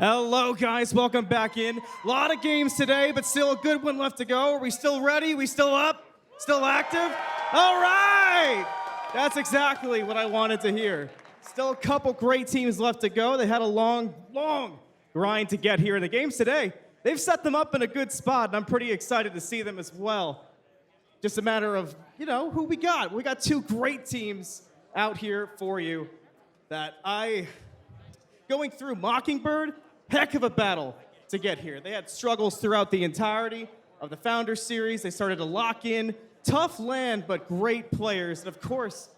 Hello, guys. Welcome back in. A lot of games today, but still a good one left to go. Are we still ready? We still up? Still active? All right! That's exactly what I wanted to hear. Still a couple great teams left to go. They had a long grind to get here in the games today. They've set them up in a good spot, and I'm pretty excited to see them as well. Just a matter of, who we got. We got two great teams out here for you going through Mockingbird, heck of a battle to get here. They had struggles throughout the entirety of the Founders Series. They started to lock in. Tough land, but great players. And of course,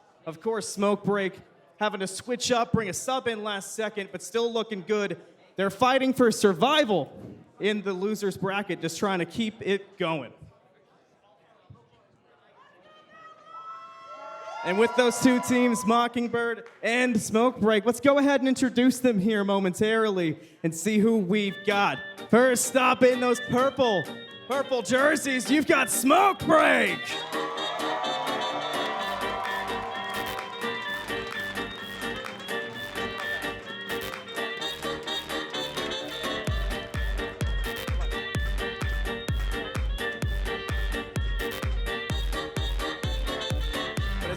Smoke Break having to switch up, bring a sub in last second, but still looking good. They're fighting for survival in the losers bracket, just trying to keep it going. And with those two teams, Mockingbird and Smoke Break, let's go ahead and introduce them here momentarily and see who we've got. First up in those purple jerseys, you've got Smoke Break.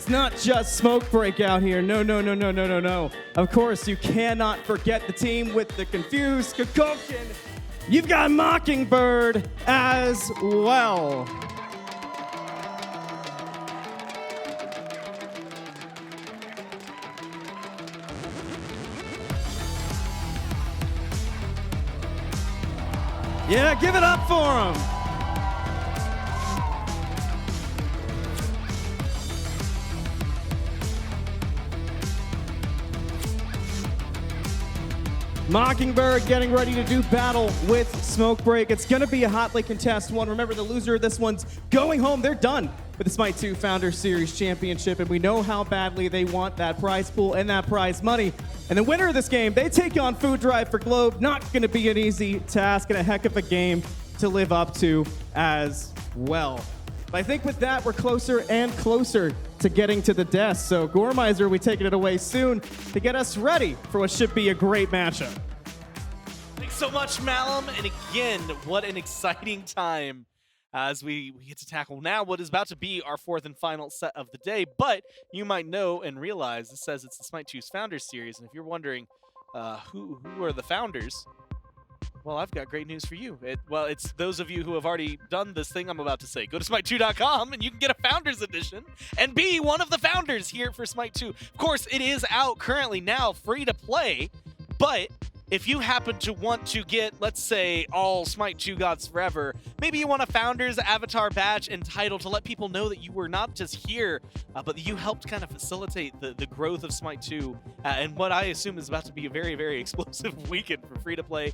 Not just Smoke Break out here. No. Of course, you cannot forget the team with the confused concoction. You've got Mockingbird as well. Yeah, give it up for them. Mockingbird getting ready to do battle with Smoke Break. It's going to be a hotly contested one. Remember, the loser of this one's going home. They're done with the Smite 2 Founders Series Championship, and we know how badly they want that prize pool and that prize money. And the winner of this game, they take on Food Drive for Globe. Not going to be an easy task and a heck of a game to live up to as well. But I think with that, we're closer and closer to getting to the desk. So Gormizer, we taking it away soon to get us ready for what should be a great matchup. Thanks so much, Malum. And again, what an exciting time as we get to tackle now what is about to be our fourth and final set of the day. But you might know and realize it says it's the Smite 2's Founders Series. And if you're wondering who are the founders, well, I've got great news for you. It's those of you who have already done this thing I'm about to say. Go to Smite2.com and you can get a Founders Edition and be one of the founders here for Smite 2. Of course, it is out currently now, free to play, but if you happen to want to get, let's say, all Smite 2 gods forever, maybe you want a Founders Avatar badge and title to let people know that you were not just here, but that you helped kind of facilitate the growth of Smite 2 and what I assume is about to be a very, very explosive weekend for free-to-play.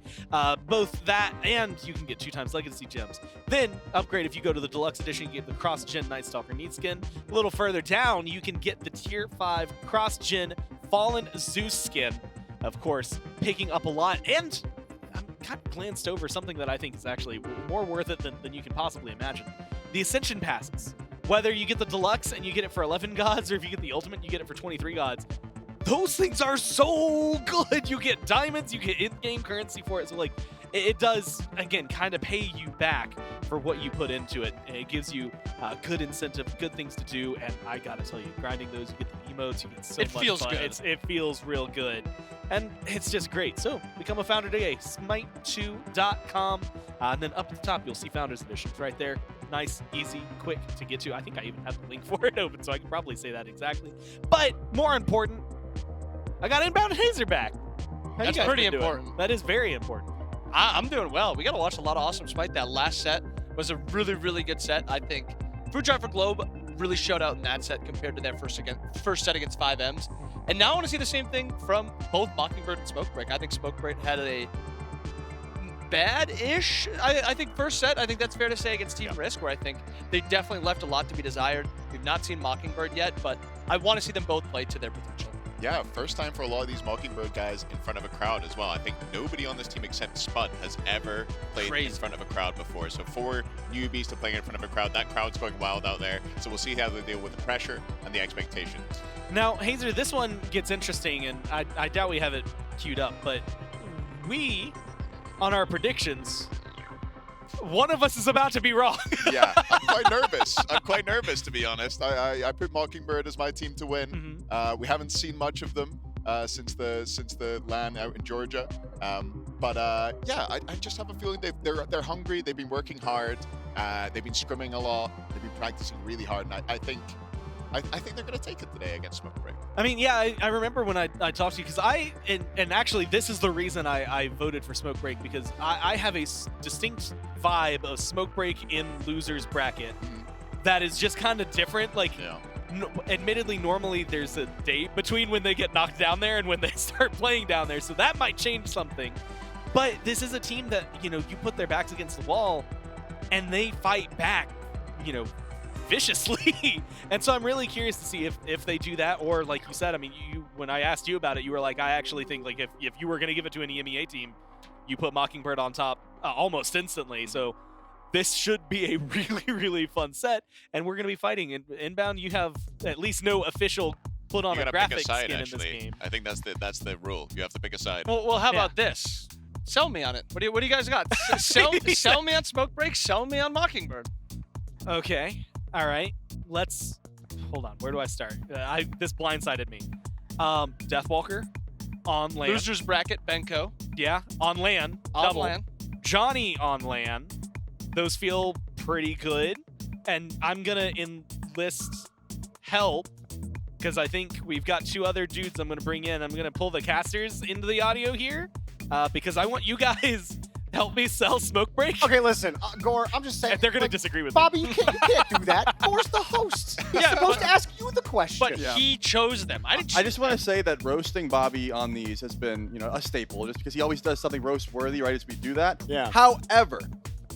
Both that and you can get 2x Legacy Gems. Then, upgrade if you go to the Deluxe Edition, you get the Cross-Gen Night Stalker Neat Skin. A little further down, you can get the Tier 5 Cross-Gen Fallen Zeus Skin. Of course, picking up a lot, and I kind of glanced over something that I think is actually more worth it than you can possibly imagine. The Ascension Passes. Whether you get the Deluxe and you get it for 11 gods, or if you get the Ultimate, you get it for 23 gods. Those things are so good! You get diamonds, you get in-game currency for it, so like, it does, again, kind of pay you back for what you put into it. And it gives you good incentive, good things to do, and I gotta tell you, grinding those, you get the emotes, you get so much fun. It feels good. It feels real good. And it's just great. So become a founder today, smite2.com. And then up at the top, you'll see Founders Editions right there. Nice, easy, quick to get to. I think I even have the link for it open, so I can probably say that exactly. But more important, I got Inbound and Hazer back. That's pretty important. That is very important. I'm doing well. We got to watch a lot of awesome Smite. That last set was a really, really good set, I think. Food Drive for Globe really showed out in that set compared to their first set against 5Ms. And now I want to see the same thing from both Mockingbird and Smoke Break. I think Smoke Break had a bad-ish, I think, first set. I think that's fair to say against Team Risk, where I think they definitely left a lot to be desired. We've not seen Mockingbird yet, but I want to see them both play to their potential. Yeah, first time for a lot of these Mockingbird guys in front of a crowd as well. I think nobody on this team except Spud has ever played in front of a crowd before. So 4 newbies to playing in front of a crowd. That crowd's going wild out there. So we'll see how they deal with the pressure and the expectations. Now, Hazer, this one gets interesting, and I doubt we have it queued up, but we on our predictions, one of us is about to be wrong. Yeah, I'm quite nervous. I'm quite nervous, to be honest. I put Mockingbird as my team to win. We haven't seen much of them since the LAN out in Georgia. Yeah, I just have a feeling they're hungry. They've been working hard. They've been scrimming a lot. They've been practicing really hard, and I think they're going to take it today against Smokebreak. I mean, yeah, I remember when I talked to you, because and actually this is the reason I voted for Smokebreak, because I have a distinct vibe of Smokebreak in losers bracket that is just kind of different. Like, admittedly, normally there's a date between when they get knocked down there and when they start playing down there, so that might change something. But this is a team that, you put their backs against the wall and they fight back, viciously. And so I'm really curious to see if they do that, or like you said, I mean, when I asked you about it, you were like, I actually think like if you were going to give it to an EMEA team, you put Mockingbird on top almost instantly. So this should be a really, really fun set, and we're going to be fighting. In Inbound, you have at least no official put on a graphic skin in this game. I think that's the rule. You have to pick a side. Well, how about this? Sell me on it. What do you guys got? Sell me on Smokebreak. Sell me on Mockingbird. Okay. All right. Let's hold on. Where do I start? This blindsided me. Deathwalker on LAN. Losers bracket Benko. Yeah, on LAN. On double. LAN. Johnny on LAN. Those feel pretty good, and I'm gonna enlist help because I think we've got two other dudes I'm gonna bring in. I'm gonna pull the casters into the audio here because I want you guys help me sell Smokebreak. Okay, listen, Gore, I'm just saying. If they're going to disagree with Bobby, me. you can't do that. Gore's the host. He's supposed to ask you the question. But he chose them. I just want to say that roasting Bobby on these has been, a staple, just because he always does something roast-worthy right as we do that. Yeah. However,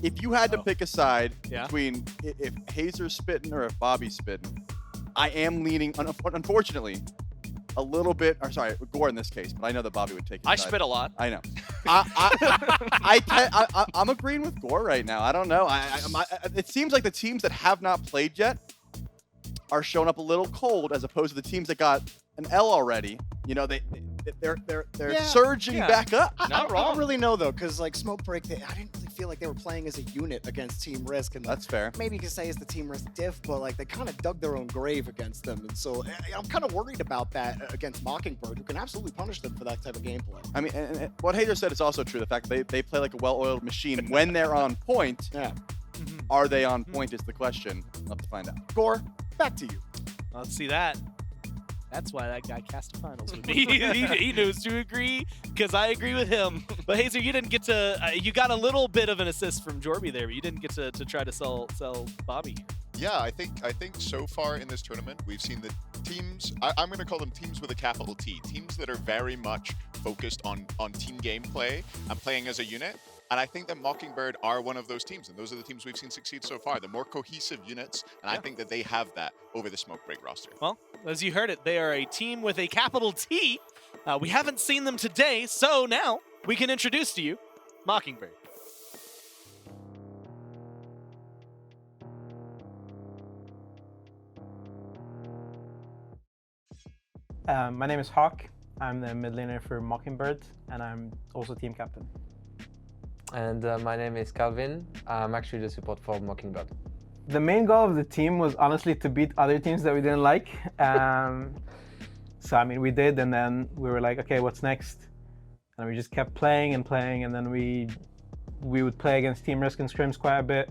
if you had to pick a side Yeah. between if Hazer's spitting or if Bobby's spitting, I am leaning, unfortunately, a little bit, or sorry, Gore in this case, but I know that Bobby would take his I side. spit a lot. I know. I'm agreeing with Gore right now. I don't know. It seems like the teams that have not played yet are showing up a little cold, as opposed to the teams that got an L already. They're surging back up. I don't really know though, because like Smokebreak, I didn't really feel like they were playing as a unit against Team Risk, and that's fair. Maybe you could say it's the Team Risk diff, but like they kind of dug their own grave against them, and so I'm kind of worried about that against Mockingbird, who can absolutely punish them for that type of gameplay. I mean, and what Hazer said is also true. The fact that they play like a well-oiled machine when they're on point. Yeah. Are they on point is the question. We'll have to find out. Gore, back to you. Let's see that. That's why that guy cast the finals with me. he knows to agree, because I agree with him. But Hazer, you didn't get to. You got a little bit of an assist from Jorby there, but you didn't get to try to sell Bobby. Yeah, I think so far in this tournament we've seen the teams. I'm going to call them teams with a capital T. Teams that are very much focused on team gameplay and playing as a unit. And I think that Mockingbird are one of those teams, and those are the teams we've seen succeed so far. The more cohesive units, and I think that they have that over the Smokebreak roster. Well, as you heard it, they are a team with a capital T. We haven't seen them today, so now we can introduce to you Mockingbird. My name is Hawk. I'm the mid laner for Mockingbird, and I'm also team captain. And my name is Calvin. I'm actually the support for Mockingbird. The main goal of the team was honestly to beat other teams that we didn't like. So I mean, we did, and then we were like, okay, what's next? And we just kept playing and playing, and then we would play against Team Risk and scrims quite a bit,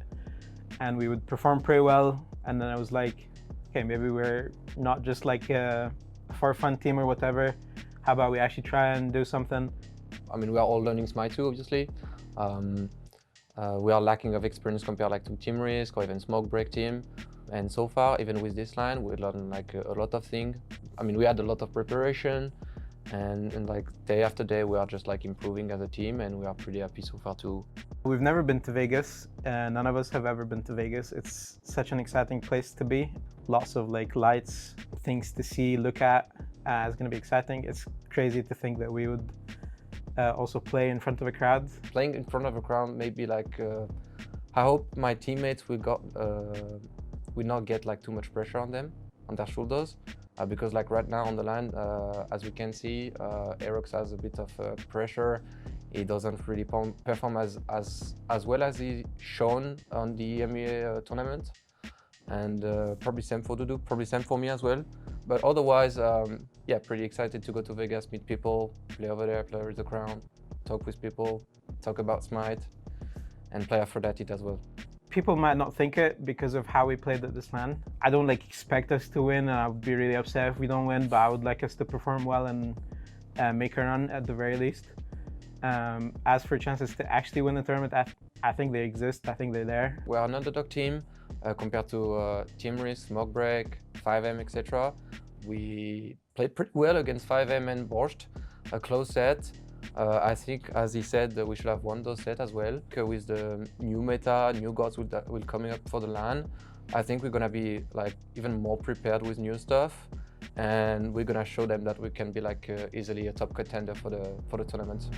and we would perform pretty well. And then I was like, okay, maybe we're not just like a for fun team or whatever. How about we actually try and do something? I mean, we are all learning Smite too, obviously. We are lacking of experience compared like to Team Risk or even Smokebreak team. And so far, even with this line, we learned like a lot of things. I mean, we had a lot of preparation, and like day after day, we are just like improving as a team, and we are pretty happy so far too. We've never been to Vegas, and none of us have ever been to Vegas. It's such an exciting place to be. Lots of like lights, things to see, look at. It's gonna be exciting. It's crazy to think that we would also play in front of a crowd. Playing in front of a crowd, maybe like, I hope my teammates will not get like too much pressure on them, on their shoulders. Because like right now on the line, as we can see, Aerox has a bit of pressure. he doesn't really perform as well as he shown on the EMEA tournament. And probably same for Dudu, probably same for me as well. But otherwise, yeah, pretty excited to go to Vegas, meet people, play over there, play with the crown, talk with people, talk about Smite, and play Aphrodite as well. People might not think it because of how we played at this LAN. I don't like expect us to win, and I would be really upset if we don't win, but I would like us to perform well and make a run at the very least. As for chances to actually win the tournament, I think they exist, I think they're there. We are an underdog team compared to Team Risk, Smoke Break, 5M, etc. We played pretty well against 5M and Borscht, a close set. I think, as he said, we should have won those sets as well. With the new meta, new gods will coming up for the LAN, I think we're gonna be like even more prepared with new stuff, and we're gonna show them that we can be like easily a top contender for the tournament.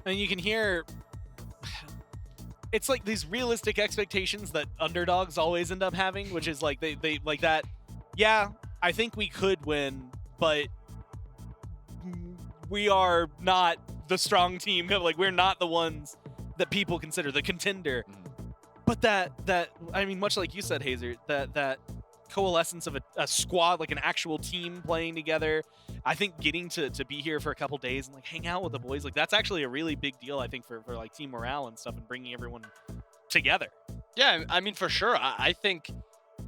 And you can hear, it's like these realistic expectations that underdogs always end up having, which is like they like that. Yeah, I think we could win, but we are not the strong team. Like, we're not the ones that people consider the contender. But that I mean, much like you said, Hazer, that coalescence of a squad, like an actual team playing together. I think getting to be here for a couple days and like hang out with the boys, like that's actually a really big deal, I think, for like team morale and stuff and bringing everyone together. Yeah, I mean, for sure. I think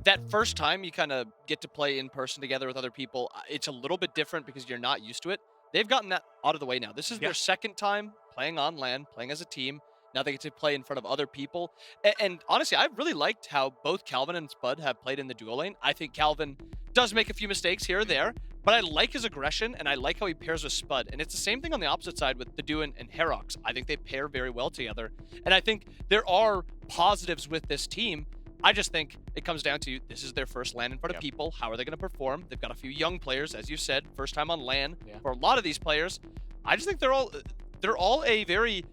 that first time you kind of get to play in person together with other people, it's a little bit different because you're not used to it. They've gotten that out of the way now. This is their second time playing on LAN, playing as a team. Now they get to play in front of other people. And honestly, I really liked how both Calvin and Spud have played in the duo lane. I think Calvin does make a few mistakes here or there, but I like his aggression and I like how he pairs with Spud. And it's the same thing on the opposite side with Deduan and Herox. I think they pair very well together. And I think there are positives with this team. I just think it comes down to, this is their first LAN in front of people. How are they going to perform? They've got a few young players, as you said, first time on LAN. For a lot of these players, I just think they're all a very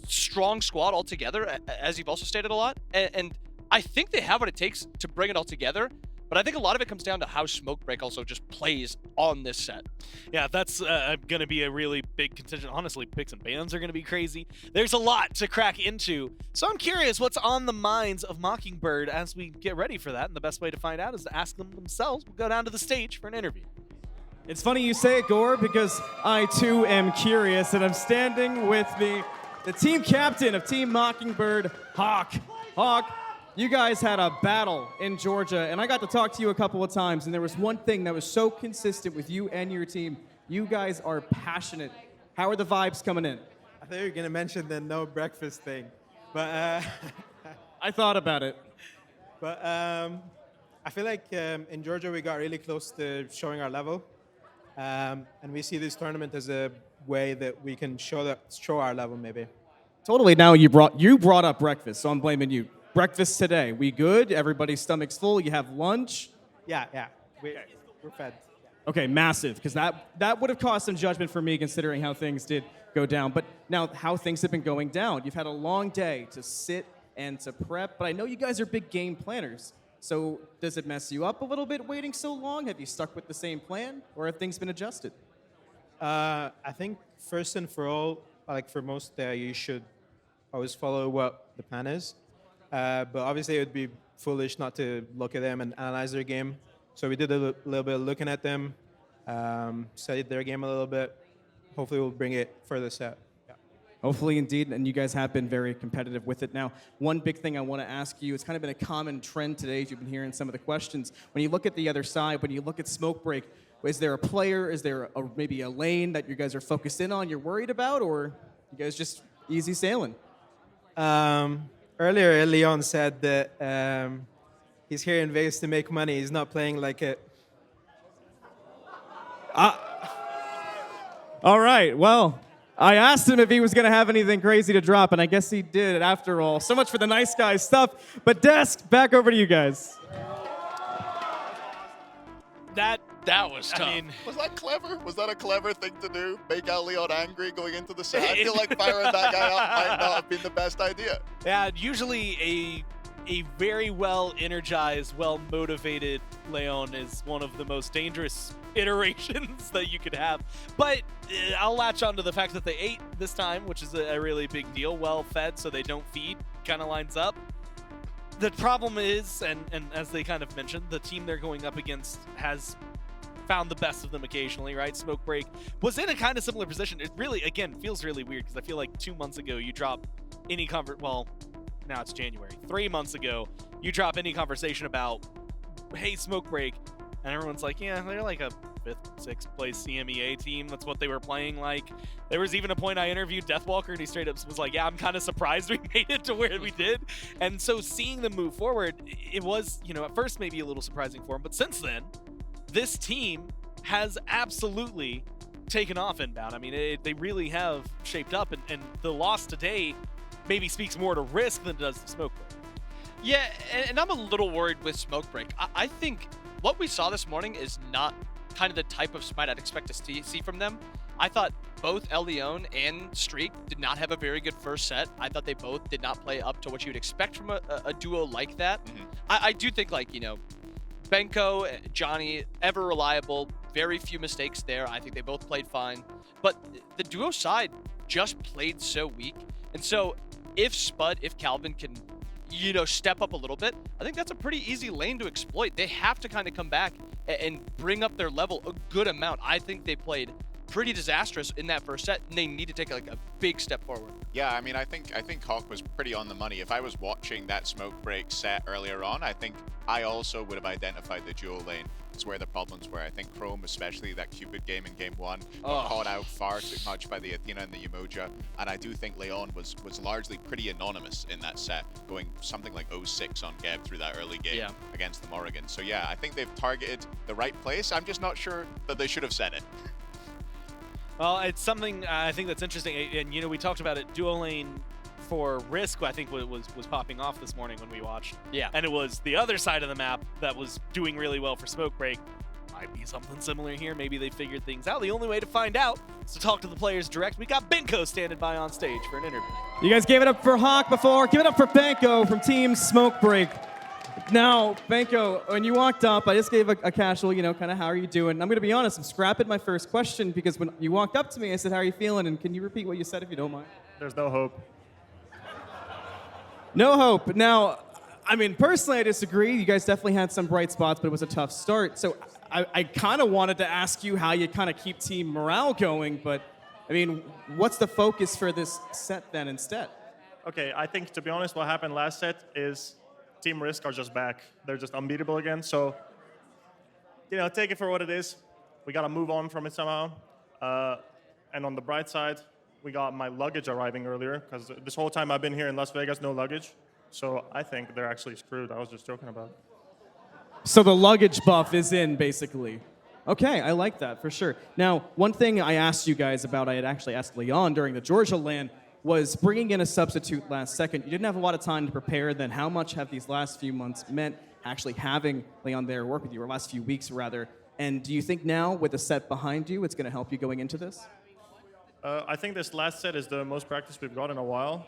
strong squad altogether, as you've also stated a lot. And I think they have what it takes to bring it all together. But I think a lot of it comes down to how Smoke Break also just plays on this set. Yeah, that's going to be a really big contingent. Honestly, picks and bans are going to be crazy. There's a lot to crack into. So I'm curious what's on the minds of Mockingbird as we get ready for that. And the best way to find out is to ask them themselves. We'll go down to the stage for an interview. It's funny you say it, Gore, because I too am curious, and I'm standing with the team captain of Team Mockingbird, Hawk. Hawk, you guys had a battle in Georgia, and I got to talk to you a couple of times, and there was one thing that was so consistent with you and your team. You guys are passionate. How are the vibes coming in? I thought you were going to mention the no breakfast thing, but I thought about it. But I feel like in Georgia we got really close to showing our level, and we see this tournament as a way that we can show our level maybe. Totally. Now you brought up breakfast, so I'm blaming you. Breakfast today, we good? Everybody's stomach's full? You have lunch? Yeah, we're fed. Okay, massive, because that would have caused some judgment for me considering how things did go down. But now how things have been going down. You've had a long day to sit and to prep, but I know you guys are big game planners. So does it mess you up a little bit waiting so long? Have you stuck with the same plan, or have things been adjusted? I think first and for all, like for most, you should always follow what the plan is. But obviously it would be foolish not to look at them and analyze their game. So we did a little bit of looking at them, studied their game a little bit. Hopefully we'll bring it for the set. Yeah. Hopefully indeed, and you guys have been very competitive with it. Now, one big thing I want to ask you, it's kind of been a common trend today as you've been hearing some of the questions. When you look at the other side, when you look at Smoke Break, is there a player, is there maybe a lane that you guys are focused in on, you're worried about, or you guys just easy sailing? Earlier, Leon said that he's here in Vegas to make money. He's not playing like it. All right, well, I asked him if he was going to have anything crazy to drop, and I guess he did after all. So much for the nice guy stuff. But Desk, back over to you guys. That was tough. I mean, Was that clever? Was that a clever thing to do? Make out Leon angry going into the set? I feel like firing that guy up might not have been the best idea. yeah, usually a very well energized, well motivated Leon is one of the most dangerous iterations that you could have. But I'll latch on to the fact that they ate this time, which is a really big deal. Well fed, so they don't feed, kind of lines up. The problem is, and as they kind of mentioned, the team they're going up against has found the best of them occasionally, right? Smokebreak was in a kind of similar position. It really, again, feels really weird because I feel like 2 months ago you drop any well, now it's January. 3 months ago, you drop any conversation about, hey, Smokebreak, and everyone's like, yeah, they're like a 5th, 6th place CMEA team. That's what they were playing like. There was even a point I interviewed Deathwalker, and he straight up was like, yeah, I'm kind of surprised we made it to where we did. And so seeing them move forward, it was, at first maybe a little surprising for them, but since then, this team has absolutely taken off inbound. I mean, they really have shaped up, and the loss today maybe speaks more to Risk than it does to Smokebreak. Yeah, and I'm a little worried with Smokebreak. I think what we saw this morning is not kind of the type of Smite I'd expect to see from them. I thought both Leon and Streak did not have a very good first set. I thought they both did not play up to what you would expect from a duo like that. I do think, like, Benko, Johnny, ever reliable, very few mistakes there. I think they both played fine. But the duo side just played so weak. And so if Spud, if Calvin can, step up a little bit, I think that's a pretty easy lane to exploit. They have to kind of come back and bring up their level a good amount. I think they played pretty disastrous in that first set, and they need to take like a big step forward. Yeah, I mean, I think Hawk was pretty on the money. If I was watching that Smokebreak set earlier on, I think I also would have identified the dual lane as where the problems were. I think Chrome, especially that Cupid game in game 1, got caught out far too much by the Athena and the Umoja, and I do think Leon was largely pretty anonymous in that set, going something like 0-6 on Geb through that early game against the Morrigan. So yeah, I think they've targeted the right place. I'm just not sure that they should have said it. Well, it's something I think that's interesting, and we talked about it. Duo lane for Risk, I think was popping off this morning when we watched. Yeah. And it was the other side of the map that was doing really well for Smokebreak. Might be something similar here. Maybe they figured things out. The only way to find out is to talk to the players direct. We got Benko standing by on stage for an interview. You guys gave it up for Hawk before. Give it up for Benko from Team Smokebreak. Now, Benko, when you walked up, I just gave a casual, kind of how are you doing? I'm going to be honest, I'm scrapping my first question because when you walked up to me, I said, how are you feeling? And can you repeat what you said if you don't mind? There's no hope. No hope. Now, I mean, personally, I disagree. You guys definitely had some bright spots, but it was a tough start. So I kind of wanted to ask you how you kind of keep team morale going, but I mean, what's the focus for this set then instead? Okay, I think, to be honest, what happened last set is Team Risk are just back. They're just unbeatable again. So, take it for what it is. We got to move on from it somehow. And on the bright side, we got my luggage arriving earlier, because this whole time I've been here in Las Vegas, no luggage. So I think they're actually screwed. I was just joking about it. So the luggage buff is in, basically. Okay, I like that, for sure. Now, one thing I asked you guys about, I had actually asked Leon during the Georgia LAN, was bringing in a substitute last second. You didn't have a lot of time to prepare then. How much have these last few months meant actually having Leon there work with you, or last few weeks rather? And do you think now, with the set behind you, it's going to help you going into this? I think this last set is the most practice we've got in a while,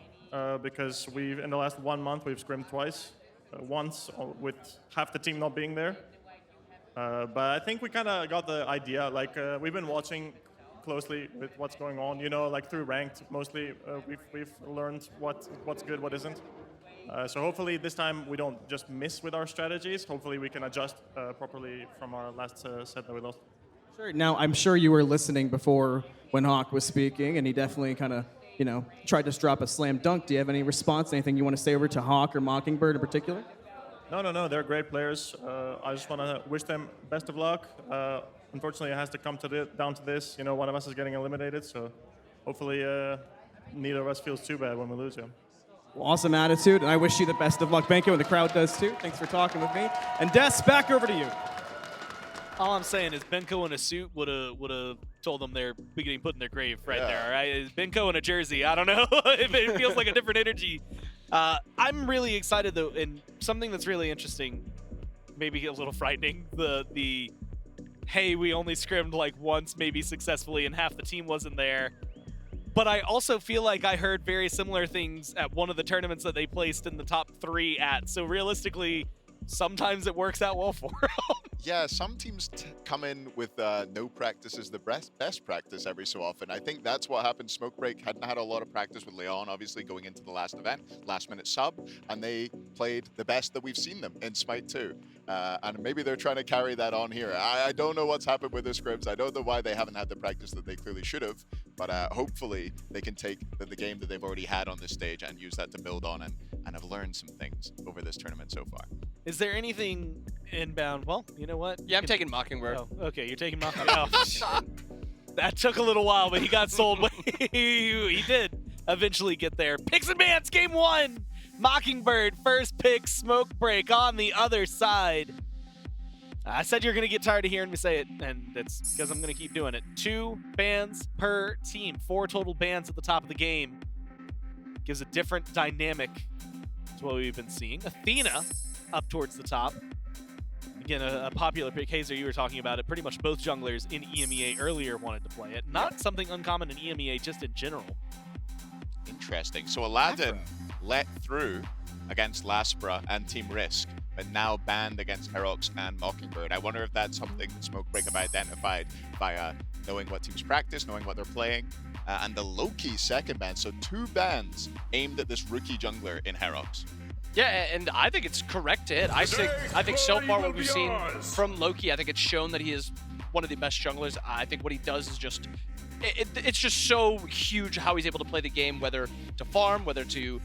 because in the last 1 month, we've scrimmed twice. Once with half the team not being there. But I think we kind of got the idea. Like, we've been watching closely with what's going on, like through ranked mostly. We've learned what's good, what isn't. So hopefully this time we don't just miss with our strategies. Hopefully we can adjust properly from our last set that we lost. Sure. Now, I'm sure you were listening before when Hawk was speaking, and he definitely kind of, tried to drop a slam dunk. Do you have any response, anything you want to say over to Hawk or Mockingbird in particular? No, they're great players. I just want to wish them best of luck. Unfortunately, it has to come down to this. One of us is getting eliminated, so hopefully neither of us feels too bad when we lose him. Well, awesome attitude, and I wish you the best of luck, Benko, and the crowd does too. Thanks for talking with me. And Des, back over to you. All I'm saying is Benko in a suit would have told them they're beginning put in their grave right there. All right, Benko in a jersey. I don't know if it feels like a different energy. I'm really excited though, and something that's really interesting, maybe a little frightening. The hey, we only scrimmed like once, maybe successfully, and half the team wasn't there. but I also feel like I heard very similar things at one of the tournaments that they placed in the top 3 at. So realistically, sometimes it works out well for them. Yeah, some teams come in with no practice as the best practice every so often. I think that's what happened. Smokebreak hadn't had a lot of practice with Leon, obviously, going into the last event, last-minute sub, and they played the best that we've seen them in Smite 2. And maybe they're trying to carry that on here. I don't know what's happened with the scrims. I don't know why they haven't had the practice that they clearly should have, but hopefully they can take the game that they've already had on this stage and use that to build on and have learned some things over this tournament so far. Is there anything inbound? Well, you know what? Yeah, I'm taking Mockingbird. Oh, okay, you're taking Mockingbird. Oh. That took a little while, but he got sold. He did eventually get there. Picks and bans, game 1. Mockingbird, first pick, Smokebreak on the other side. I said you're going to get tired of hearing me say it, and it's because I'm going to keep doing it. 2 bans per team, 4 total bans at the top of the game. Gives a different dynamic to what we've been seeing. Athena up towards the top. Again, a popular pick. Hazer, you were talking about it. Pretty much both junglers in EMEA earlier wanted to play it. Not something uncommon in EMEA, just in general. Interesting. So Aladdin let through against Laspra and Team Risk, but now banned against Herox and Mockingbird. I wonder if that's something that Smokebreak have identified via knowing what teams practice, knowing what they're playing, and the low-key second ban. So 2 bans aimed at this rookie jungler in Herox. Yeah, and I think it's correct to hit. I think so far what we've seen from Loki, I think it's shown that he is one of the best junglers. I think what he does is just, it's just so huge how he's able to play the game, whether to farm, whether to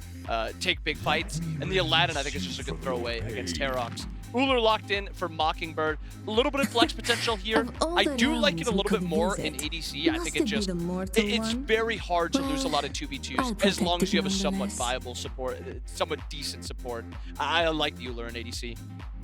take big fights. And the Aladdin, I think, is just a good throwaway against Herox. Ullr locked in for Mockingbird. A little bit of flex potential here. I do like it a little bit more in ADC. I think it's very hard to lose a lot of 2v2s as long as you have a somewhat viable support, somewhat decent support. I like the Ullr in ADC.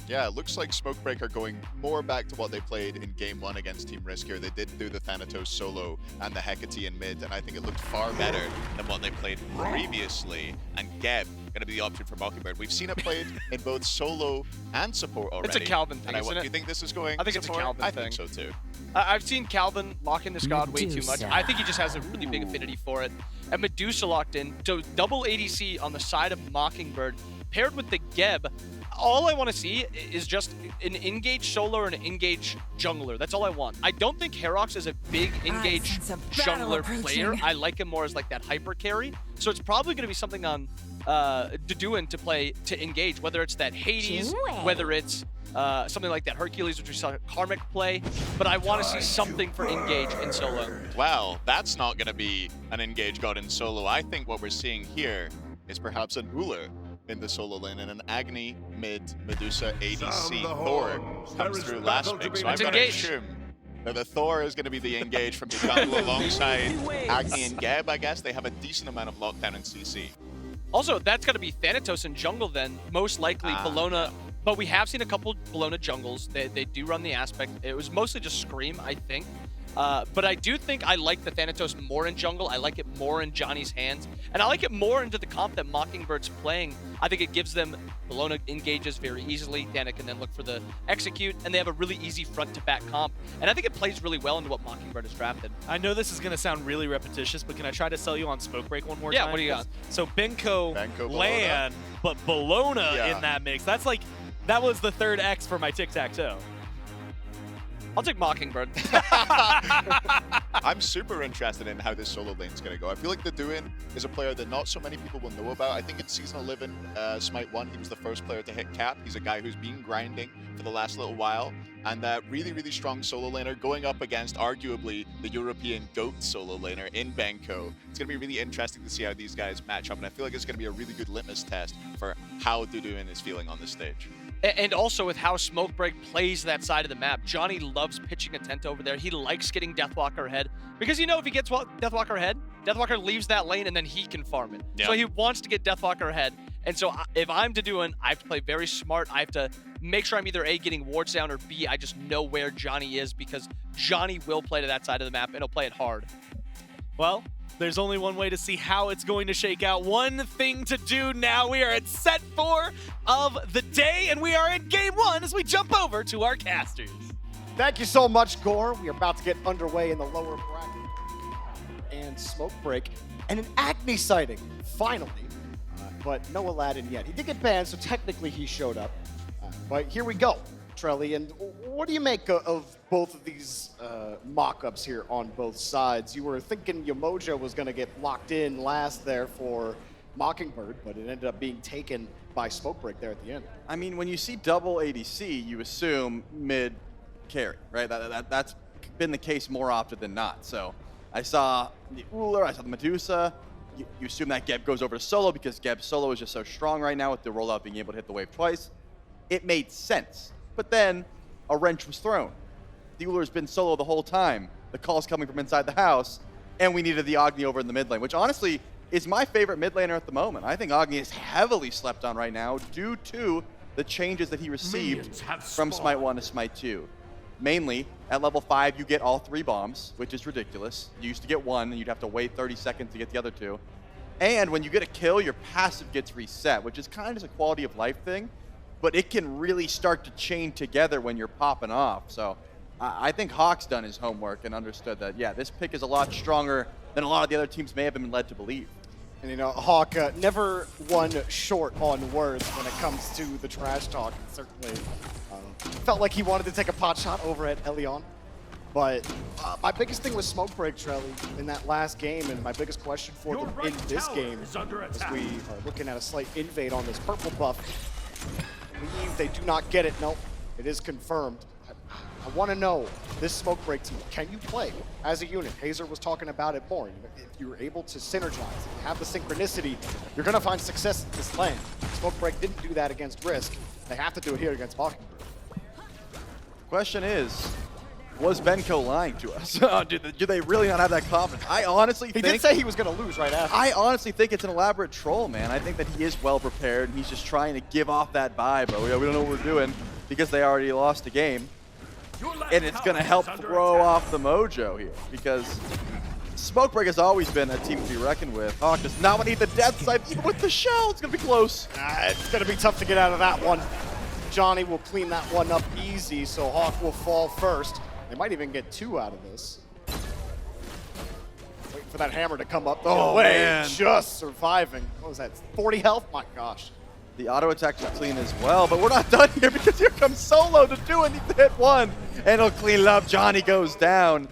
Yeah, it looks like Smokebreak are going more back to what they played in Game 1 against Team Risk here. They did do the Thanatos solo and the Hecate in mid, and I think it looked far better than what they played previously. And Geb going to be the option for Mockingbird. We've seen it played in both solo and support already. It's a Calvin thing, Do you think this is going I think support? It's a Calvin I thing. think so too. I've seen Calvin lock in this god way too much. I think he just has a really big affinity for it. And Medusa locked in. So double ADC on the side of Mockingbird paired with the Geb. All I want to see is just an engage solo or an engage jungler. That's all I want. I don't think Herox is a big engage jungler player. I like him more as like that hyper carry. So it's probably going to be something on Deduin to play to engage, whether it's that Hades, whether it's something like that Hercules, which we saw Karmic play. But I want to see something for engage in solo. Well, that's not going to be an engage god in solo. I think what we're seeing here is perhaps an Ullr in the solo lane and an Agni mid Medusa ADC. Thor comes through last pick, so I'm going to assume that the Thor is going to be the engage from the jungle alongside Agni and Geb. I guess they have a decent amount of lockdown in CC. Also, that's going to be Thanatos in jungle then, most likely Bologna. Yeah. But we have seen a couple Bologna jungles. They do run the aspect. It was mostly just Scream, I think. But I do think I like the Thanatos more in jungle. I like it more in Johnny's hands. And I like it more into the comp that Mockingbird's playing. I think it gives them Bologna engages very easily. Dana can then look for the execute, and they have a really easy front-to-back comp. And I think it plays really well into what Mockingbird has drafted. I know this is going to sound really repetitious, but can I try to sell you on Smokebreak one more time? Yeah, what do you got? So Benko land, but Bologna in that mix. That's like, that was the third X for my tic-tac-toe. I'll take Mockingbird. I'm super interested in how this solo lane is going to go. I feel like Deduin is a player that not so many people will know about. I think in Season 11, Smite 1, he was the first player to hit cap. He's a guy who's been grinding for the last little while. And really, really strong solo laner going up against arguably the European GOAT solo laner in Benko. It's going to be really interesting to see how these guys match up. And I feel like it's going to be a really good litmus test for how Deduin is feeling on the stage. And also with how Smokebreak plays that side of the map. Johnny loves pitching a tent over there. He likes getting Deathwalker ahead. Because you know if he gets Deathwalker ahead, Deathwalker leaves that lane and then he can farm it. Yep. So he wants to get Deathwalker ahead. And so if I'm Deduin, I have to play very smart. I have to make sure I'm either A, getting wards down, or B, I just know where Johnny is, because Johnny will play to that side of the map and he'll play it hard. Well, there's only one way to see how it's going to shake out. One thing to do now. We are at set 4 of the day, and we are in game 1 as we jump over to our casters. Thank you so much, Gore. We are about to get underway in the lower bracket. and Smokebreak, and an Agni sighting, finally. But no Aladdin yet. He did get banned, so technically he showed up. But here we go, Trelly. And what do you make of both of these mock-ups here on both sides? You were thinking Yamoja was going to get locked in last there for Mockingbird, but it ended up being taken by Smokebreak there at the end. I mean, when you see double ADC, you assume mid carry, right? That's been the case more often than not. So I saw the Uller, I saw the Medusa. You assume that Geb goes over to solo because Geb's solo is just so strong right now with the rollout being able to hit the wave twice. It made sense. But then a wrench was thrown. The Uller's been solo the whole time. The call's coming from inside the house, and we needed the Agni over in the mid lane, which honestly is my favorite mid laner at the moment. I think Agni is heavily slept on right now due to the changes that he received from Smite 1 to Smite 2. Mainly, at level 5, you get all 3 bombs, which is ridiculous. You used to get 1, and you'd have to wait 30 seconds to get the other 2. And when you get a kill, your passive gets reset, which is kind of just a quality of life thing, but it can really start to chain together when you're popping off. So I think Hawk's done his homework and understood that, yeah, this pick is a lot stronger than a lot of the other teams may have been led to believe. And, you know, Hawk never one short on words when it comes to the trash talk. And certainly felt like he wanted to take a pot shot over at Elion. But my biggest thing was Smokebreak, Trelly, in that last game, and my biggest question for them in this game, as we are looking at a slight invade on this purple buff, believe they do not get it. Nope, it is confirmed. I want to know, this Smokebreak team, can you play as a unit? Hazer was talking about it more. If you're able to synergize, if you have the synchronicity, you're going to find success in this lane. Smokebreak didn't do that against Risk. They have to do it here against Mockingbird. Question is, was Benko lying to us? Do they really not have that confidence? I honestly think... He did say he was going to lose right after. I honestly think it's an elaborate troll, man. I think that he is well prepared, and he's just trying to give off that vibe. Oh, yeah, we don't know what we're doing because they already lost a game. And it's going to help throw off the mojo here because Smokebreak has always been a team to be reckoned with. Hawk does not want to eat the death side, even with the shell. It's going to be close. It's going to be tough to get out of that one. Johnny will clean that one up easy, so Hawk will fall first. They might even get 2 out of this. Waiting for that hammer to come up. Oh, man. Just surviving. What was that, 40 health? My gosh. The auto attack was clean as well, but we're not done here because here comes Solo to do it. Needs to hit 1, and he'll clean it up. Johnny goes down.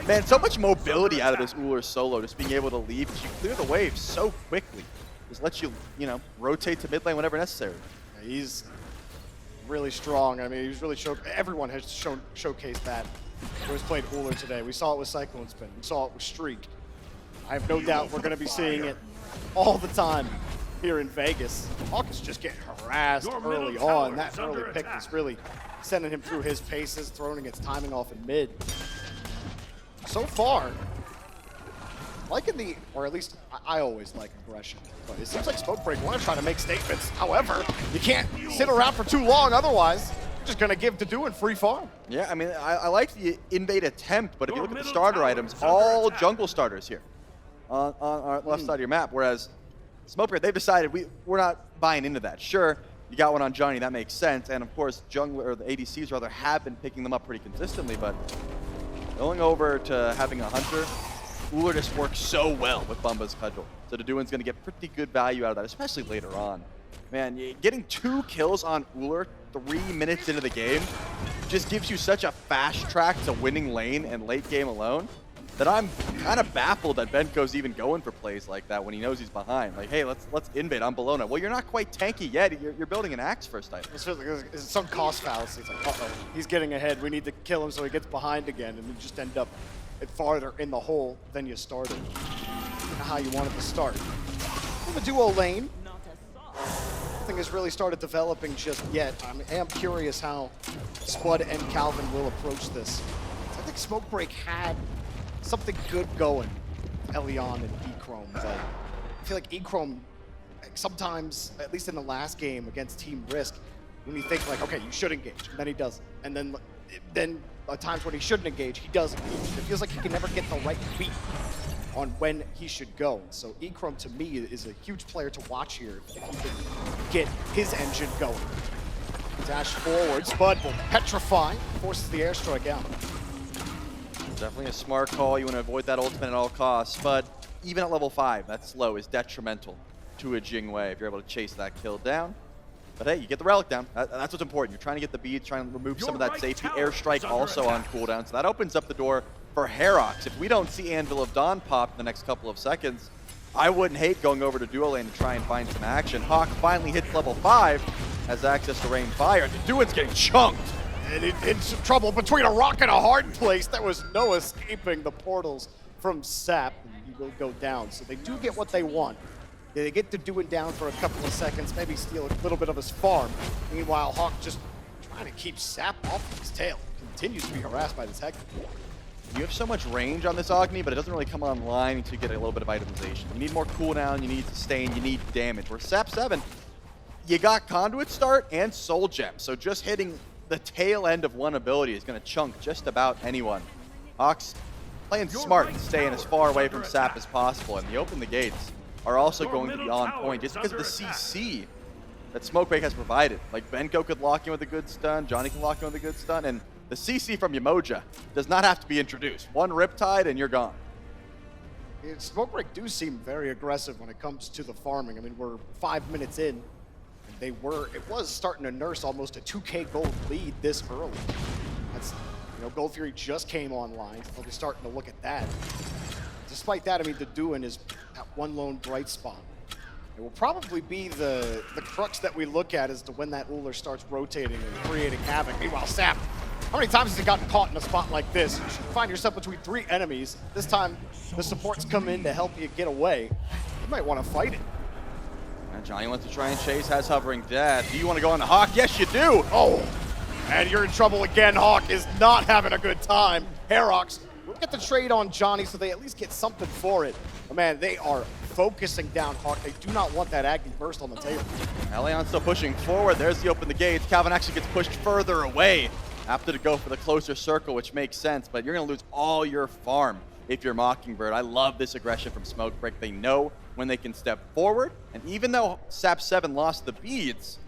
Man, so much mobility out of this Uller Solo, just being able to leave because you clear the wave so quickly. Just lets you, rotate to mid lane whenever necessary. Yeah, he's really strong. I mean, he's really everyone has showcased that. Who has played Uller today. We saw it with Cyclone Spin. We saw it with Streak. I have no doubt we're going to be seeing it all the time here in Vegas. Hawk is just getting harassed early on. That early pick is really sending him through his paces, throwing its timing off in mid. So far, liking the, or at least I always like aggression, but it seems like Smokebreak want to try to make statements. However, you can't sit around for too long otherwise. You're just going to give to doing free farm. Yeah, I mean, I like the invade attempt, but if you look at the starter items, all jungle starters here on our left side of your map, whereas Smokebreak, they've decided we're not buying into that. Sure, you got one on Johnny, that makes sense, and of course, jungler, or the ADCs rather, have been picking them up pretty consistently, but going over to having a hunter, Uller just works so well with Bumba's cudgel. So Deduan's going to get pretty good value out of that, especially later on. Man, getting 2 kills on Uller 3 minutes into the game just gives you such a fast track to winning lane and late game alone that I'm kind of baffled that Benko's even going for plays like that when he knows he's behind. Like, hey, let's invade. I'm below now. Well, you're not quite tanky yet. You're building an axe first item. It's some cost fallacy. It's like, uh-oh, he's getting ahead. We need to kill him so he gets behind again, and you just end up farther in the hole than you started. Not how you wanted to start. In the duo lane, nothing has really started developing just yet. I am curious how Spud and Calvin will approach this. I think Smokebreak had something good going, Elion and Echrome, but I feel like Echrome, sometimes, at least in the last game against Team Risk, when you think like, okay, you should engage, and then he doesn't. And then at times when he shouldn't engage, he does engage. It feels like he can never get the right beat on when he should go. So Echrome, to me, is a huge player to watch here if he can get his engine going. Dash forward, Spud will petrify, forces the airstrike out. Definitely a smart call. You want to avoid that ultimate at all costs, but even at level 5, that slow is detrimental to a Jingwei if you're able to chase that kill down. But hey, you get the relic down. That's what's important. You're trying to get the beads, trying to remove some of that safety. Airstrike also on cooldown, so that opens up the door for Herox. If we don't see Anvil of Dawn pop in the next couple of seconds, I wouldn't hate going over to duo lane to try and find some action. Hawk finally hits level 5, has access to rain fire. Duin's getting chunked. And in some trouble between a rock and a hard place. There was no escaping the portals from Sap, and he will go down. So they do get what they want. They get to Duin down for a couple of seconds, maybe steal a little bit of his farm. Meanwhile, Hawk just trying to keep Sap off his tail. Continues to be harassed by this Hector. You have so much range on this Agni, but it doesn't really come online until you get a little bit of itemization. You need more cooldown, you need sustain, you need damage. Where Sap 7, you got Conduit Start and Soul Gem, so just hitting the tail end of one ability is going to chunk just about anyone. Hawks playing smart, staying as far away from Sap as possible, and the Open the Gates are also going to be on point just because of the CC that Smokebreak has provided. Like Benko could lock in with a good stun, Johnny can lock in with a good stun, and the CC from Yamoja does not have to be introduced. One Riptide and you're gone. Smokebreak do seem very aggressive when it comes to the farming. I mean, we're 5 minutes in. It was starting to nurse almost a 2K gold lead this early. That's, Gold Fury just came online, so they're starting to look at that. Despite that, I mean, the Duin is that one lone bright spot. It will probably be the crux that we look at as to when that Ullr starts rotating and creating havoc. Meanwhile, Sap, how many times has he gotten caught in a spot like this? You should find yourself between 3 enemies. This time, the supports come in to help you get away. You might want to fight it. Johnny wants to try and chase, has hovering death. Do you want to go on the Hawk? Yes, you do. Oh, and you're in trouble again. Hawk is not having a good time. Herox will get the trade on Johnny so they at least get something for it. But man, they are focusing down Hawk. They do not want that Agni burst on the table. Leon still pushing forward. There's the Open the Gates. Calvin actually gets pushed further away after to go for the closer circle, which makes sense, but you're going to lose all your farm if you're Mockingbird. I love this aggression from Smokebreak. They know when they can step forward, and even though Sap 7 lost the beads,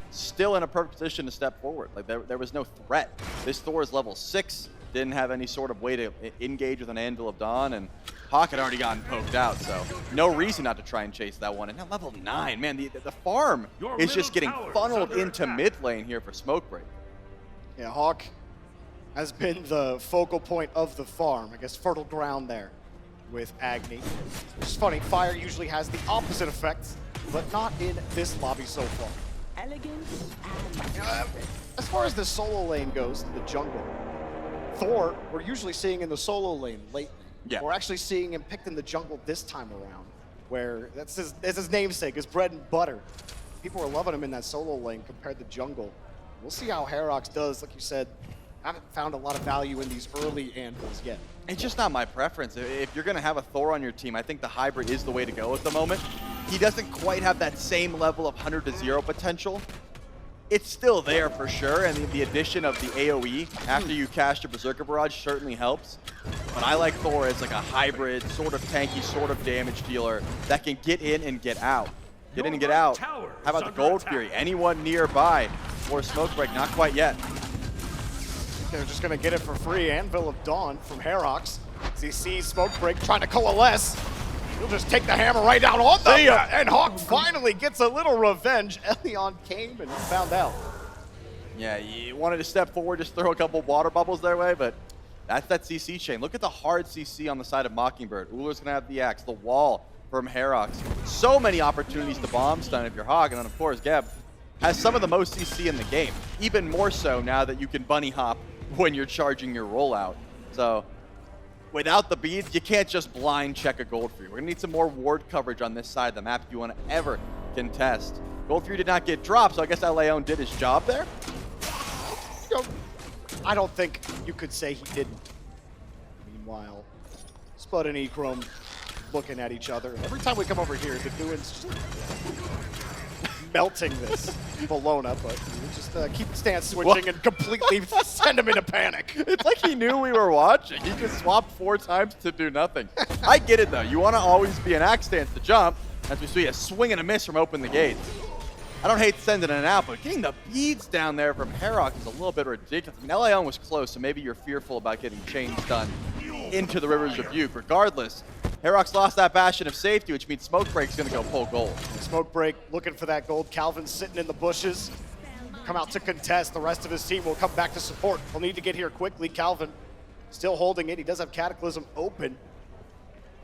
still in a perfect position to step forward. Like there was no threat. This Thor is level 6, didn't have any sort of way to engage with an Anvil of Dawn, and Hawk had already gotten poked out, so no reason not to try and chase that one. And now level 9, man, the farm is just getting funneled into mid lane here for Smokebreak. Yeah, Hawk has been the focal point of the farm. I guess fertile ground there with Agni. Which is funny, fire usually has the opposite effect, but not in this lobby so far. As far as the solo lane goes in the jungle, Thor, we're usually seeing in the solo lane lately. Yeah. We're actually seeing him picked in the jungle this time around, where that's his namesake, his bread and butter. People are loving him in that solo lane compared to jungle. We'll see how Herox does. Like you said, I haven't found a lot of value in these early anvils yet. It's just not my preference. If you're going to have a Thor on your team, I think the hybrid is the way to go at the moment. He doesn't quite have that same level of 100 to 0 potential. It's still there for sure, and the addition of the AoE after you cast your Berserker Barrage certainly helps. But I like Thor as like a hybrid, sort of tanky, sort of damage dealer that can get in and get out. Get in and get out. How about the Gold Fury? Anyone nearby for Smokebreak? Not quite yet. They're just going to get it for free. Anvil of Dawn from Herox. As he sees Smokebreak trying to coalesce, he'll just take the hammer right down on them. And Hawk finally gets a little revenge. Elion came and found out. Yeah, you wanted to step forward, just throw a couple water bubbles their way, but that's that CC chain. Look at the hard CC on the side of Mockingbird. Ullr's going to have the axe, the wall from Herox. So many opportunities to bomb stun if you're Hawk, and then of course Geb has some of the most CC in the game. Even more so now that you can bunny hop when you're charging your rollout. So without the beads, you can't just blind check a Gold Fury. We're gonna need some more ward coverage on this side of the map if you want to ever contest. Gold Fury did not get dropped, so I guess Leon did his job there. I don't think you could say he didn't. Meanwhile, Spud and Echrome looking at each other. Every time we come over here, the Duin's just melting this Bologna, but we just keep stance switching and completely send him into panic. It's like he knew we were watching. He just swapped 4 times to do nothing. I get it though. You want to always be an axe stance to jump, as we see a swing and a miss from Open the Gates. I don't hate sending it out, but getting the beads down there from Herox is a little bit ridiculous. I mean, Leon was close, so maybe you're fearful about getting chains done into the River's Rebuke. Regardless, Herox lost that bastion of safety, which means Smoke Break's going to go pull gold. Smoke Break looking for that gold. Calvin sitting in the bushes. Come out to contest. The rest of his team will come back to support. He'll need to get here quickly. Calvin still holding it. He does have Cataclysm open.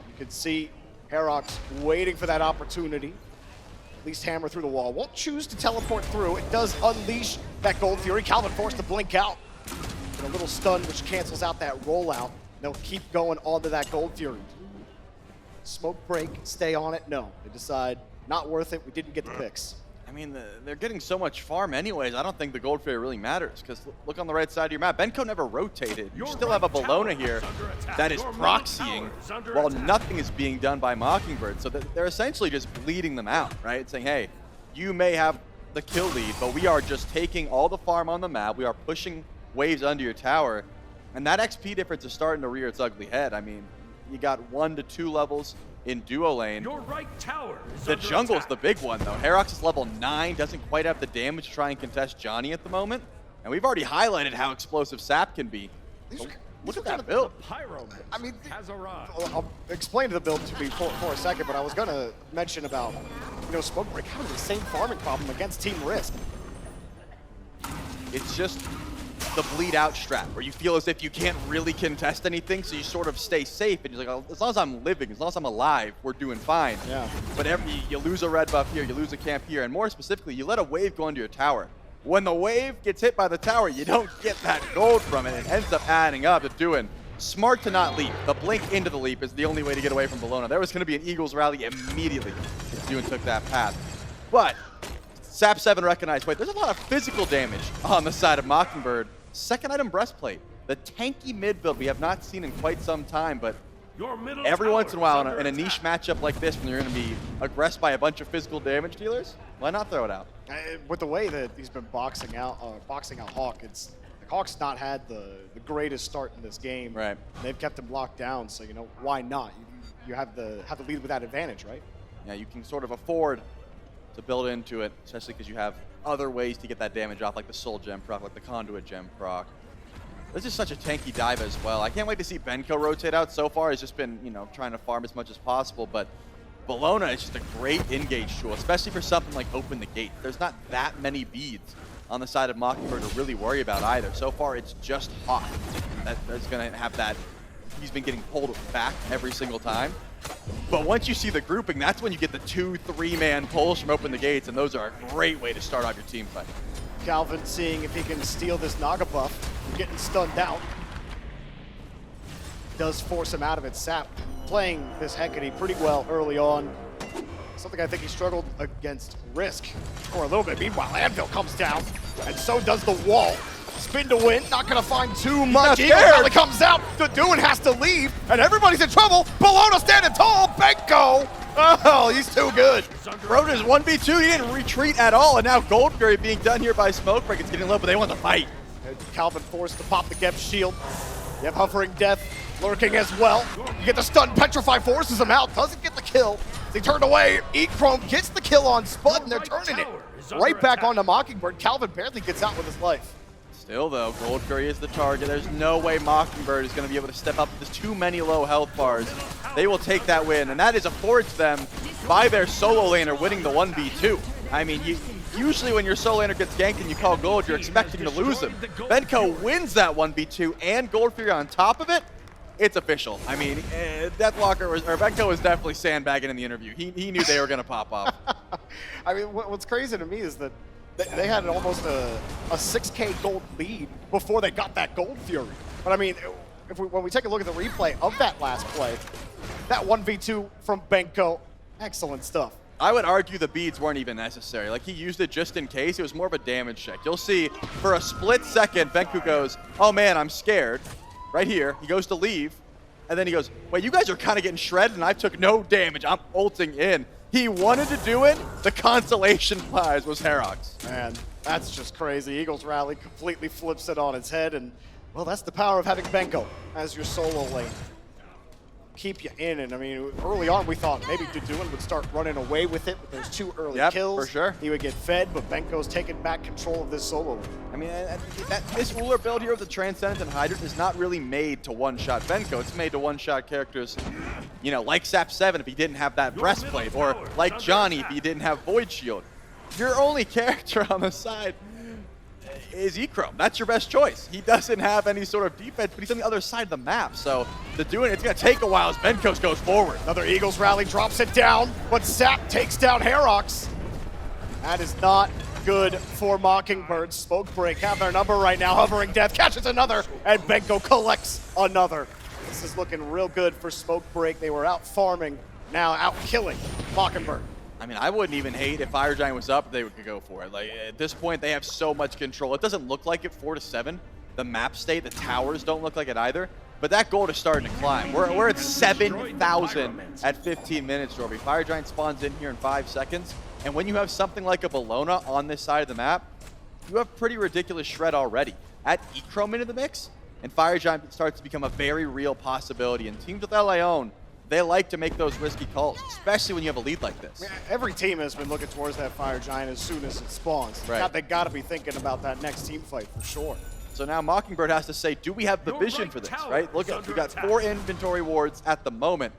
You can see Herox waiting for that opportunity. At least hammer through the wall. Won't choose to teleport through. It does unleash that Gold Fury. Calvin forced to blink out. And a little stun which cancels out that rollout. They'll keep going onto that Gold Fury. Smoke Break, stay on it. No, they decide not worth it. We didn't get the picks. I mean, they're getting so much farm anyways. I don't think the Gold Fury really matters, because look on the right side of your map. Benko never rotated. You still have a Bologna here that is proxying while nothing is being done by Mockingbird. So they're essentially just bleeding them out, right? Saying, hey, you may have the kill lead, but we are just taking all the farm on the map. We are pushing waves under your tower. And that XP difference is starting to rear its ugly head. I mean, you got 1 to 2 levels in duo lane. Your right tower is the under jungle's attack. the big one, though. Herox is level 9, doesn't quite have the damage to try and contest Johnny at the moment. And we've already highlighted how explosive Sap can be. Look at that build. I mean, Has arrived. I'll explain the build to me for a second, but I was going to mention about, Smoke Break having the same farming problem against Team Risk. It's just the bleed out strat, where you feel as if you can't really contest anything, so you sort of stay safe, and you're like, oh, as long as I'm living, as long as I'm alive, we're doing fine. Yeah. But you lose a red buff here, you lose a camp here, and more specifically, you let a wave go into your tower. When the wave gets hit by the tower, you don't get that gold from it. It ends up adding up to doing. Smart to not leap. The blink into the leap is the only way to get away from Bologna. There was going to be an Eagles rally immediately if Dune took that path. But Sap 7 recognized, wait, there's a lot of physical damage on the side of Mockingbird. Second item, breastplate. The tanky mid build we have not seen in quite some time, but every once in a while in a niche matchup like this, when you're going to be aggressed by a bunch of physical damage dealers, why not throw it out? With the way that he's been boxing out Hawk, Hawk's not had the greatest start in this game. Right. They've kept him locked down, so why not? You have the lead with that advantage, right? Yeah, you can sort of afford to build into it, especially because you have other ways to get that damage off, like the Soul Gem proc, like the Conduit Gem proc. This is such a tanky dive as well. I can't wait to see Benko rotate out. So far, he's just been, trying to farm as much as possible, but Bologna is just a great engage tool, especially for something like Open the Gate. There's not that many beads on the side of Mockingbird to really worry about either. So far, it's just Hawk that's going to have that. He's been getting pulled back every single time. But once you see the grouping, that's when you get the 2-3-man pulls from Open the Gates, and those are a great way to start off your team fight. Calvin seeing if he can steal this Naga buff, getting stunned out. Does force him out of it. Sap playing this Hecate pretty well early on. Something I think he struggled against Risk for a little bit. Meanwhile, Anvil comes down, and so does the wall. Spin to win, not gonna find too much. Eagle finally comes out, the Dune has to leave, and everybody's in trouble. Bologna standing tall, Benko! Oh, he's too good. Broda's 1v2, he didn't retreat at all, and now Gold Fury being done here by Smokebreak. It's getting low, but they want to fight. And Calvin forced to pop the Gep shield. You have Hovering Death lurking as well. You get the stun, Petrify forces him out, doesn't get the kill. They turned away, Eat Chrome gets the kill on Spud, and they're turning it right back onto Mockingbird. Calvin barely gets out with his life. Still, though, Gold Fury is the target. There's no way Mockingbird is going to be able to step up. There's too many low health bars. They will take that win, and that is affords them by their solo laner winning the 1v2. I mean, usually when your solo laner gets ganked and you call gold, you're expecting to lose him. Benko wins that 1v2 and Gold Fury on top of it. It's official. I mean, Benko was definitely sandbagging in the interview. He knew they were going to pop off. I mean, what's crazy to me is that they had almost a 6K gold lead before they got that Gold Fury. But I mean, when we take a look at the replay of that last play, that 1v2 from Benko, excellent stuff. I would argue the beads weren't even necessary. Like, he used it just in case. It was more of a damage check. You'll see, for a split second, Benko goes, oh man, I'm scared. Right here, he goes to leave, and then he goes, wait, you guys are kind of getting shredded, and I took no damage. I'm ulting in. He wanted to do it. The consolation prize was Herox. Man, that's just crazy. Eagles rally completely flips it on its head, and, well, that's the power of having Benko as your solo lane. keep you in. And I mean, early on we thought maybe Duduin would start running away with it, but there's 2 early kills. For sure. He would get fed, but Benko's taking back control of this solo. I mean, this ruler build here of the Transcendent and Hydrant is not really made to one-shot Benko. It's made to one-shot characters, you know, like Sap7 if he didn't have that breastplate, or like Johnny if he didn't have Void Shield. Your only character on the side is Echrome. That's your best choice. He doesn't have any sort of defense, but he's on the other side of the map. So to do it, it's going to take a while as Benko goes forward. Another Eagles rally drops it down, but Sap takes down Herox. That is not good for Mockingbird. Smoke Break have their number right now. Hovering Death catches another, and Benko collects another. This is looking real good for Smoke Break. They were out farming, now out killing Mockingbird. I mean, I wouldn't even hate if Fire Giant was up, they would go for it. Like, at this point, they have so much control. It doesn't look like it 4-7. The map state, the towers don't look like it either. But that gold is starting to climb. We're at 7,000 at 15 minutes, Jorby. Fire Giant spawns in here in 5 seconds. And when you have something like a Bellona on this side of the map, you have pretty ridiculous shred already. Add Echrome into the mix, and Fire Giant starts to become a very real possibility. And teams with LAON, they like to make those risky calls, especially when you have a lead like this. Every team has been looking towards that Fire Giant as soon as it spawns. Right. They got to be thinking about that next team fight for sure. So now Mockingbird has to say, do we have the vision for this, right? Look at, we got 4 inventory wards at the moment.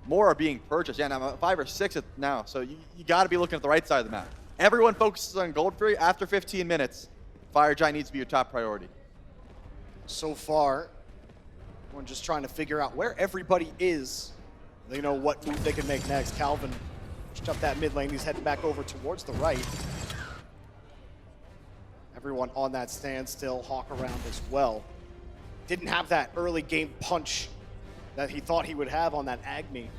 More are being purchased. Yeah, now 5 or 6 now. So you got to be looking at the right side of the map. Everyone focuses on Gold Fury. After 15 minutes, Fire Giant needs to be your top priority. So far, we're just trying to figure out where everybody is. They know what move they can make next. Calvin just up that mid lane. He's heading back over towards the right. Everyone on that standstill, Hawk around as well. Didn't have that early game punch that he thought he would have on that Agni.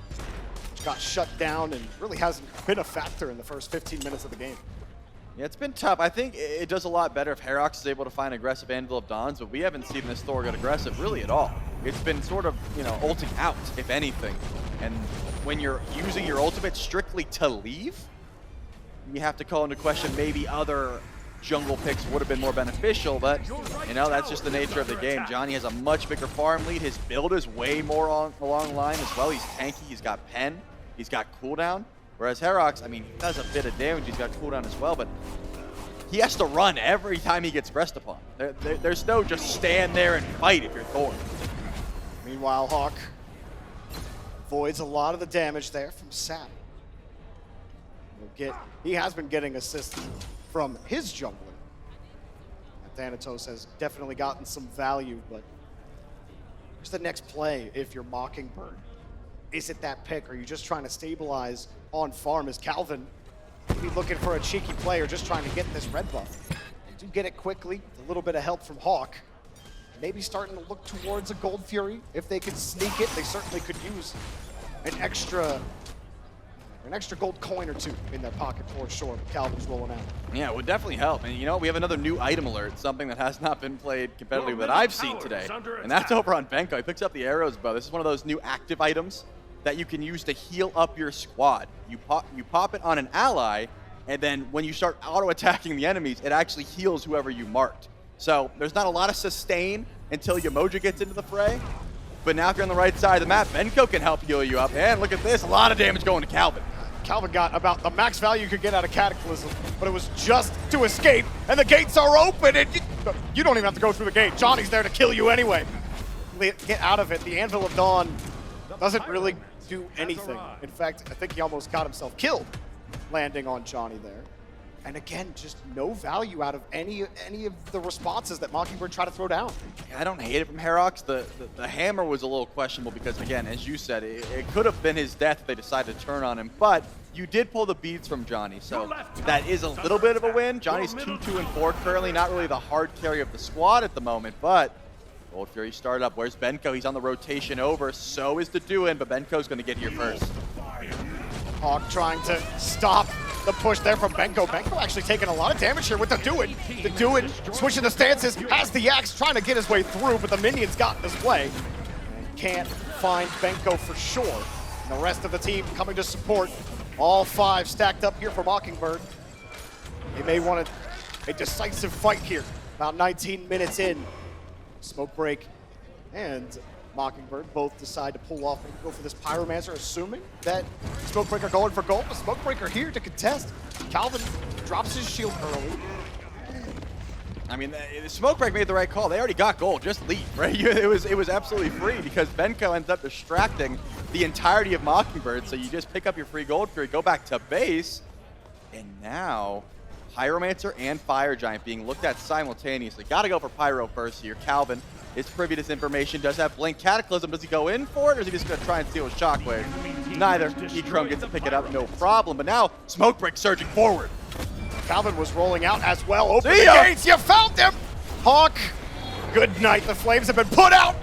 Which got shut down and really hasn't been a factor in the first 15 minutes of the game. Yeah, it's been tough. I think it does a lot better if Herox is able to find aggressive Anvil of Dawns, but we haven't seen this Thor get aggressive really at all. It's been sort of, you know, ulting out, if anything. And when you're using your ultimate strictly to leave, you have to call into question maybe other jungle picks would have been more beneficial, but, you know, that's just the nature of the game. Johnny has a much bigger farm lead. His build is way more along the line as well. He's tanky, he's got pen, he's got cooldown. Whereas Herox, I mean, he does a bit of damage, he's got cooldown as well, but he has to run every time he gets pressed upon. There's no just stand there and fight if you're Thor. Meanwhile, Hawk avoids a lot of the damage there from Sap. He has been getting assists from his jungler. Thanatos has definitely gotten some value, but where's the next play if you're Mockingbird? Is it that pick? Are you just trying to stabilize on farm? Is Calvin maybe looking for a cheeky play or just trying to get this red buff? They do get it quickly, a little bit of help from Hawk. Maybe starting to look towards a Gold Fury. If they could sneak it, they certainly could use an extra gold coin or two in their pocket for sure. Calvin's rolling out. Yeah, it would definitely help. And you know, we have another new item alert, something that has not been played competitively that I've seen today. And that's over on Benko. He picks up the arrows bow. This is one of those new active items that you can use to heal up your squad. You pop it on an ally, and then when you start auto-attacking the enemies, it actually heals whoever you marked. So there's not a lot of sustain until Yamoja gets into the fray. But now if you're on the right side of the map, Benko can help heal you up. And look at this, a lot of damage going to Calvin. Calvin got about the max value you could get out of Cataclysm, but it was just to escape, and the gates are open, and you don't even have to go through the gate. Johnny's there to kill you anyway. Get out of it. The Anvil of Dawn doesn't really do anything. In fact, I think he almost got himself killed landing on Johnny there. And again, just no value out of any of the responses that Mockingbird tried to throw down. I don't hate it from Herox. The hammer was a little questionable because, again, as you said, it could have been his death if they decided to turn on him. But you did pull the beads from Johnny, so that is a little bit of a win. Johnny's 2-2-4 currently, not really the hard carry of the squad at the moment, but Gold Fury started up. Where's Benko? He's on the rotation over. So is Duduin, but Benko's going to get here first. Hawk trying to stop the push there from Benko. Benko actually taking a lot of damage here with Duduin. Duduin switching the stances, has the axe, trying to get his way through, but the minions got in his way. And can't find Benko for sure. And the rest of the team coming to support. All 5 stacked up here for Mockingbird. They may want a decisive fight here. About 19 minutes in. Smoke break and Mockingbird both decide to pull off and go for this Pyromancer, assuming that Smokebreaker going for gold, but Smokebreaker here to contest. Calvin drops his shield early. I mean, Smokebreak made the right call. They already got gold. Just leave, right? It was absolutely free because Benko ends up distracting the entirety of Mockingbird. So you just pick up your free gold fury, go back to base, and now Pyromancer and Fire Giant being looked at simultaneously. Got to go for Pyro first here. Calvin is privy to this information. Does have Blink Cataclysm. Does he go in for it, or is he just going to try and steal his Shockwave? Neither. E-Chrome gets to pick it up, no problem. But now Smokebreak surging forward. Calvin was rolling out as well. Open the gates, you found him! Hawk, good night. The flames have been put out,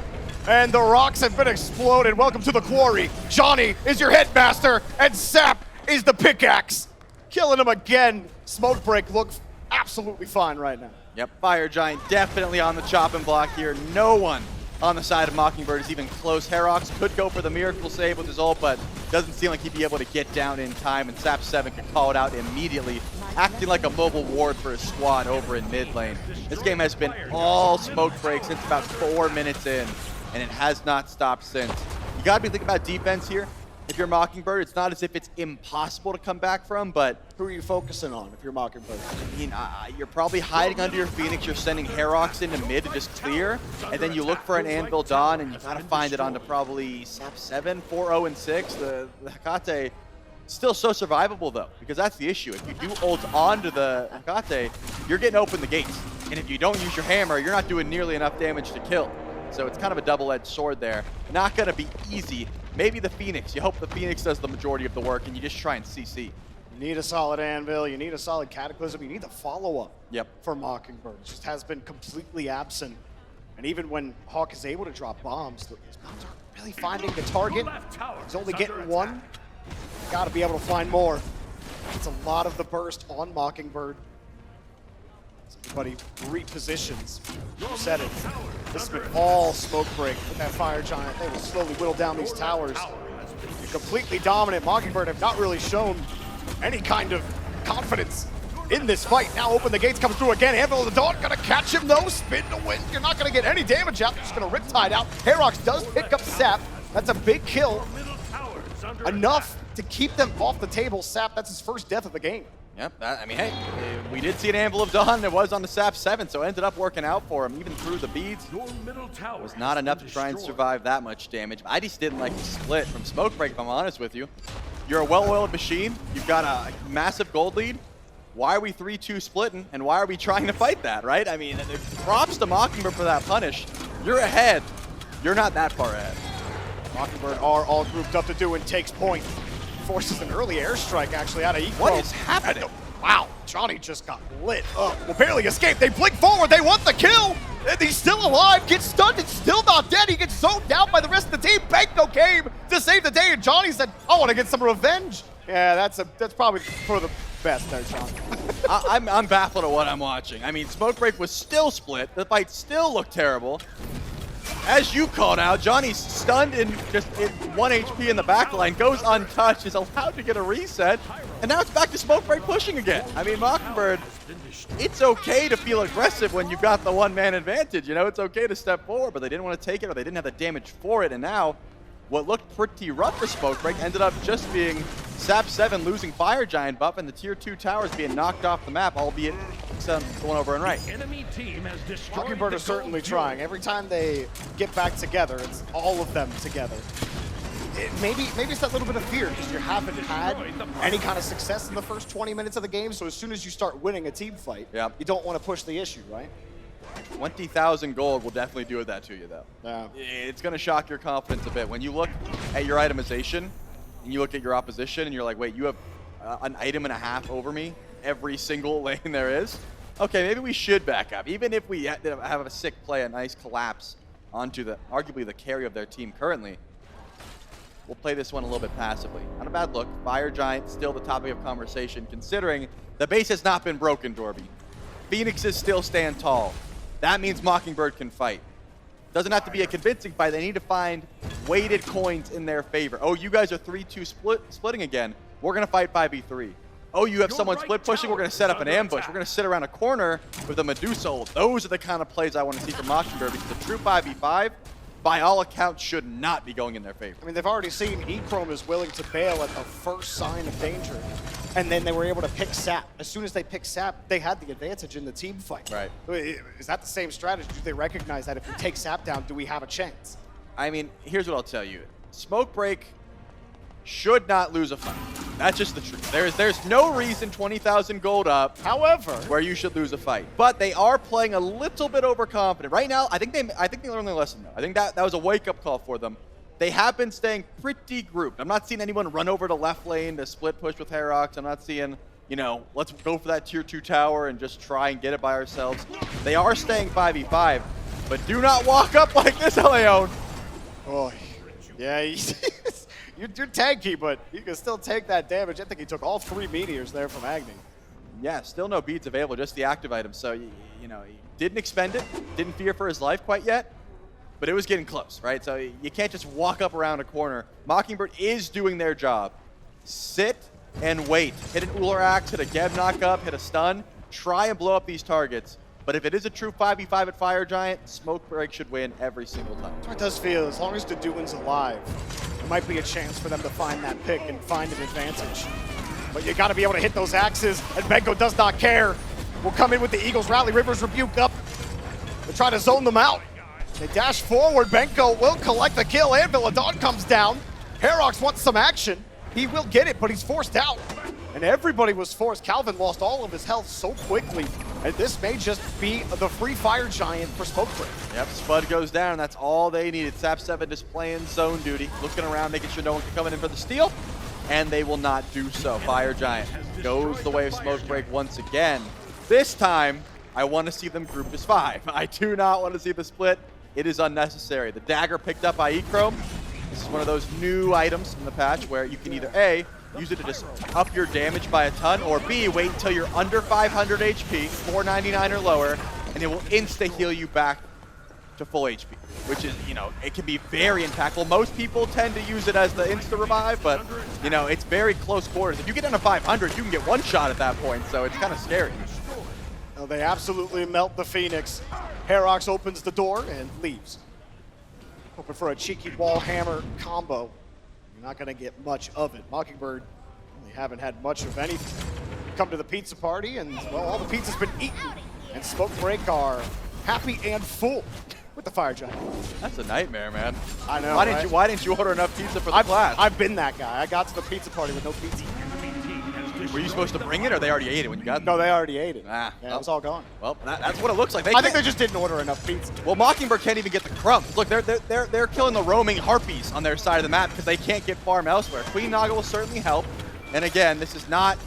and the rocks have been exploded. Welcome to the quarry. Johnny is your headmaster, and Sap is the pickaxe. Killing him again. Smokebreak looks absolutely fine right now. Yep, Fire Giant definitely on the chopping block here. No one on the side of Mockingbird is even close. Herox could go for the miracle save with his ult, but doesn't seem like he'd be able to get down in time, and Sap 7 could call it out immediately, acting like a mobile ward for his squad over in mid lane. This game has been all Smokebreak since about 4 minutes in, and it has not stopped since. You gotta be thinking about defense here. If you're Mockingbird, it's not as if it's impossible to come back from, but who are you focusing on if you're Mockingbird? I mean, you're probably hiding under your Phoenix. You're sending Herox into mid to just clear, and then you look for an Anvil Dawn, and you gotta find it onto probably Sap 7, 4-0 and 6. The Hecate still so survivable though, because that's the issue. If you do ult onto the Hecate, you're getting open the gates, and if you don't use your hammer, you're not doing nearly enough damage to kill. So it's kind of a double-edged sword there. Not gonna be easy. Maybe the Phoenix. You hope the Phoenix does the majority of the work, and you just try and CC. You need a solid Anvil, you need a solid Cataclysm, you need the follow-up for Mockingbird. It just has been completely absent. And even when Hawk is able to drop bombs, his bombs aren't really finding the target. He's only getting one. Gotta be able to find more. It's a lot of the burst on Mockingbird. Everybody repositions. You said it. This has been all Smokebreak with that Fire Giant. They will slowly whittle down these towers. You're completely dominant. Mockingbird have not really shown any kind of confidence in this fight. Now open the gates, comes through again. Anvil of the Dawn gonna catch him though. Spin to win. You're not gonna get any damage out. You're just gonna Riptide out. Herox does pick up Sap. That's a big kill. Enough to keep them off the table. Sap, that's his first death of the game. Yep, I mean, hey, we did see an Anvil of Dawn. It was on the Sap 7, so it ended up working out for him, even through the beads. It was not enough to try and survive that much damage. I just didn't like the split from Smokebreak, if I'm honest with you. You're a well-oiled machine. You've got a massive gold lead. Why are we 3-2 splitting, and why are we trying to fight that, right? I mean, props to Mockingbird for that punish. You're ahead. You're not that far ahead. Mockingbird are all grouped up to do and takes point. Forces an early airstrike actually out of E-Chrome. What is happening? Wow, Johnny just got lit up. Will barely escape. They blink forward. They want the kill. And he's still alive. Gets stunned and still not dead. He gets zoned down by the rest of the team. Banko came to save the day, and Johnny said, I want to get some revenge. Yeah, that's probably for the best there, Johnny. I'm baffled at what I'm watching. I mean, Smokebreak was still split. The fight still looked terrible. As you called out, Johnny's stunned in just 1 HP in the backline, goes untouched, is allowed to get a reset, and now it's back to Smokebreak pushing again. I mean, Mockingbird, it's okay to feel aggressive when you've got the one-man advantage, you know? It's okay to step forward, but they didn't want to take it, or they didn't have the damage for it, and now what looked pretty rough for Smokebreak ended up just being Sap 7 losing Fire Giant buff and the tier 2 towers being knocked off the map, albeit the one over and right. Mockingbird are certainly trying. Every time they get back together, it's all of them together. Maybe it's that little bit of fear because you haven't had any kind of success in the first 20 minutes of the game, so as soon as you start winning a team fight, you don't want to push the issue, right? 20,000 gold will definitely do that to you, though. Yeah. It's going to shock your confidence a bit. When you look at your itemization, and you look at your opposition, and you're like, wait, you have an item and a half over me every single lane there is? Okay, maybe we should back up. Even if we have a sick play, a nice collapse onto arguably the carry of their team currently, we'll play this one a little bit passively. Not a bad look. Fire Giant still the topic of conversation, considering the base has not been broken, Dorby. Phoenixes still stand tall. That means Mockingbird can fight. Doesn't have to be a convincing fight. They need to find weighted coins in their favor. Oh, you guys are 3-2 splitting again. We're going to fight 5v3. Oh, you have someone split pushing. We're going to set up an ambush. We're going to sit around a corner with a Medusa ult. Those are the kind of plays I want to see from Mockingbird, because a true 5v5, by all accounts, should not be going in their favor. I mean, they've already seen Echrome is willing to bail at the first sign of danger, and then they were able to pick Sap. As soon as they picked Sap, they had the advantage in the team fight. Right. Is that the same strategy? Do they recognize that if we take Sap down, do we have a chance? I mean, here's what I'll tell you. Smoke Break should not lose a fight. That's just the truth. There's no reason 20,000 gold up, however, where you should lose a fight. But they are playing a little bit overconfident. Right now, I think they learned their lesson, though. I think that was a wake-up call for them. They have been staying pretty grouped. I'm not seeing anyone run over to left lane to split push with Herox. I'm not seeing, you know, let's go for that tier 2 tower and just try and get it by ourselves. They are staying 5v5, but do not walk up like this, Leon. Oh, yeah, you're tanky, but you can still take that damage. I think he took all 3 meteors there from Agni. Yeah, still no beads available, just the active items. So, you know, he didn't expend it, didn't fear for his life quite yet, but it was getting close, right? So you can't just walk up around a corner. Mockingbird is doing their job. Sit and wait. Hit an Uller Axe, hit a Geb knock-up, hit a stun. Try and blow up these targets. But if it is a true 5v5 at Fire Giant, Smoke Break should win every single time. It does feel, as long as the Duin's alive, there might be a chance for them to find that pick and find an advantage. But you got to be able to hit those axes, and Benko does not care. We'll come in with the Eagles rally, Rivers Rebuke up. They try to zone them out. They dash forward, Benko will collect the kill, and Villadon comes down. Herox wants some action. He will get it, but he's forced out. And everybody was forced. Calvin lost all of his health so quickly. And this may just be the free Fire Giant for Smoke Break. Yep, Spud goes down. That's all they needed. Sap 7 just playing zone duty, looking around, making sure no one can come in for the steal. And they will not do so. Fire Giant goes the way of Smoke Break once again. This time, I want to see them grouped as 5. I do not want to see the split. It is unnecessary. The dagger picked up by Echrome. This is one of those new items in the patch where you can either A, use it to just up your damage by a ton, or B, wait until you're under 500 HP, 499 or lower, and it will insta-heal you back to full HP, which is, you know, it can be very impactful. Most people tend to use it as the insta-revive, but, you know, it's very close quarters. If you get down to 500, you can get one shot at that point, so it's kind of scary. Well, they absolutely melt the Phoenix. Herox opens the door and leaves. Hoping for a cheeky wall hammer combo. You're not going to get much of it. Mockingbird really haven't had much of anything. Come to the pizza party, and, well, all the pizza's been eaten. And Smoke Break are happy and full with the Fire Giant. That's a nightmare, man. I know, Why didn't you order enough pizza for the class? I've been that guy. I got to the pizza party with no pizza. Were you supposed to bring it, or they already ate it when you got there? No, they already ate it. Ah, Yeah, it was all gone. Well, that's what it looks like. I think they just didn't order enough pizza. Well, Mockingbird can't even get the crumbs. Look, they're killing the roaming harpies on their side of the map because they can't get farm elsewhere. Queen Naga will certainly help. And again, this is not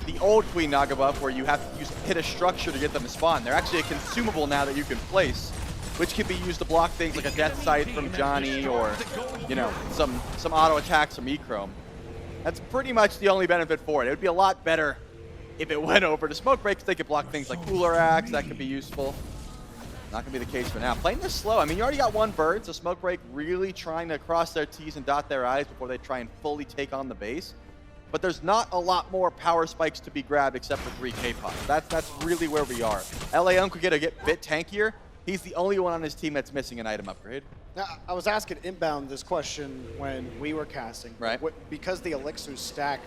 the old Queen Naga buff where you have to hit a structure to get them to spawn. They're actually a consumable now that you can place, which can be used to block things like a Death Sight from Johnny or, you know, some auto attacks from Echrome. That's pretty much the only benefit for it. It would be a lot better if it went over to Smoke Break, because they could block things like Uller Axe. That could be useful. Not going to be the case for now. Playing this slow. I mean, you already got one bird, so Smoke Break really trying to cross their T's and dot their I's before they try and fully take on the base. But there's not a lot more power spikes to be grabbed except for 3 K-Pops. That's really where we are. LA could get a bit tankier. He's the only one on his team that's missing an item upgrade. Now, I was asking Inbound this question when we were casting. Right. Because the elixirs stack,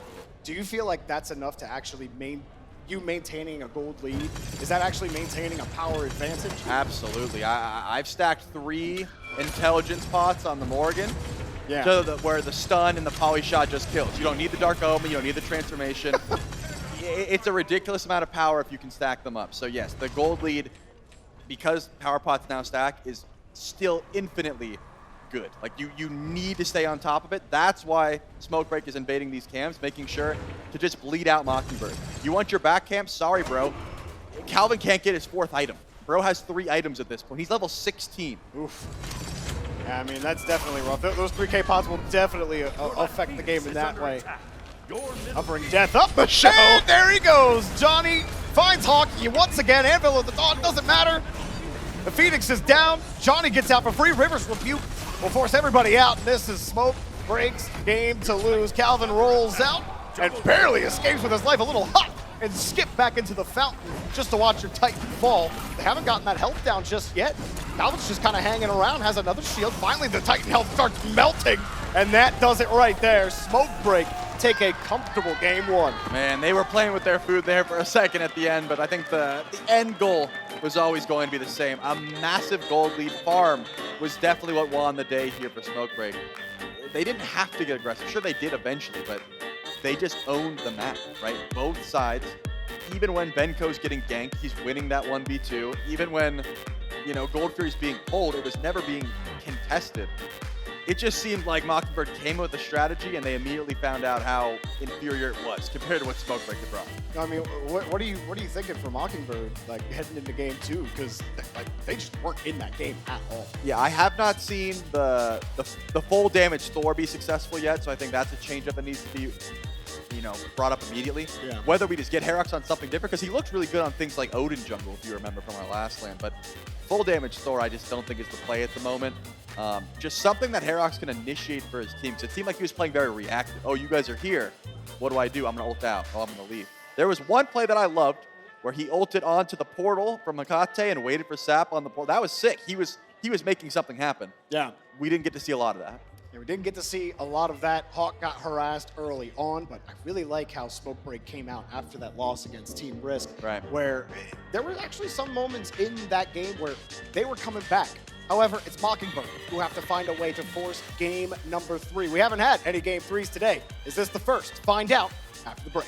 do you feel like that's enough to actually maintaining a gold lead? Is that actually maintaining a power advantage? Absolutely. I've stacked 3 intelligence pots on the Morgan. Yeah. So where the stun and the poly shot just kills. You don't need the Dark Omen, you don't need the transformation. It's a ridiculous amount of power if you can stack them up. So yes, the gold lead, because power pots now stack, is still infinitely good. Like you need to stay on top of it. That's why Smoke Break is invading these camps, making sure to just bleed out Mockingbird. You want your back camp? Sorry, bro. Calvin can't get his 4th item. Bro has 3 items at this point. He's level 16. Oof. Yeah, I mean, that's definitely rough. Those 3K pods will definitely affect the game in that way. Offering death up the show. And there he goes. Johnny finds Hockey once again. Anvil of the Dawn doesn't matter. The Phoenix is down. Johnny gets out for free. Rivers Rebuke will force everybody out. And this is Smoke Break's game to lose. Calvin rolls out and barely escapes with his life. A little hot and skip back into the fountain just to watch your Titan fall. They haven't gotten that health down just yet. Galvan's just kind of hanging around, has another shield. Finally, the Titan health starts melting, and that does it right there. Smoke Break take a comfortable game 1. Man, they were playing with their food there for a second at the end, but I think the end goal was always going to be the same. A massive gold lead farm was definitely what won the day here for Smoke Break. They didn't have to get aggressive. Sure, they did eventually, but they just owned the map, right? Both sides. Even when Benko's getting ganked, he's winning that 1v2. Even when, you know, Gold Fury's being pulled, it was never being contested. It just seemed like Mockingbird came with a strategy and they immediately found out how inferior it was compared to what Smoke Break had brought. I mean, what are you thinking for Mockingbird, like heading into game 2? Because they just weren't in that game at all. Yeah, I have not seen the full damage Thor be successful yet, so I think that's a change up that needs to be, you know, brought up immediately. Yeah. Whether we just get Herox on something different, because he looks really good on things like Odin Jungle, if you remember from our last land, but full damage Thor I just don't think is the play at the moment. Just something that Herox can initiate for his team. Because it seemed like he was playing very reactive. Oh, you guys are here. What do I do? I'm going to ult out. Oh, I'm going to leave. There was one play that I loved where he ulted onto the portal from Hakate and waited for Sap on the portal. That was sick. He was making something happen. Yeah. We didn't get to see a lot of that. Yeah, we didn't get to see a lot of that. Hawk got harassed early on, but I really like how Smoke Break came out after that loss against Team Risk, Right. where there were actually some moments in that game where they were coming back. However, it's Mockingbird who have to find a way to force game number 3. We haven't had any game 3s today. Is this the first? Find out after the break.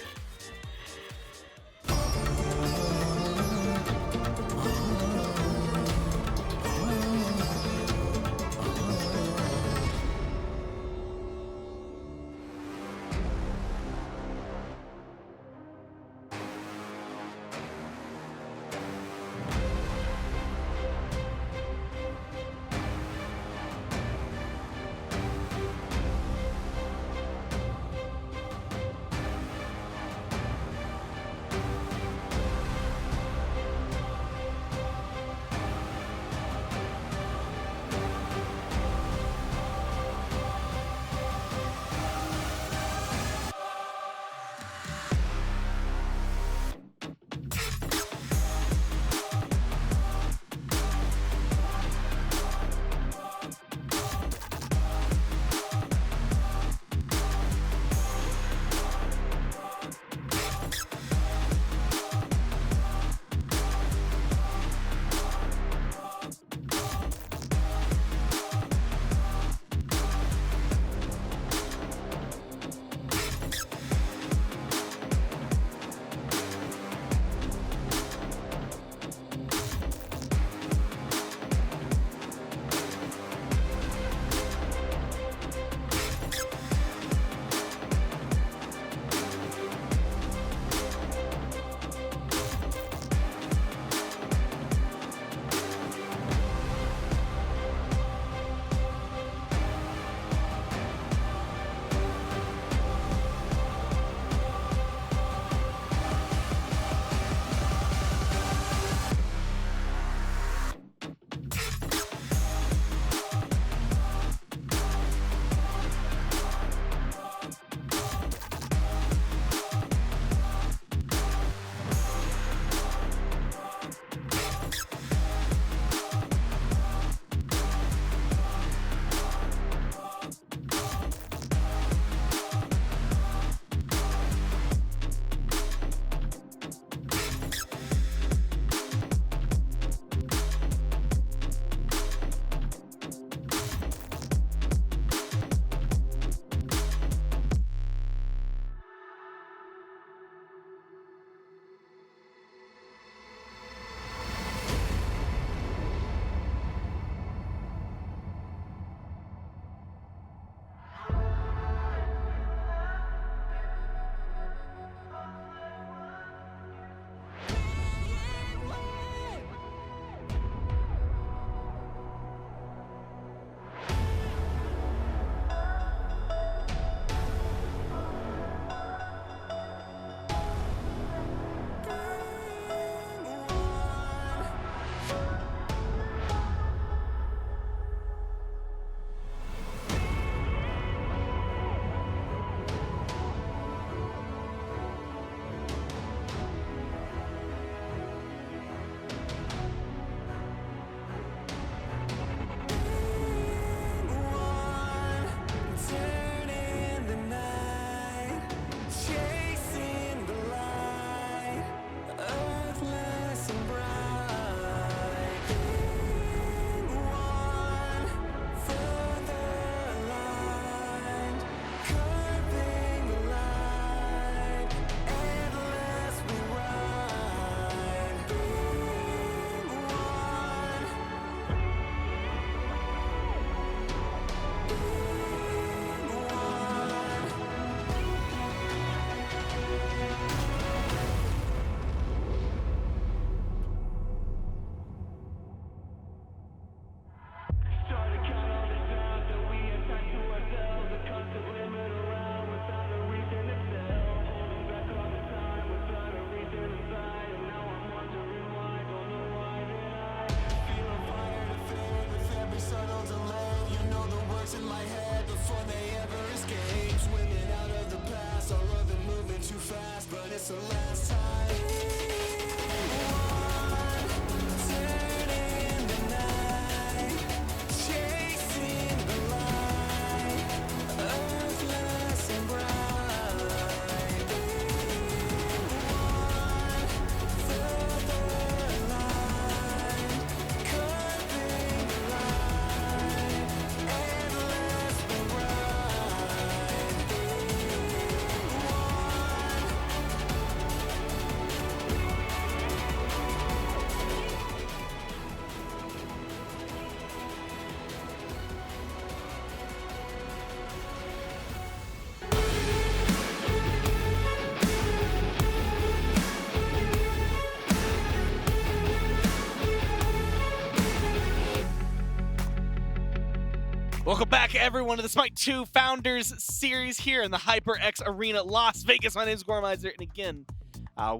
Welcome back, everyone, to the Smite 2 Founders Series here in the HyperX Arena, Las Vegas. My name is Gormizer, and again,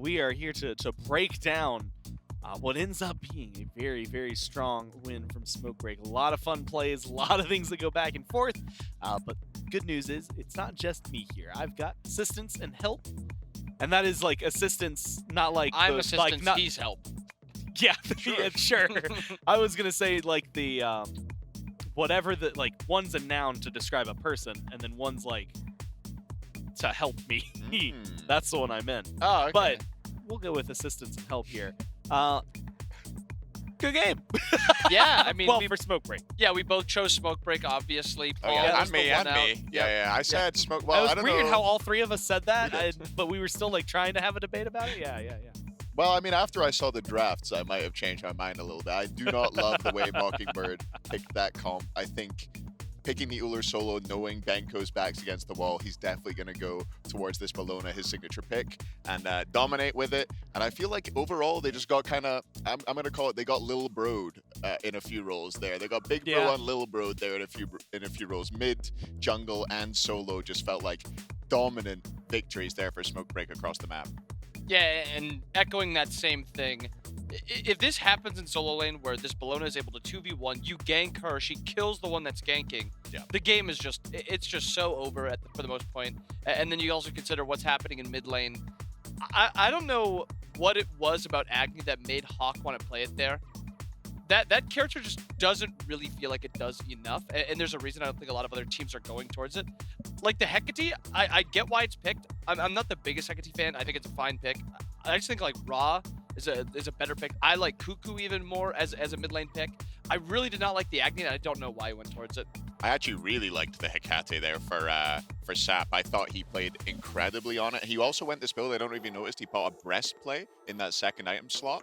we are here to break down what ends up being a very, very strong win from Smokebreak. A lot of fun plays, a lot of things that go back and forth, but good news is it's not just me here. I've got assistance and help, and that is like assistance, not like I'm assistance, not, he's help. Yeah, yeah, sure. I was gonna say like the whatever the like one's a noun to describe a person, and then one's like to help me. That's the one I meant. Oh, okay. But we'll go with assistance and help here. Good game. Yeah, I mean, well, for Smokebreak. Yeah, we both chose Smokebreak, obviously. Oh, yeah, and me. Yeah, I said Smoke. Well, It I was don't weird know. how all three of us said that, but we were still like trying to have a debate about it. Yeah. Well, I mean, after I saw the drafts, I might have changed my mind a little bit. I do not love the way Mockingbird picked that comp. I think picking the Ullr solo, knowing Benko's back's against the wall, he's definitely going to go towards this Malona, his signature pick, and dominate with it. And I feel like overall, they just got kind of, I'm going to call it, they got Lil Bro'd in a few roles there. They got Big Bro on Lil Bro'd there in a few roles. Mid, jungle, and solo just felt like dominant victories there for Smokebreak across the map. Yeah, and echoing that same thing, if this happens in solo lane where this Bologna is able to 2v1, you gank her, she kills the one that's ganking, the game is just, it's just so over for the most point. And then you also consider what's happening in mid lane. I don't know what it was about Agni that made Hawk want to play it there. That character just doesn't really feel like it does enough, and there's a reason I don't think a lot of other teams are going towards it. Like the Hecate, I get why it's picked. I'm not the biggest Hecate fan. I think it's a fine pick. I just think like Ra is a better pick. I like Cuckoo even more as a mid lane pick. I really did not like the Agni, and I don't know why he went towards it. I actually really liked the Hecate there for Sap. I thought he played incredibly on it. He also went this build. I don't even notice he put a breastplate in that second item slot.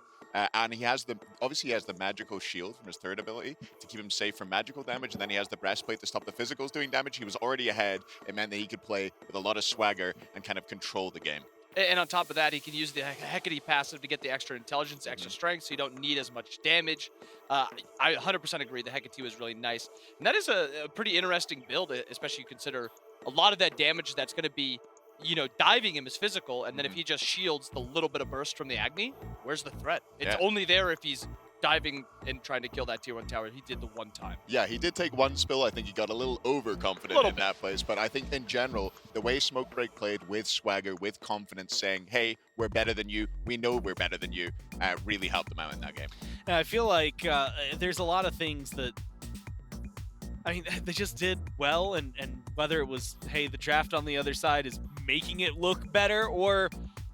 And he has obviously he has the magical shield from his third ability to keep him safe from magical damage, and then he has the breastplate to stop the physicals doing damage. He was already ahead. It meant that he could play with a lot of swagger and kind of control the game. And on top of that, he can use the Hecate passive to get the extra intelligence, extra strength, so you don't need as much damage. I 100% agree. The Hecate was really nice. And that is a pretty interesting build, especially you consider a lot of that damage that's going to be, you know, diving him is physical, and then if he just shields the little bit of burst from the Agni, where's the threat? It's only there if he's diving and trying to kill that tier 1 tower. He did the one time. Yeah, he did take one spill. I think he got a little overconfident in that place, but I think in general, the way Smokebreak played with swagger, with confidence, saying, hey, we're better than you, we know we're better than you, really helped them out in that game. And I feel like there's a lot of things that, I mean, they just did well, and whether it was, hey, the draft on the other side is making it look better, or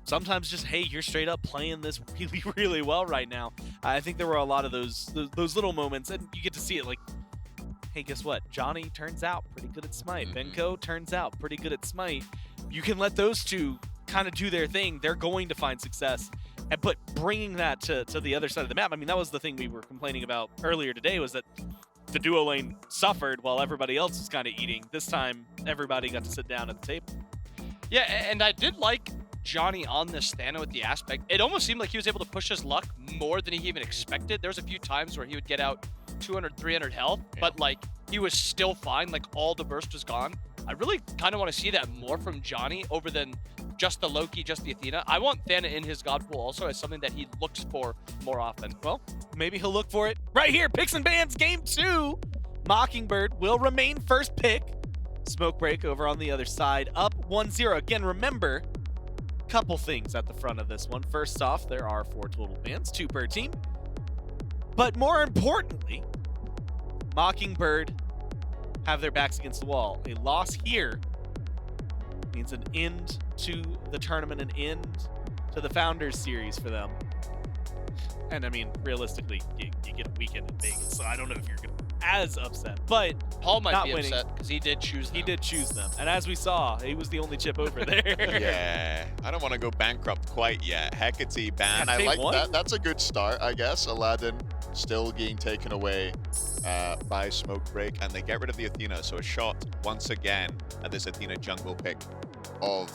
sometimes just, hey, you're straight up playing this really, really well right now. I think there were a lot of those little moments, and you get to see it like, hey, guess what? Johnny turns out pretty good at Smite. Benko turns out pretty good at Smite. You can let those two kind of do their thing. They're going to find success. But bringing that to the other side of the map, I mean, that was the thing we were complaining about earlier today, was that the duo lane suffered while everybody else was kind of eating. This time, everybody got to sit down at the table. Yeah, and I did like Johnny on this Thano with the aspect. It almost seemed like he was able to push his luck more than he even expected. There was a few times where he would get out 200, 300 health, but like he was still fine. Like all the burst was gone. I really kind of want to see that more from Johnny over than just the Loki, just the Athena. I want Thana in his God pool also as something that he looks for more often. Well, maybe he'll look for it right here. Picks and Bans Game 2. Mockingbird will remain first pick. Smoke break over on the other side, up 1-0. Again, remember, couple things at the front of this one. First off, there are 4 total bans, 2 per team. But more importantly, Mockingbird have their backs against the wall. A loss here means an end to the tournament, an end to the Founders Series for them. And I mean, realistically, you get a weekend in Vegas, so I don't know if you're gonna be as upset. But Paul might not be winning, upset because he did choose them. He did choose them, and as we saw, he was the only chip over there. Yeah, I don't want to go bankrupt quite yet. Hecate ban, Yeah, I they like won. that. That's a good start, I guess. Aladdin still being taken away by Smoke Break, and they get rid of the Athena. So a shot once again at this Athena jungle pick of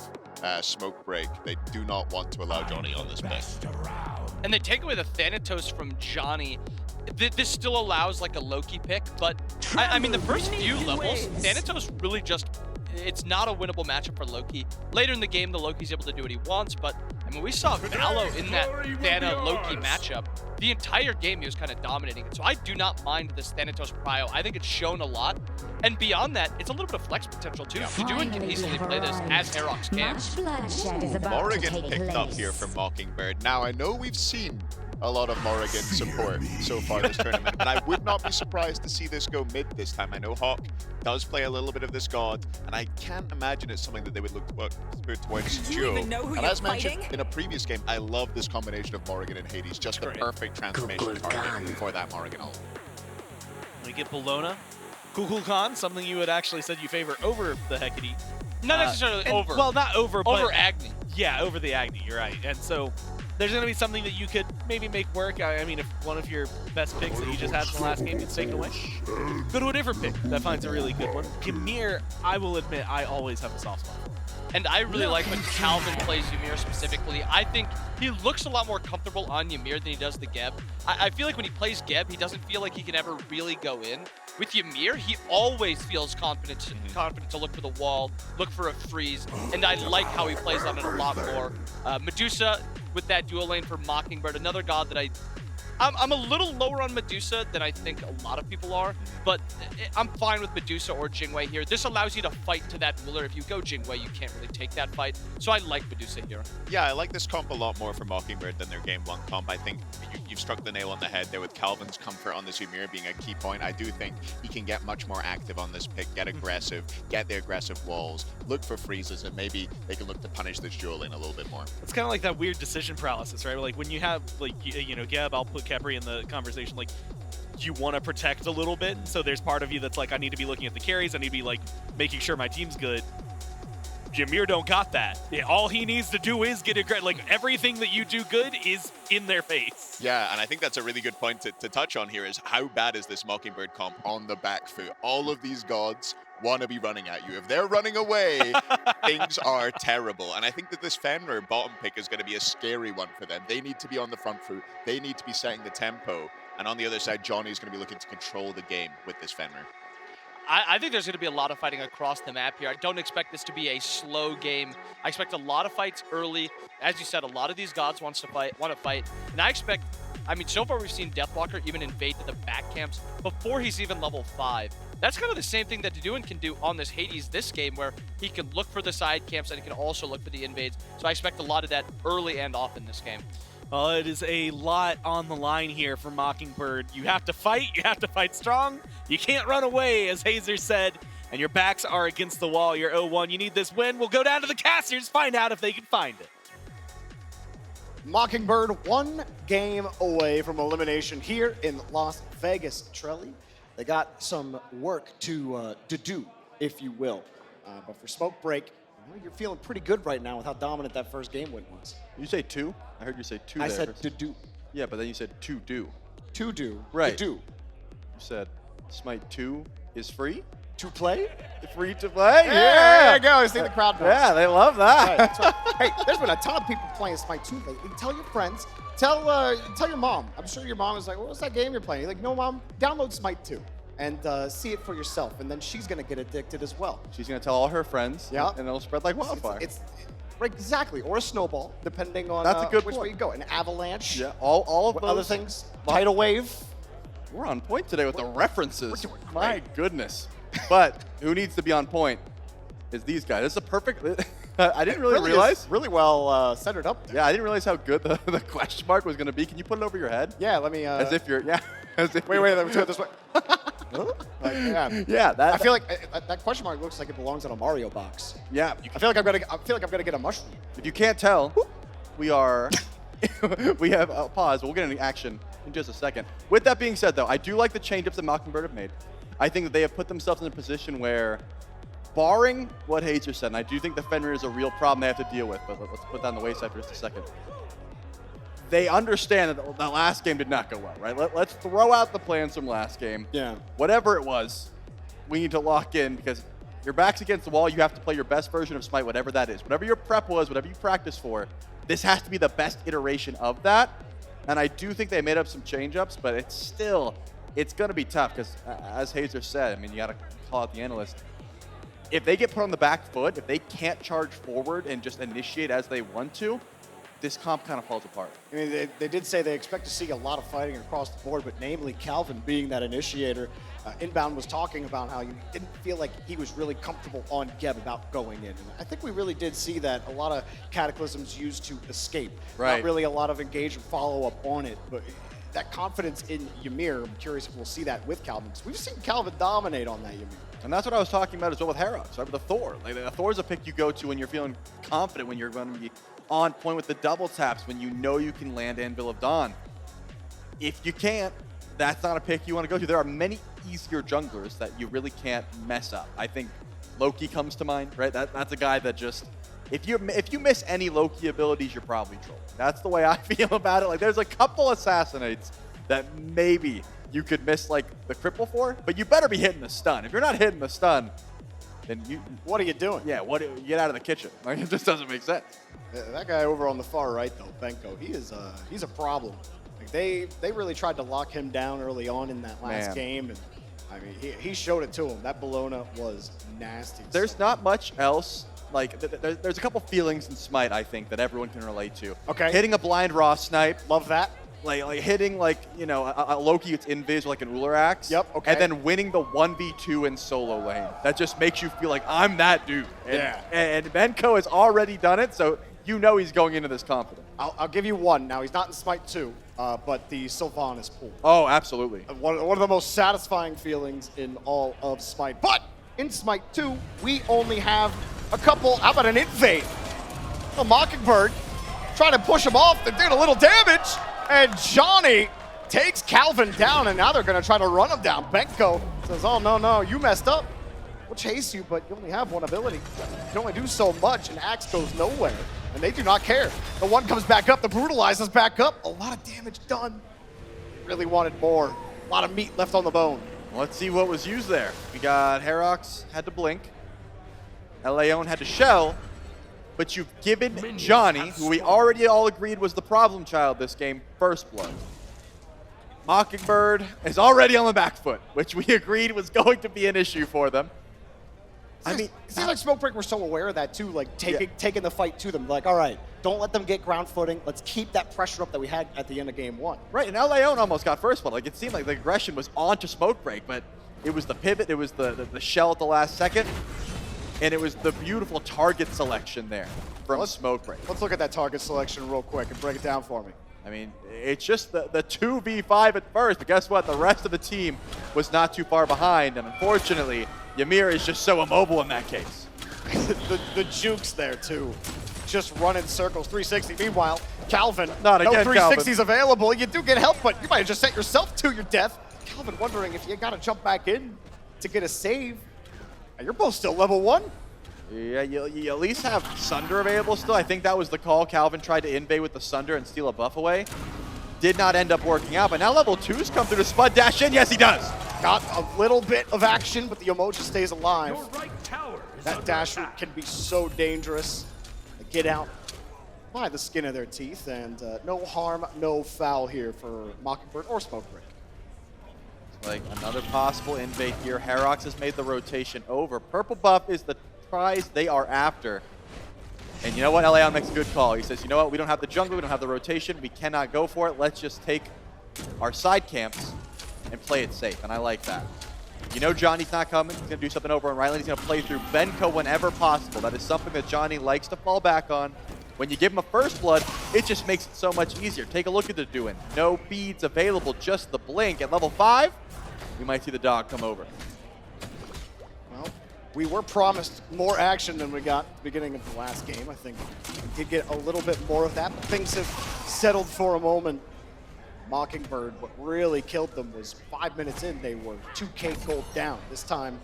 Smoke Break. They do not want to allow Johnny on this pick. And they take away the Thanatos from Johnny. This still allows like a Loki pick, but I mean the first few levels, Thanatos really just, it's not a winnable matchup for Loki. Later in the game, the Loki's able to do what he wants, but I mean we saw Vallo in that Thana-Loki matchup. The entire game he was kind of dominating it, so I do not mind this Thanatos prio. I think it's shown a lot, and beyond that, it's a little bit of flex potential too. Juduin can easily play this as Herox can. Morrigan picked up here from Mockingbird. Now, I know we've seen a lot of Morrigan support so far this tournament, but I would not be surprised to see this go mid this time. I know Hawk does play a little bit of this god, and I can't imagine it's something that they would look towards Duo. And as mentioned in a previous game, I love this combination of Morrigan and Hades, just the perfect transformation target for that Morrigan ult. We get Bologna. Kukulkan, something you had actually said you favor over the Hecate. Not necessarily over. Well, not over, but over Agni. Yeah, over the Agni, you're right. And so there's going to be something that you could maybe make work. I mean, if one of your best picks that you just had in the last game gets taken away, go to a different pick that finds a really good one. Ymir, I will admit, I always have a soft spot for. And I really like when Calvin plays Ymir specifically. I think he looks a lot more comfortable on Ymir than he does the Geb. I feel like when he plays Geb, he doesn't feel like he can ever really go in. With Ymir, he always feels confident to look for the wall, look for a freeze, and I like how he plays on it a lot more. Medusa with that dual lane for Mockingbird, another god that I'm a little lower on Medusa than I think a lot of people are, but I'm fine with Medusa or Jingwei here. This allows you to fight to that ruler. If you go Jingwei, you can't really take that fight, so I like Medusa here. Yeah, I like this comp a lot more for Mockingbird than their game 1 comp. I think you've struck the nail on the head there with Calvin's comfort on this Ymir being a key point. I do think he can get much more active on this pick, get aggressive, get the aggressive walls, look for freezes, and maybe they can look to punish this dual lane a little bit more. It's kind of like that weird decision paralysis, right? Like when you have, like, you know, Geb, I'll put Kepri in the conversation, like, you want to protect a little bit, so there's part of you that's like, I need to be looking at the carries, I need to be like making sure my team's good. Ymir don't got that. Yeah, all he needs to do is get aggressive. Like, everything that you do good is in their face. Yeah, and I think that's a really good point to touch on here is how bad is this Mockingbird comp on the back foot? All of these gods want to be running at you. If they're running away, things are terrible. And I think that this Fenrir bottom pick is going to be a scary one for them. They need to be on the front foot. They need to be setting the tempo. And on the other side, Johnny's going to be looking to control the game with this Fenrir. I think there's going to be a lot of fighting across the map here. I don't expect this to be a slow game. I expect a lot of fights early. As you said, a lot of these gods want to fight. And I expect, I mean, so far we've seen Deathwalker even invade to the back camps before he's even level 5. That's kind of the same thing that Duduin can do on this Hades this game, where he can look for the side camps and he can also look for the invades. So I expect a lot of that early and often this game. Well, it is a lot on the line here for Mockingbird. You have to fight strong. You can't run away, as Hazer said, and your backs are against the wall. You're 0-1. You need this win. We'll go down to the casters, find out if they can find it. Mockingbird 1 game away from elimination here in Las Vegas. Trelly, they got some work to do, if you will. But for Smoke Break, you're feeling pretty good right now with how dominant that first game win was. You say 2? I heard you say 2 I there. said to do. Yeah, but then you said to do. To do. Right. To do. You said Smite 2 is free? To play? Free to play? Yeah. Yeah. There you go. See the crowd noise. Yeah, they love that. Right, that's right. Hey, there's been a ton of people playing Smite 2 lately. Tell your friends. Tell your mom. I'm sure your mom is like, what's that game you're playing? You're like, no, Mom, download Smite 2 and see it for yourself. And then she's going to get addicted as well. She's going to tell all her friends. Yeah. And it'll spread like wildfire. Right, exactly. Or a snowball, depending on That's a good which point. way you go. An avalanche. Yeah, all of those. Other things. Tidal wave. We're on point today with the references. We're doing My great. goodness. But who needs to be on point is these guys. This is a perfect. I didn't really realize. Really well centered up there. Yeah, I didn't realize how good the question mark was going to be. Can you put it over your head? Yeah, let me. As if you're. Yeah. As if Wait, let me do it this way. Like, yeah. Yeah, that. I feel like that question mark looks like it belongs in a Mario box. Yeah. I feel like I'm gonna get a mushroom. If you can't tell, we are. We have pause. We'll get into action in just a second. With that being said, though, I do like the change-ups that Mockingbird have made. I think that they have put themselves in a position where, barring what Hazer said, and I do think the Fenrir is a real problem they have to deal with, but let's put that on the wayside for just a second. They understand that the last game did not go well, right? Let's throw out the plans from last game. Yeah. Whatever it was, we need to lock in because your back's against the wall. You have to play your best version of Smite, whatever that is. Whatever your prep was, whatever you practiced for, this has to be the best iteration of that. And I do think they made up some change-ups, but it's going to be tough because, as Hazer said, I mean, you got to call out the Analyst. If they get put on the back foot, if they can't charge forward and just initiate as they want to, this comp kind of falls apart. I mean, they did say they expect to see a lot of fighting across the board, but namely Calvin being that initiator. Inbound was talking about how you didn't feel like he was really comfortable on Geb about going in. And I think we really did see that. A lot of Cataclysms used to escape. Right. Not really a lot of engage and follow-up on it, but that confidence in Ymir, I'm curious if we'll see that with Calvin. Because we've seen Calvin dominate on that Ymir. And that's what I was talking about as well with Herox, right? With the Thor. Like, the Thor's a pick you go to when you're feeling confident, when you're going to be on point with the double taps, when you know you can land Anvil of Dawn. If you can't, that's not a pick you want to go to. There are many easier junglers that you really can't mess up. I think Loki comes to mind, right? That's a guy that just, if you miss any Loki abilities, you're probably trolling. That's the way I feel about it. Like, there's a couple assassinates that maybe you could miss like the cripple for, but you better be hitting the stun. If you're not hitting the stun, then what are you doing? Yeah, get out of the kitchen. Like, it just doesn't make sense. That guy over on the far right though, Benko, he's a problem. Like they really tried to lock him down early on in that last game, and I mean he showed it to him. That Bologna was nasty. There's not much else. Like there's a couple feelings in Smite I think that everyone can relate to. Okay. Hitting a blind raw snipe. Love that. Like hitting like, you know, a Loki it's invis like an Uller axe. Yep, okay. And then winning the 1v2 in solo lane. That just makes you feel like I'm that dude. And Benko has already done it, so you know he's going into this confident. I'll give you one. Now he's not in Smite 2, but the Sylvanas pool. Oh, absolutely. One of the most satisfying feelings in all of Smite. But in Smite 2, we only have a couple. How about an invade? A Mockingbird trying to push him off. They're doing a little damage. And Johnny takes Calvin down, and now they're going to try to run him down. Benko says, oh, no, you messed up. We'll chase you, but you only have one ability. You can only do so much, and Axe goes nowhere. And they do not care. The one comes back up, the Brutalizes back up. A lot of damage done. Really wanted more. A lot of meat left on the bone. Let's see what was used there. We got Herox had to blink. Leon had to shell. But you've given Johnny, who we already all agreed was the problem child this game, first blood. Mockingbird is already on the back foot, which we agreed was going to be an issue for them. I mean, it seems like Smokebreak were so aware of that too, like taking the fight to them. Like, all right, don't let them get ground footing. Let's keep that pressure up that we had at the end of game one. Right, and Leon almost got first blood. Like, it seemed like the aggression was onto Smokebreak, but it was the pivot, it was the shell at the last second. And it was the beautiful target selection there from Smokebreak. Let's look at that target selection real quick and break it down for me. I mean, it's just the 2v5 at first, but guess what? The rest of the team was not too far behind, and unfortunately, Ymir is just so immobile in that case. the jukes there, too. Just running circles, 360. Meanwhile, Calvin, not no again, 360s Calvin. available. You do get help, but you might have just sent yourself to your death. Calvin wondering if you got to jump back in to get a save. You're both still level 1. Yeah, you at least have Sunder available still. I think that was the call. Calvin tried to invade with the Sunder and steal a buff away. Did not end up working out, but now level 2's come through to Spud dash in. Yes, he does. Got a little bit of action, but the emoji stays alive. Your right tower is that under dash attack. can be so dangerous. They get out by the skin of their teeth, and no harm, no foul here for Mockingbird or Smokebreak. Like another possible invade here. Herox has made the rotation over. Purple buff is the prize they are after. And you know what? Leon makes a good call. He says, you know what? We don't have the jungle. We don't have the rotation. We cannot go for it. Let's just take our side camps and play it safe. And I like that. You know Johnny's not coming. He's going to do something over on right lane. He's going to play through Benko whenever possible. That is something that Johnny likes to fall back on. When you give him a first blood, it just makes it so much easier. Take a look at the doing. No beads available, just the blink. At level 5, we might see the dog come over. Well, we were promised more action than we got at the beginning of the last game. I think we did get a little bit more of that, but things have settled for a moment. Mockingbird, what really killed them was 5 minutes in, they were 2K gold down. This time,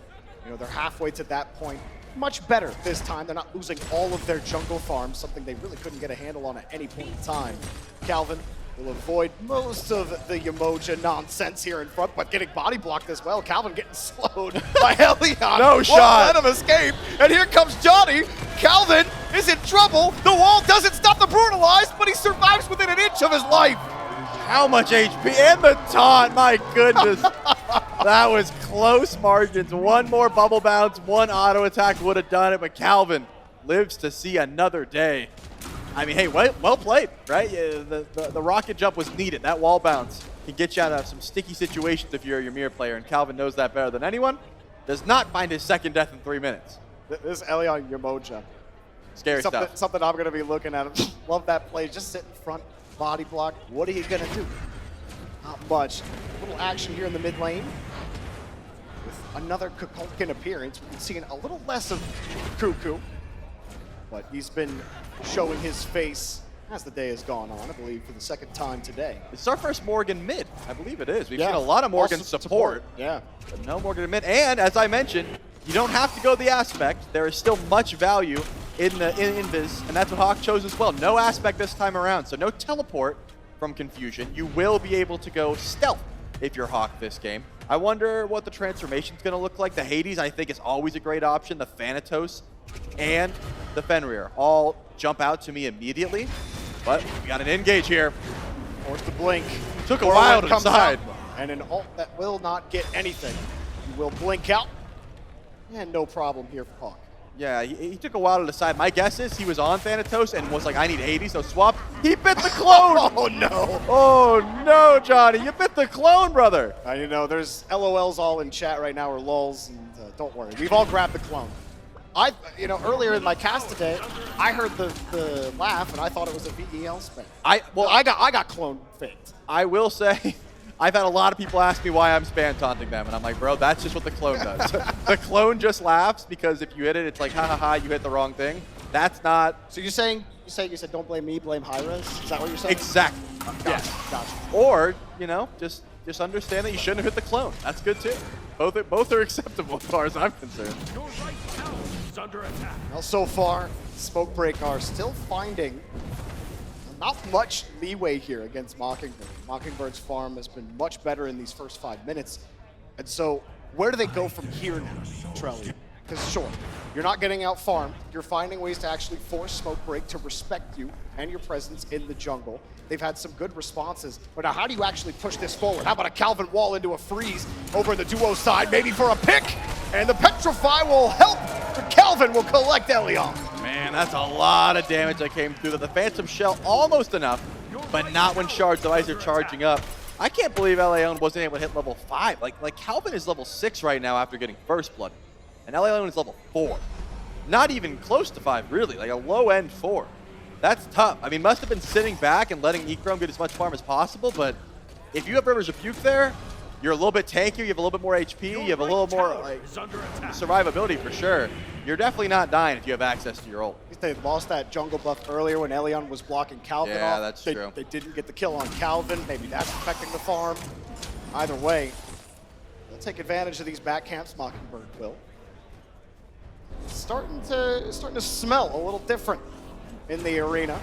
they're halfway to that point. Much better this time. They're not losing all of their jungle farms, something they really couldn't get a handle on at any point in time. Calvin will avoid most of the Yemoja nonsense here in front, but getting body blocked as well. Calvin getting slowed by Helion. No shot. Let him escape, and here comes Johnny. Calvin is in trouble. The wall doesn't stop the brutalized, but he survives within an inch of his life. How much HP? And the taunt, my goodness. That was close margins. One more bubble bounce, one auto attack would have done it, but Calvin lives to see another day. I mean, hey, well played, right? Yeah, the rocket jump was needed. That wall bounce can get you out of some sticky situations if you're a Ymir player, and Calvin knows that better than anyone. Does not find his second death in 3 minutes. This Elion Yemoja. Scary stuff. Something I'm going to be looking at. Love that play. Just sit in front, body block. What are you going to do? Not much. A little action here in the mid lane. With another Kukulkan appearance, we've been seeing a little less of Cuckoo. But he's been showing his face as the day has gone on, I believe, for the second time today. It's our first Morgan mid. I believe it is. We've seen a lot of Morgan support. Yeah. But no Morgan mid. And as I mentioned, you don't have to go the aspect. There is still much value in the invis, and that's what Hawk chose as well. No aspect this time around, so no teleport from Confusion. You will be able to go stealth if you're Hawk this game. I wonder what the transformation's going to look like. The Hades, I think, is always a great option. The Thanatos and the Fenrir all jump out to me immediately. But we got an engage here. Forced to blink. Took a while to decide. And an ult that will not get anything. He will blink out. And no problem here for Hawk. Yeah, he took a while to decide. My guess is he was on Thanatos and was like, I need Hades, so swap. He bit the clone! Oh, no. Oh, no, Johnny. You bit the clone, brother. There's LOLs all in chat right now, or lulz, and don't worry. We've all grabbed the clone. Earlier in my cast today, I heard the laugh, and I thought it was a VEL spam. I got clone faked. I will say, I've had a lot of people ask me why I'm spam taunting them, and I'm like, bro, that's just what the clone does. The clone just laughs because if you hit it, it's like, ha ha ha, you hit the wrong thing. That's not. So you said don't blame me, blame Hi-Rez? Is that what you're saying? Exactly. Gotcha. Or, just understand that you shouldn't have hit the clone. That's good too. Both are acceptable as far as I'm concerned. Your right tower is under attack. Well, so far, Smokebreak are still finding not much leeway here against Mockingbird. Mockingbird's farm has been much better in these first 5 minutes. And so, where do they go from here now, Trelly? Because sure, you're not getting out farmed. You're finding ways to actually force Smokebreak to respect you and your presence in the jungle. They've had some good responses, but now how do you actually push this forward? How about a Calvin wall into a freeze over the duo side, maybe for a pick? And the Petrify will help, but Calvin will collect Elion. Man, that's a lot of damage that came through. The Phantom Shell almost enough, but not when Shard's eyes are charging up. I can't believe Elion wasn't able to hit level 5. Like Calvin is level 6 right now after getting First Blood, and Elion is level 4. Not even close to 5, really, like a low-end 4. That's tough. I mean, must have been sitting back and letting Ikram get as much farm as possible, but if you have Rivers Rebuke there, you're a little bit tankier, you have a little bit more HP, you have a little more survivability for sure. You're definitely not dying if you have access to your ult. They lost that jungle buff earlier when Elion was blocking Calvin off. Yeah, that's true. They didn't get the kill on Calvin. Maybe that's affecting the farm. Either way, they'll take advantage of these back camps, Mockingbird will. Starting to smell a little different in the arena.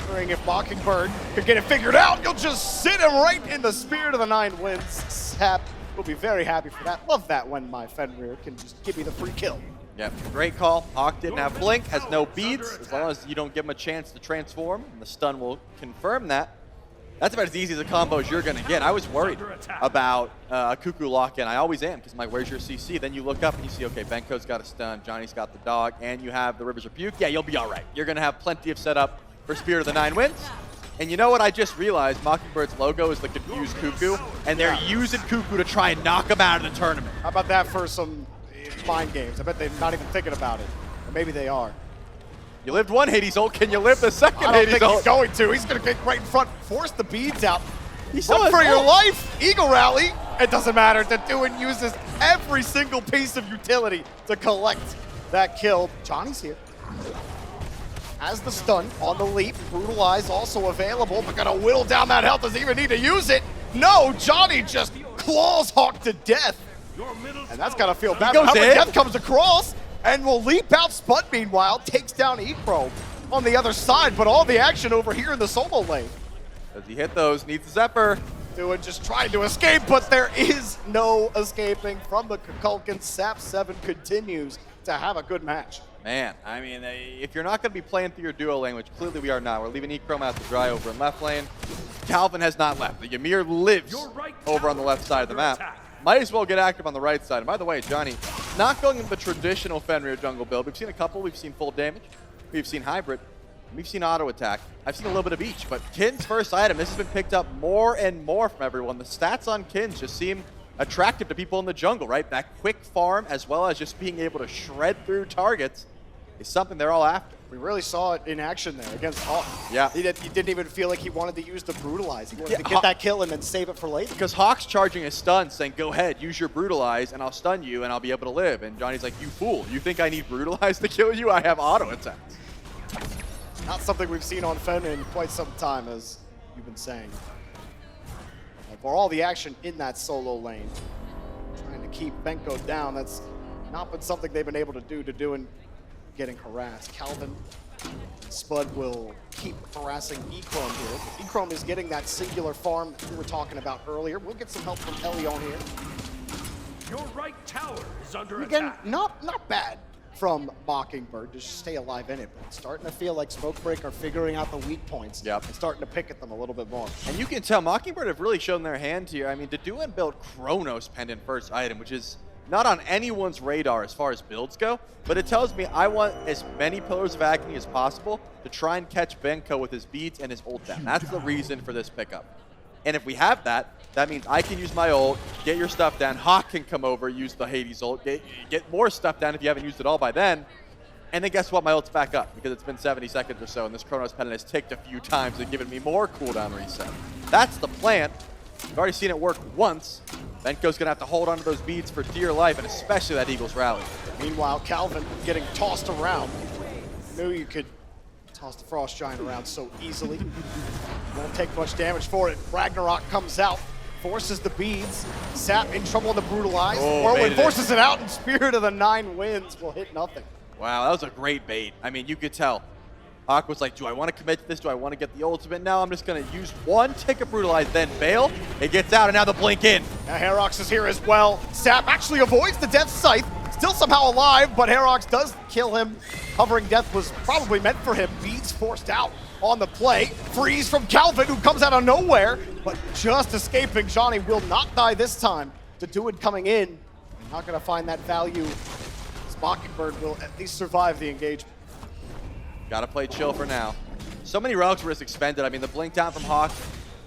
Wondering if Mockingbird could get it figured out. You'll just sit him right in the Spirit of the Nine Winds. Sap will be very happy for that. Love that when my Fenrir can just give me the free kill. Yeah, great call. Hawk didn't have Blink, has no beads. As long as you don't give him a chance to transform, and the stun will confirm that. That's about as easy as a combo as you're going to get. I was worried about a Cuckoo lock-in. I always am, because I'm like, where's your CC? Then you look up and you see, okay, Benko's got a stun, Johnny's got the dog, and you have the Rivers Rebuke. Yeah, you'll be all right. You're going to have plenty of setup for Spirit of the Nine Winds. And you know what I just realized? Mockingbird's logo is the confused Cuckoo, and they're using Cuckoo to try and knock him out of the tournament. How about that for some mind games? I bet they're not even thinking about it. Or maybe they are. You lived one Hades ult, can you live the second I don't Hades think ult? he's going to. He's going to get right in front, force the beads out. He's Run for your life! Eagle Rally! It doesn't matter. Deduin uses every single piece of utility to collect that kill. Johnny's here. Has the stun on the leap. Brutalize also available, but gonna whittle down that health. Doesn't even need to use it. No, Johnny just claws Hawk to death. And that's gotta feel bad. goes However, in. Death comes across and will leap out. Spud, meanwhile, takes down Ecro on the other side, but all the action over here in the solo lane. Does he hit those? Needs the Zephyr. Doing just trying to escape, but there is no escaping from the Kukulkan. Sap 7 continues to have a good match. Man, I mean, if you're not going to be playing through your duo lane, which clearly we are not, we're leaving Ecrom out to dry over in left lane. Calvin has not left. The Ymir lives over on the left side of the map. Might as well get active on the right side. And by the way, Johnny, not going in the traditional Fenrir jungle build. We've seen a couple. We've seen full damage. We've seen hybrid. We've seen auto attack. I've seen a little bit of each, but Kin's first item, this has been picked up more and more from everyone. The stats on Kin's just seem attractive to people in the jungle, right? That quick farm, as well as just being able to shred through targets, is something they're all after. We really saw it in action there against Hawk. Yeah. He didn't even feel like he wanted to use the Brutalize. He wanted to get that kill and then save it for later. Because Hawk's charging a stun, saying, go ahead, use your Brutalize, and I'll stun you, and I'll be able to live. And Johnny's like, you fool. You think I need Brutalize to kill you? I have auto attacks. Not something we've seen on Fen in quite some time, as you've been saying. For all the action in that solo lane, trying to keep Benko down, that's not been something they've been able to do Doing getting harassed. Calvin, Spud will keep harassing Ecrom here. Ecrom is getting that singular farm we were talking about earlier. We'll get some help from Elion here. Your right tower is under Again, attack. not bad from Mockingbird to just stay alive in it, but it's starting to feel like Smokebreak are figuring out the weak points and starting to pick at them a little bit more. And you can tell Mockingbird have really shown their hand here. I mean, Deduin built Chronos pendant first item, which is not on anyone's radar as far as builds go, but it tells me I want as many Pillars of Agony as possible to try and catch Benko with his beads and his ult down. That's the reason for this pickup. And if we have that, that means I can use my ult, get your stuff down. Hawk can come over, use the Hades ult, get more stuff down if you haven't used it all by then. And then guess what? My ult's back up because it's been 70 seconds or so, and this Chronos pendant has ticked a few times and given me more cooldown reset. That's the plan. We've already seen it work once. Benko's gonna have to hold on to those beads for dear life, and especially that Eagles rally. Meanwhile, Calvin getting tossed around. Knew you could toss the Frost Giant around so easily. Won't take much damage for it. Ragnarok comes out, forces the beads. Sap in trouble on the Brutalize. Whirlwind forces it out, and Spirit of the Nine Winds will hit nothing. Wow, that was a great bait. I mean, you could tell. Hawk was like, do I want to commit to this? Do I want to get the ultimate? No, I'm just going to use one, take a Brutalize, then bail. It gets out, and now the blink in. Now Herox is here as well. Sap actually avoids the Death Scythe. Still somehow alive, but Herox does kill him. Hovering Death was probably meant for him. Beats forced out on the play. Freeze from Calvin, who comes out of nowhere, but just escaping. Johnny will not die this time. Deduin coming in. Not going to find that value. Mockingbird will at least survive the engagement. Gotta play chill for now. So many relics were just expended. I mean, the blink down from Hawk,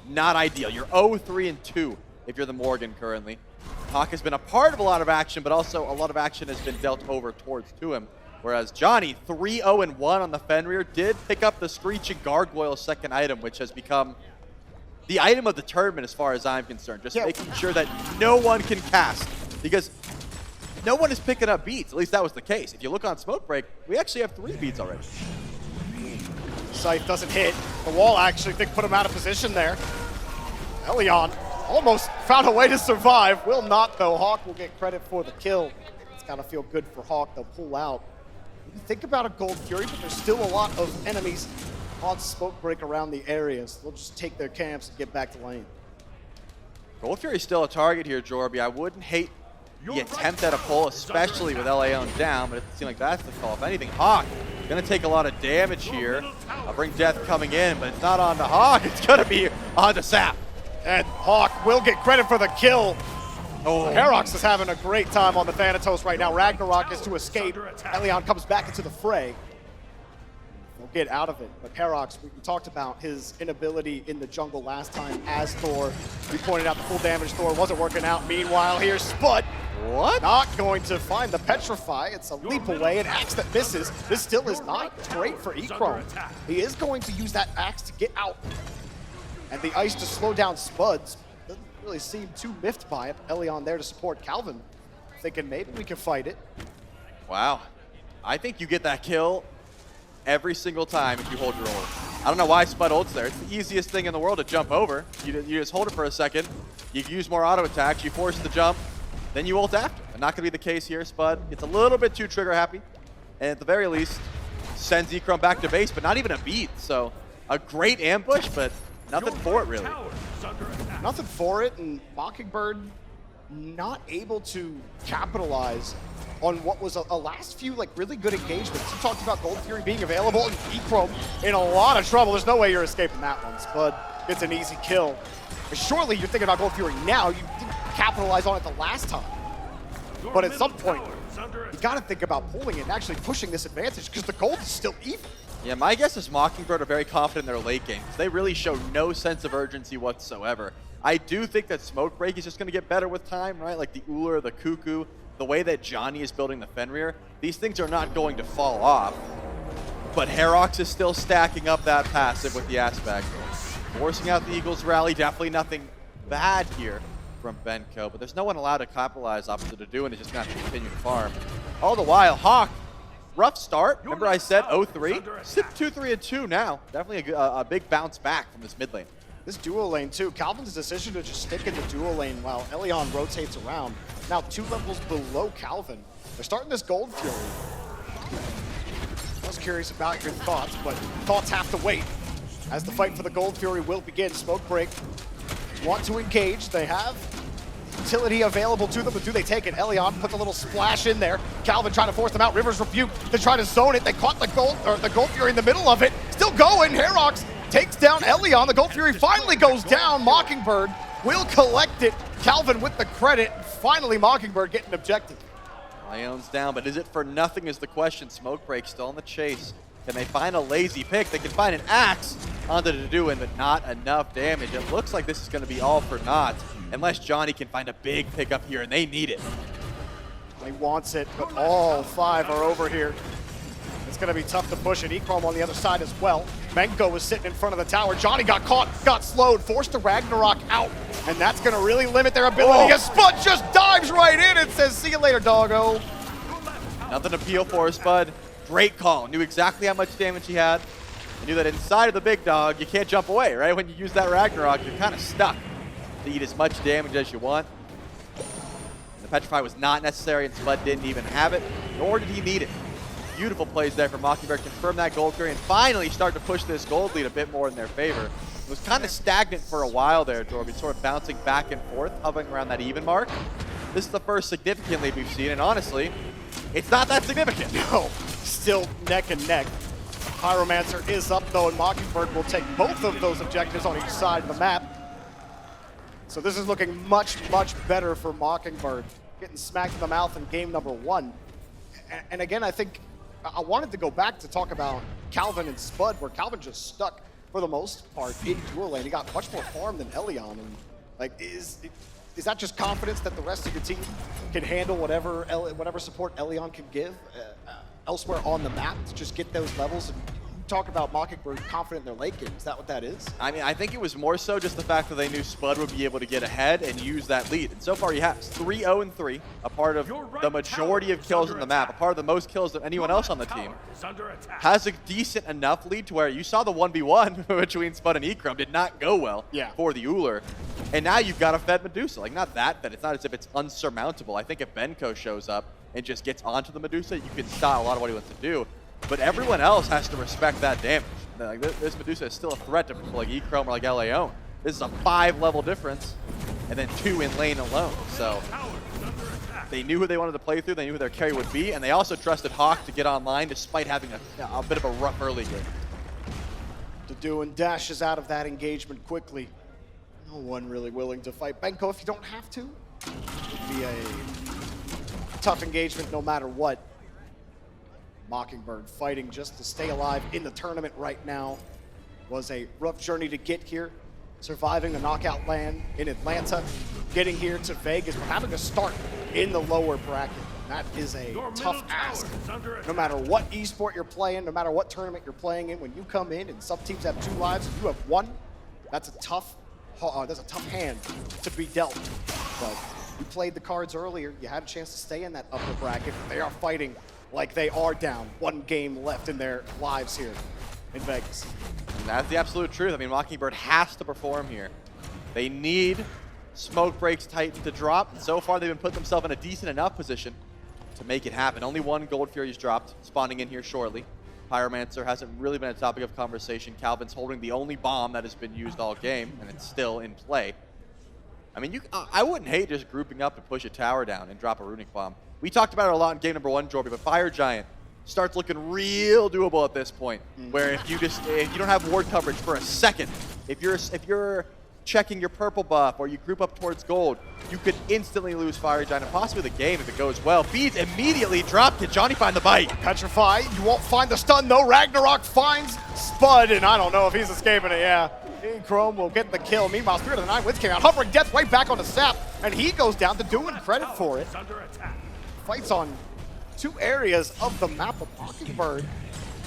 not ideal. You're 0-3-2 if you're the Morgan currently. Hawk has been a part of a lot of action, but also a lot of action has been dealt over towards to him. Whereas Johnny, 3-0-1 on the Fenrir, did pick up the Screeching Gargoyle second item, which has become the item of the tournament as far as I'm concerned. Just making sure that no one can cast. Because no one is picking up beats. At least that was the case. If you look on Smokebreak, we actually have 3 beats already. Scythe doesn't hit. The wall actually, I think, put him out of position there. Elion almost found a way to survive. Will not, though. Hawk will get credit for the kill. It's got to feel good for Hawk. They'll pull out. You think about a Gold Fury, but there's still a lot of enemies on Smokebreak around the areas. They'll just take their camps and get back to lane. Gold Fury's still a target here, Jorby. I wouldn't hate the attempt at a pull, especially with LAON down, but it seems like that's the call. If anything, Hawk gonna take a lot of damage here. I'll bring Death coming in, but it's not on to Hawk. It's gonna be on to Sap. And Hawk will get credit for the kill. Oh, Herox is having a great time on the Thanatos right now. Ragnarok is to escape. Elion comes back into the fray. They'll get out of it. But Herox, we talked about his inability in the jungle last time as Thor. We pointed out the full damage Thor wasn't working out. Meanwhile, here's Spud. What? Not going to find the Petrify. It's a leap away, an axe that misses. This still is not great for Echrome. He is going to use that axe to get out. And the ice to slow down Spuds. Doesn't really seem too miffed by it. Elion there to support Calvin, thinking maybe we can fight it. Wow. I think you get that kill every single time if you hold your ult. I don't know why Spud ults there. It's the easiest thing in the world to jump over. You just hold it for a second. You use more auto attacks. You force the jump. Then you ult after. And not going to be the case here. Spud gets a little bit too trigger happy. And at the very least, sends Echrome back to base, but not even a beat. So a great ambush, but nothing for it really. Nothing for it, and Mockingbird not able to capitalize on what was a last few really good engagements. You talked about Gold Fury being available, and Echrome in a lot of trouble. There's no way you're escaping that one. Spud gets an easy kill. But surely you're thinking about Gold Fury now. You didn't capitalize on it the last time. But at some point, you got to think about pulling it and actually pushing this advantage because the gold is still even. Yeah, my guess is Mockingbird are very confident in their late game. They really show no sense of urgency whatsoever. I do think that Smoke Break is just going to get better with time, right? Like the Uller, the Cuckoo, the way that Johnny is building the Fenrir. These things are not going to fall off. But Herox is still stacking up that passive with the aspect. Forcing out the Eagles rally, definitely nothing bad here from Benko, but there's no one allowed to capitalize off of the do, and it's just going to have to continue to farm. All the while, Hawk, rough start. Remember I said 0-3? Sit 2-3-2 now. Definitely a big bounce back from this mid lane. This duo lane too. Calvin's decision to just stick in the duo lane while Elion rotates around. Now 2 levels below Calvin. They're starting this Gold Fury. I was curious about your thoughts, but thoughts have to wait as the fight for the Gold Fury will begin. Smoke Break want to engage. They have utility available to them, but do they take it? Elion puts a little splash in there. Calvin trying to force them out. Rivers rebuke. They try to zone it. They caught the Gold Fury in the middle of it. Still going. Herox takes down Elion. The Gold Fury finally goes down. Mockingbird will collect it. Calvin with the credit. Finally, Mockingbird getting objective. Leon's down, but is it for nothing is the question. Smoke Break still in the chase. Can they find a lazy pick? They can find an axe onto the Deduin, but not enough damage. It looks like this is going to be all for naught, unless Johnny can find a big pickup here, and they need it. He wants it, but all 5 are over here. It's going to be tough to push it. Echrome on the other side as well. Benko was sitting in front of the tower. Johnny got caught, got slowed, forced to Ragnarok out, and that's going to really limit their ability. A Spud just dives right in and says, see you later, doggo. Nothing to peel for, Spud. Great call. Knew exactly how much damage he had. He knew that inside of the big dog, you can't jump away, right? When you use that Ragnarok, you're kind of stuck to eat as much damage as you want. The Petrify was not necessary, and Spud didn't even have it, nor did he need it. Beautiful plays there for Mockingbird. Confirm that Gold Fury and finally start to push this gold lead a bit more in their favor. It was kind of stagnant for a while there, Jorby, sort of bouncing back and forth, hovering around that even mark. This is the first significant lead we've seen, and honestly, it's not that significant. No, still neck and neck. Pyromancer is up though, and Mockingbird will take both of those objectives on each side of the map. So this is looking much, much better for Mockingbird. Getting smacked in the mouth in game number 1. And again, I think I wanted to go back to talk about Calvin and Spud, where Calvin just stuck for the most part in dual lane. He got much more farm than Elion. And like, is that just confidence that the rest of your team can handle whatever support Elion can give elsewhere on the map to just get those levels? And you talk about Mockingbird confident in their late game. Is that what that is? I mean, I think it was more so just the fact that they knew Spud would be able to get ahead and use that lead. And so far he has 3-0-3, a part of the majority of kills on the map, a part of the most kills of anyone else on the team. Has a decent enough lead to where you saw the 1v1 between Spud and Echrome did not go well for the Uller. And now you've got a fed Medusa. Like, not that fed. It's not as if it's unsurmountable. I think if Benko shows up and just gets onto the Medusa, you can style a lot of what he wants to do. But everyone else has to respect that damage. Like, this Medusa is still a threat to people like Echrome or like Leon. This is a 5-level difference, and then 2 in lane alone. So they knew who they wanted to play through, they knew who their carry would be, and they also trusted Hawk to get online despite having a bit of a rough early game. Deduin dashes out of that engagement quickly. No one really willing to fight Benko if you don't have to. It would be a tough engagement no matter what. Mockingbird fighting just to stay alive in the tournament right now. Was a rough journey to get here, surviving the knockout land in Atlanta, getting here to Vegas, but having to start in the lower bracket. That is a tough ask. No matter what esport you're playing, no matter what tournament you're playing in, when you come in and some teams have 2 lives and you have 1, that's a tough hand to be dealt. But you played the cards earlier. You had a chance to stay in that upper bracket. They are fighting like they are down 1 game left in their lives here in Vegas. And that's the absolute truth. I mean, Mockingbird has to perform here. They need Smoke Break's Titan to drop, and so far they've been putting themselves in a decent enough position to make it happen. Only 1 Gold Fury's dropped, spawning in here shortly. Pyromancer hasn't really been a topic of conversation. Calvin's holding the only bomb that has been used all game, and it's still in play. I mean, I wouldn't hate just grouping up and push a tower down and drop a runic bomb. We talked about it a lot in game number 1, Jorby, but Fire Giant starts looking real doable at this point, where if you don't have ward coverage for a second, if you're checking your purple buff or you group up towards gold, you could instantly lose Fire Giant and possibly the game if it goes well. Beads immediately drop. Can Johnny find the bite? Petrify, you won't find the stun though. Ragnarok finds Spud, and I don't know if he's escaping it, yeah. Chrome will get the kill. Meanwhile, Spirit of the Night Winds came out. Hovering Death right back on the sap, and he goes down to doing credit for it. Fights on 2 areas of the map of Mockingbird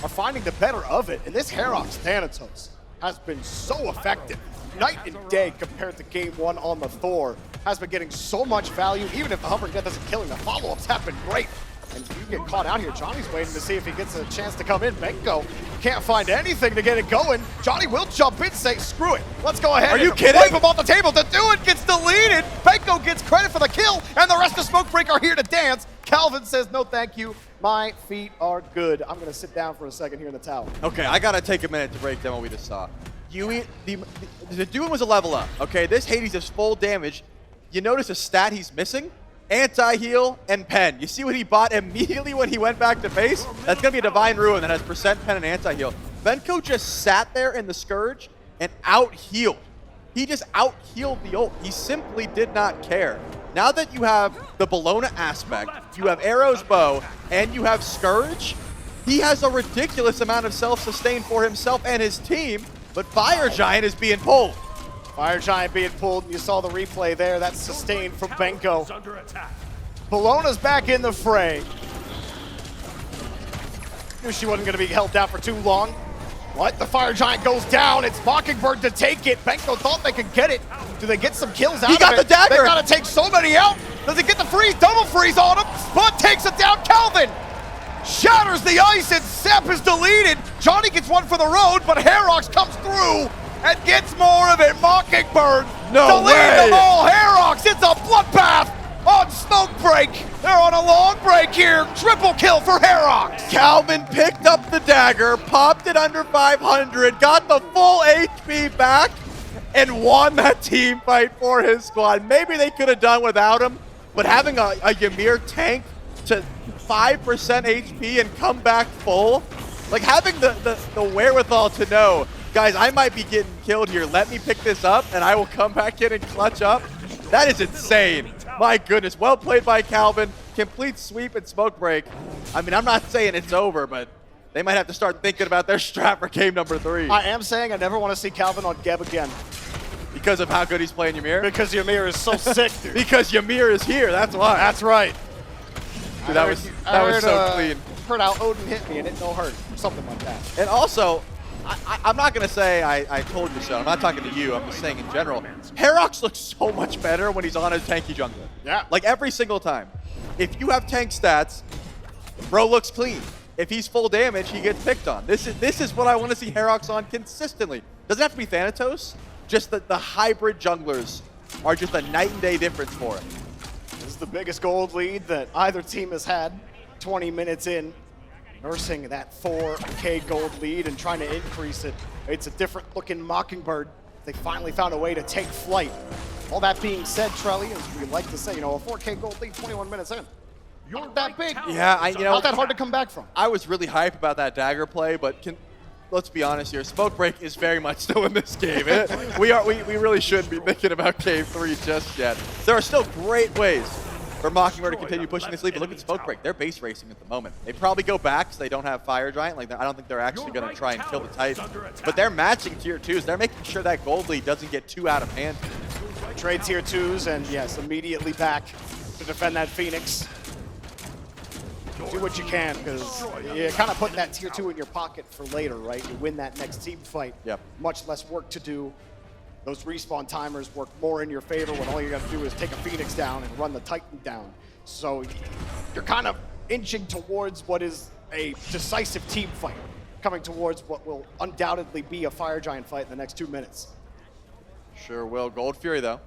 are finding the better of it, and this Heroc's Thanatos has been so effective. Night and day compared to game 1 on the Thor. Has been getting so much value, even if the Hovering Death isn't killing. The follow-ups have been great. And you get caught out here. Johnny's waiting to see if he gets a chance to come in. Benko can't find anything to get it going. Johnny will jump in, say, screw it. Let's go ahead. Are you kidding? Wipe him off the table. To do it gets deleted. Benko gets credit for the kill, and the rest of Smoke Break are here to dance. Calvin says, no thank you. My feet are good. I'm going to sit down for a second here in the tower. Okay, I got to take a minute to break down what we just saw. The Duin was a level up, okay? This Hades is full damage. You notice a stat he's missing? Anti-heal and pen. You see what he bought immediately when he went back to base? That's going to be a Divine Ruin that has percent pen and anti-heal. Benko just sat there in the Scourge and out-healed. He just out-healed the ult. He simply did not care. Now that you have the Bologna aspect, you have Arrow's bow, and you have Scourge, he has a ridiculous amount of self-sustain for himself and his team, but Fire Giant is being pulled. Fire Giant being pulled, and you saw the replay there. That's sustained from Benko. Bologna's back in the fray. Knew she wasn't going to be held down for too long. What? The Fire Giant goes down. It's Mockingbird to take it. Benko thought they could get it. Do they get some kills out of it? He got the dagger. They got to take so many out. Does he get the freeze? Double freeze on him. Spud takes it down. Calvin shatters the ice, and Sep is deleted. Johnny gets one for the road, but Herox comes through and gets more of it. Mockingbird deleted them all. Herox, it's a bloodbath on Smoke Break. They're on a long break here. Triple kill for Herox. Calvin picked up the dagger, popped it under 500, got the full HP back, and won that team fight for his squad. Maybe they could have done without him, but having a Ymir tank to 5% HP and come back full, like having the wherewithal to know, guys, I might be getting killed here. Let me pick this up, and I will come back in and clutch up. That is insane. My goodness. Well played by Calvin. Complete sweep and Smoke Break. I mean, I'm not saying it's over, but they might have to start thinking about their strat for game number 3. I am saying I never want to see Calvin on Geb again. Because of how good he's playing Ymir? Because Ymir is so sick, dude. Because Ymir is here, that's why. That's right. Dude, that was so clean. Heard how Odin hit me and it no hurt. Something like that. And also, I'm not going to say I told you so. I'm not talking to you. I'm just saying in general. Herox looks so much better when he's on his tanky jungler. Yeah. Like every single time. If you have tank stats, bro looks clean. If he's full damage, he gets picked on. This is what I want to see Herox on consistently. Doesn't have to be Thanatos. Just that the hybrid junglers are just a night and day difference for him. This is the biggest gold lead that either team has had. 20 minutes in, nursing that 4K gold lead and trying to increase it. It's a different looking Mockingbird. They finally found a way to take flight. All that being said, Trelly, as we like to say, you know, a 4K gold lead 21 minutes in. Not that big. Yeah, not that hard to come back from. I was really hyped about that dagger play, but let's be honest here. Smoke Break is very much still in this game. We really shouldn't be thinking about game 3 just yet. There are still great ways for Mockingbird to continue pushing this lead. But look at Smokebreak. They're base racing at the moment. They probably go back so they don't have Fire Giant. Like, I don't think they're actually going to try and kill the Titan. But they're matching tier 2s. They're making sure that gold lead doesn't get too out of hand. Trade tier 2s, and yes, immediately back to defend that Phoenix. Do what you can, because you're kind of putting that tier 2 in your pocket for later, right? You win that next team fight. Yep. Much less work to do. Those respawn timers work more in your favor when all you got to do is take a Phoenix down and run the Titan down. So you're kind of inching towards what is a decisive team fight, coming towards what will undoubtedly be a Fire Giant fight in the next 2 minutes. Sure will. Gold Fury, though.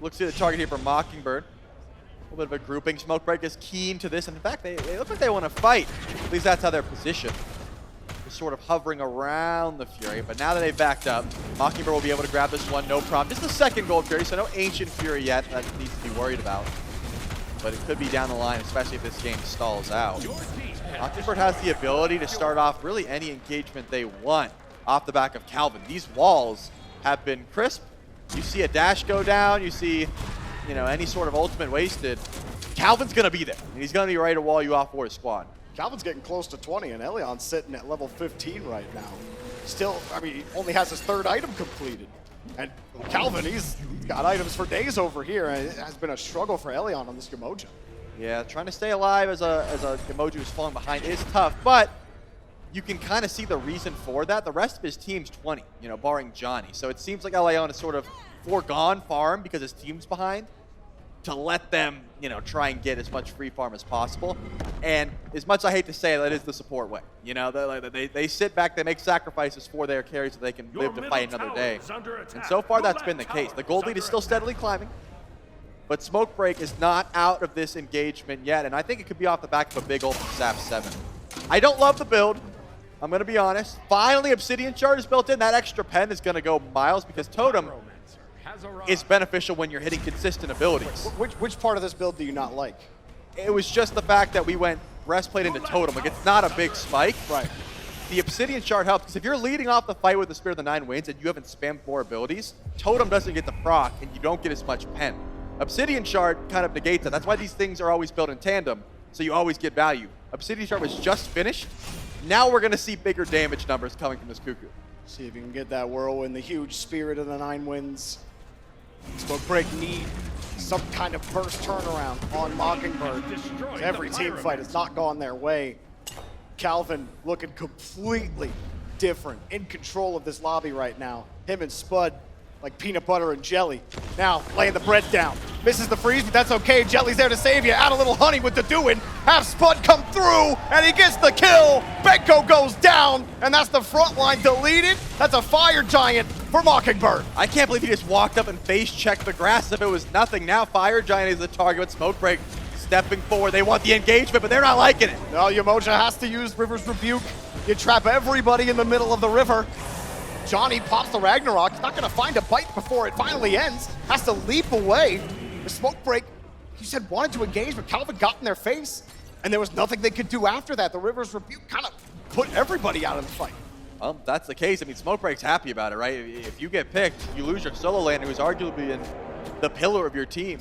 Looks to the target here for Mockingbird. A little bit of a grouping. Smokebreak is keen to this, and in fact, they look like they want to fight. At least that's how they're positioned. Just sort of hovering around the Fury, but now that they've backed up, Mockingbird will be able to grab this one, no problem. Just the second Gold Fury, so no Ancient Fury yet that needs to be worried about. But it could be down the line, especially if this game stalls out. Mockingbird has the ability to start off really any engagement they want off the back of Calvin. These walls have been crisp. You see a dash go down, you see, you know, any sort of ultimate wasted. Calvin's gonna be there, and he's gonna be ready to wall you off for his squad. Calvin's getting close to 20, and Elion's sitting at level 15 right now. Still, I mean, he only has his 3rd item completed. And Calvin, he's got items for days over here, and it has been a struggle for Elion on this Umoja. Yeah, trying to stay alive as a Umoja who's falling behind is tough, but you can kind of see the reason for that. The rest of his team's 20, you know, barring Johnny. So it seems like Elion is sort of foregone farm because his team's behind to let them, you know, try and get as much free farm as possible. And as much as I hate to say, that is the support way. You know, they sit back, they make sacrifices for their carries so they can live to fight another day. And so far, that's been the case. The gold lead is still steadily climbing, but Smokebreak is not out of this engagement yet, and I think it could be off the back of a big ult from Zap 7. I don't love the build. I'm going to be honest. Finally, Obsidian Shard is built in. That extra pen is going to go miles because Totem is beneficial when you're hitting consistent abilities. Which part of this build do you not like? It was just the fact that we went breastplate into Totem. Like, it's not a big spike. Right. The Obsidian Shard helps because if you're leading off the fight with the Spirit of the 9 Winds and you haven't spammed more abilities, Totem doesn't get the proc and you don't get as much pen. Obsidian Shard kind of negates that. That's why these things are always built in tandem, so you always get value. Obsidian Shard was just finished. Now we're going to see bigger damage numbers coming from this Cuckoo. See if you can get that Whirlwind, the huge Spirit of the 9 Winds. Smokebreak need some kind of burst turnaround on Mockingbird. Every team fight has not gone their way. Calvin looking completely different, in control of this lobby right now. Him and Spud like peanut butter and jelly. Now laying the bread down. Misses the freeze, but that's okay. Jelly's there to save you. Add a little honey with the doing. Have Spud come through, and he gets the kill. Benko goes down, and that's the front line deleted. That's a Fire Giant for Mockingbird. I can't believe he just walked up and face checked the grass as if it was nothing. Now Fire Giant is the target with Smokebreak stepping forward. They want the engagement, but they're not liking it. No, Umoja has to use River's Rebuke. You trap everybody in the middle of the river. Johnny pops the Ragnarok. He's not going to find a bite before it finally ends. Has to leap away. The Smokebreak, you said wanted to engage, but Calvin got in their face, and there was nothing they could do after that. The River's Rebuke kind of put everybody out of the fight. Well, that's the case. I mean, Smokebreak's happy about it, right? If you get picked, you lose your solo laner, who's arguably in the pillar of your team,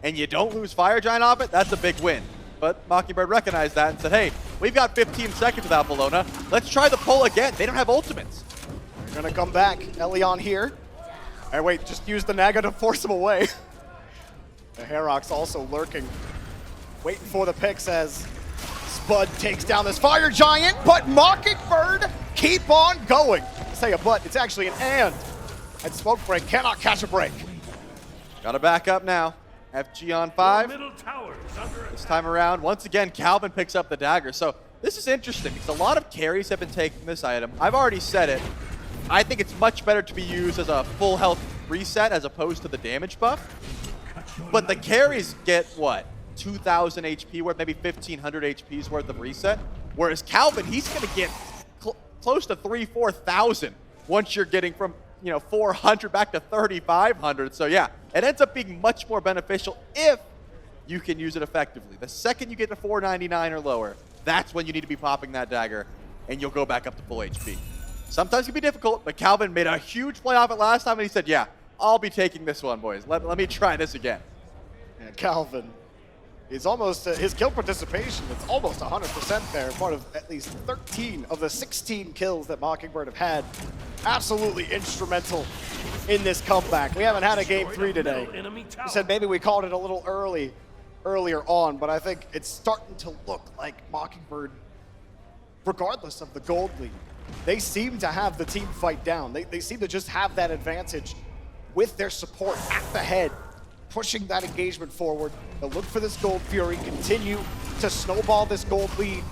and you don't lose Fire Giant off it, that's a big win. But Mockingbird recognized that and said, hey, we've got 15 seconds without Bologna. Let's try the pull again. They don't have ultimates. They're going to come back. Elion here. And wait, just use the Naga to force him away. The Heroc's also lurking, waiting for the picks as Spud takes down this Fire Giant, but Mockingbird keep on going. I say a but, it's actually an and Smokebreak cannot catch a break. Gotta back up now. FG on 5. This time around, once again, Calvin picks up the dagger. So this is interesting because a lot of carries have been taking this item. I've already said it. I think it's much better to be used as a full health reset as opposed to the damage buff. But the carries get, what, 2,000 HP worth, maybe 1,500 HP's worth of reset. Whereas Calvin, he's going to get close to 4,000 once you're getting from, 400 back to 3,500. So yeah, it ends up being much more beneficial if you can use it effectively. The second you get to 499 or lower, that's when you need to be popping that dagger, and you'll go back up to full HP. Sometimes it can be difficult, but Calvin made a huge play off it last time, and he said, yeah, I'll be taking this one, boys. Let me try this again. Yeah, Calvin It's almost, his kill participation, it's almost 100% there. Part of at least 13 of the 16 kills that Mockingbird have had. Absolutely instrumental in this comeback. We haven't had a game 3 today. We said maybe we called it a little earlier on, but I think it's starting to look like Mockingbird, regardless of the gold lead, they seem to have the team fight down. They seem to just have that advantage with their support at the head, pushing that engagement forward. They'll look for this gold fury, continue to snowball this gold lead,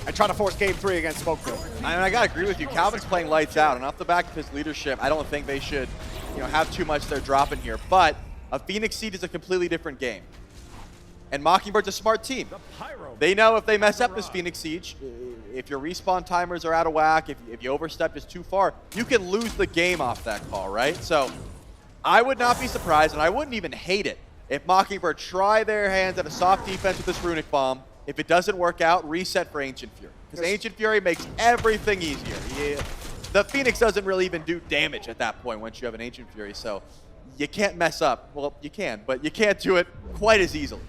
and try to force game 3 against Smokebird. I gotta agree with you. Calvin's playing lights out, and off the back of his leadership, I don't think they should, have too much they're dropping here. But a Phoenix Siege is a completely different game. And Mockingbird's a smart team. They know if they mess up this Phoenix Siege, if your respawn timers are out of whack, if you overstep just too far, you can lose the game off that call, right? So I would not be surprised, and I wouldn't even hate it, if Mockingbird try their hands at a soft defense with this Runic Bomb. If it doesn't work out, reset for Ancient Fury. Because Ancient Fury makes everything easier. The Phoenix doesn't really even do damage at that point once you have an Ancient Fury, so you can't mess up. Well, you can, but you can't do it quite as easily.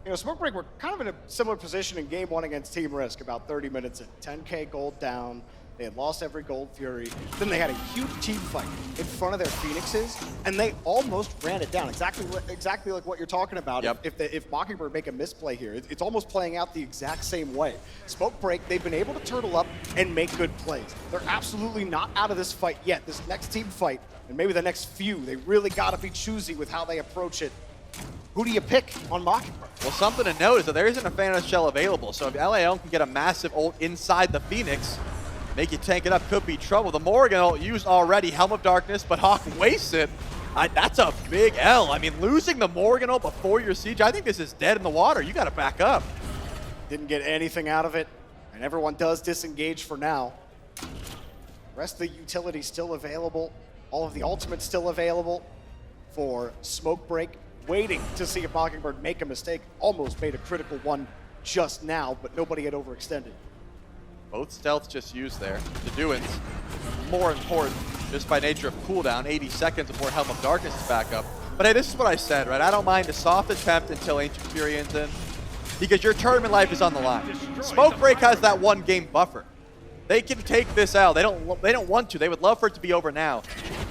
Smokebreak were kind of in a similar position in game 1 against Team Risk, about 30 minutes in. 10K gold down. They had lost every gold fury. Then they had a huge team fight in front of their Phoenixes, and they almost ran it down. Exactly like what you're talking about. Yep. If Mockingbird make a misplay here, it's almost playing out the exact same way. Smokebreak, they've been able to turtle up and make good plays. They're absolutely not out of this fight yet. This next team fight, and maybe the next few, they really got to be choosy with how they approach it. Who do you pick on Mockingbird? Well, something to note is that there isn't a Phantom Shell available, so if LAO can get a massive ult inside the Phoenix, make you tank it up, could be trouble. The Morgan ult used already, Helm of Darkness, but Hawk wastes it. That's a big L. I mean, losing the Morgan ult before your siege, I think this is dead in the water. You got to back up. Didn't get anything out of it, and everyone does disengage for now. The rest of the utility still available. All of the ultimates still available for Smokebreak. Waiting to see if Mockingbird make a mistake. Almost made a critical one just now, but nobody had overextended. Both stealths just used there. The Doings, more important, just by nature of cooldown, 80 seconds before Helm of Darkness is back up. But hey, this is what I said, right? I don't mind a soft attempt until Ancient Fury ends in, because your tournament life is on the line. Smokebreak has that 1 game buffer. They can take this out. They don't want to. They would love for it to be over now,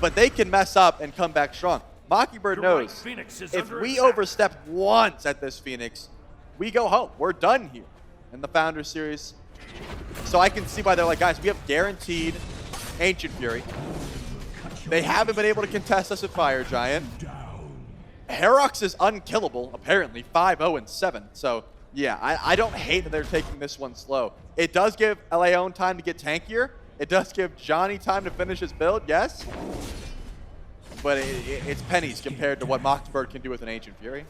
but they can mess up and come back strong. Mockingbird knows if we overstep once at this Phoenix, we go home. We're done here in the Founders Series. So I can see why they're like, guys, we have guaranteed Ancient Fury. They haven't been able to contest us at Fire Giant. Herox is unkillable, apparently, 5-0-7. So yeah, I don't hate that they're taking this one slow. It does give LAO time to get tankier. It does give Johnny time to finish his build, yes. But it's pennies compared to what Mockingbird can do with an Ancient Fury.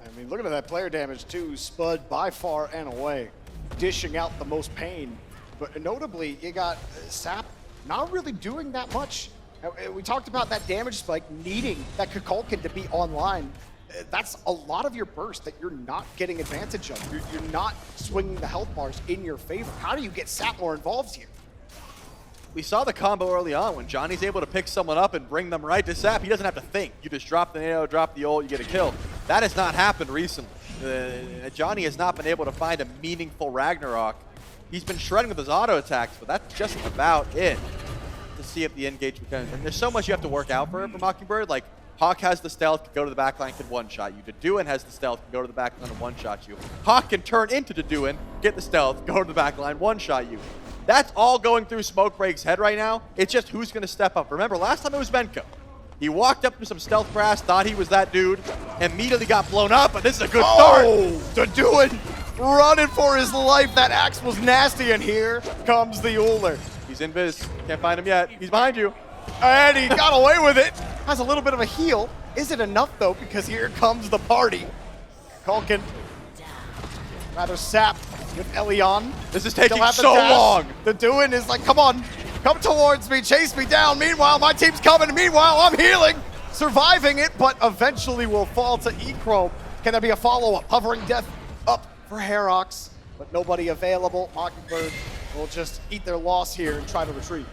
I mean, looking at that player damage too, Spud by far and away, dishing out the most pain. But notably, you got Sap not really doing that much. We talked about that damage spike needing that Kukulkan to be online. That's a lot of your burst that you're not getting advantage of. You're not swinging the health bars in your favor. How do you get Sap more involved here? We saw the combo early on when Johnny's able to pick someone up and bring them right to Sap. He doesn't have to think. You just drop the nano, drop the ult, you get a kill. That has not happened recently. Johnny has not been able to find a meaningful Ragnarok. He's been shredding with his auto attacks, but that's just about it to see if the engagement comes. And there's so much you have to work out for Mockingbird. Like, Hawk has the stealth, can go to the backline, can one-shot you. Deduin has the stealth, can go to the backline and one-shot you. Hawk can turn into Deduin, get the stealth, go to the backline, one-shot you. That's all going through Smokebreak's head right now. It's just who's going to step up. Remember, last time it was Menko. He walked up to some stealth brass, thought he was that dude, immediately got blown up, but this is a good start. Deduin running for his life. That axe was nasty, and here comes the Uller. He's in Viz. Can't find him yet. He's behind you. And he got away with it. Has a little bit of a heal. Is it enough, though, because here comes the party. Kulkin, rather Sap with Elion. This is taking so long. Deduin is like, come on, come towards me, chase me down. Meanwhile, my team's coming. Meanwhile, I'm healing, surviving it, but eventually will fall to E-Chrome. Can there be a follow-up? Hovering Death up for Herox, but nobody available. Mockingbird will just eat their loss here and try to retreat.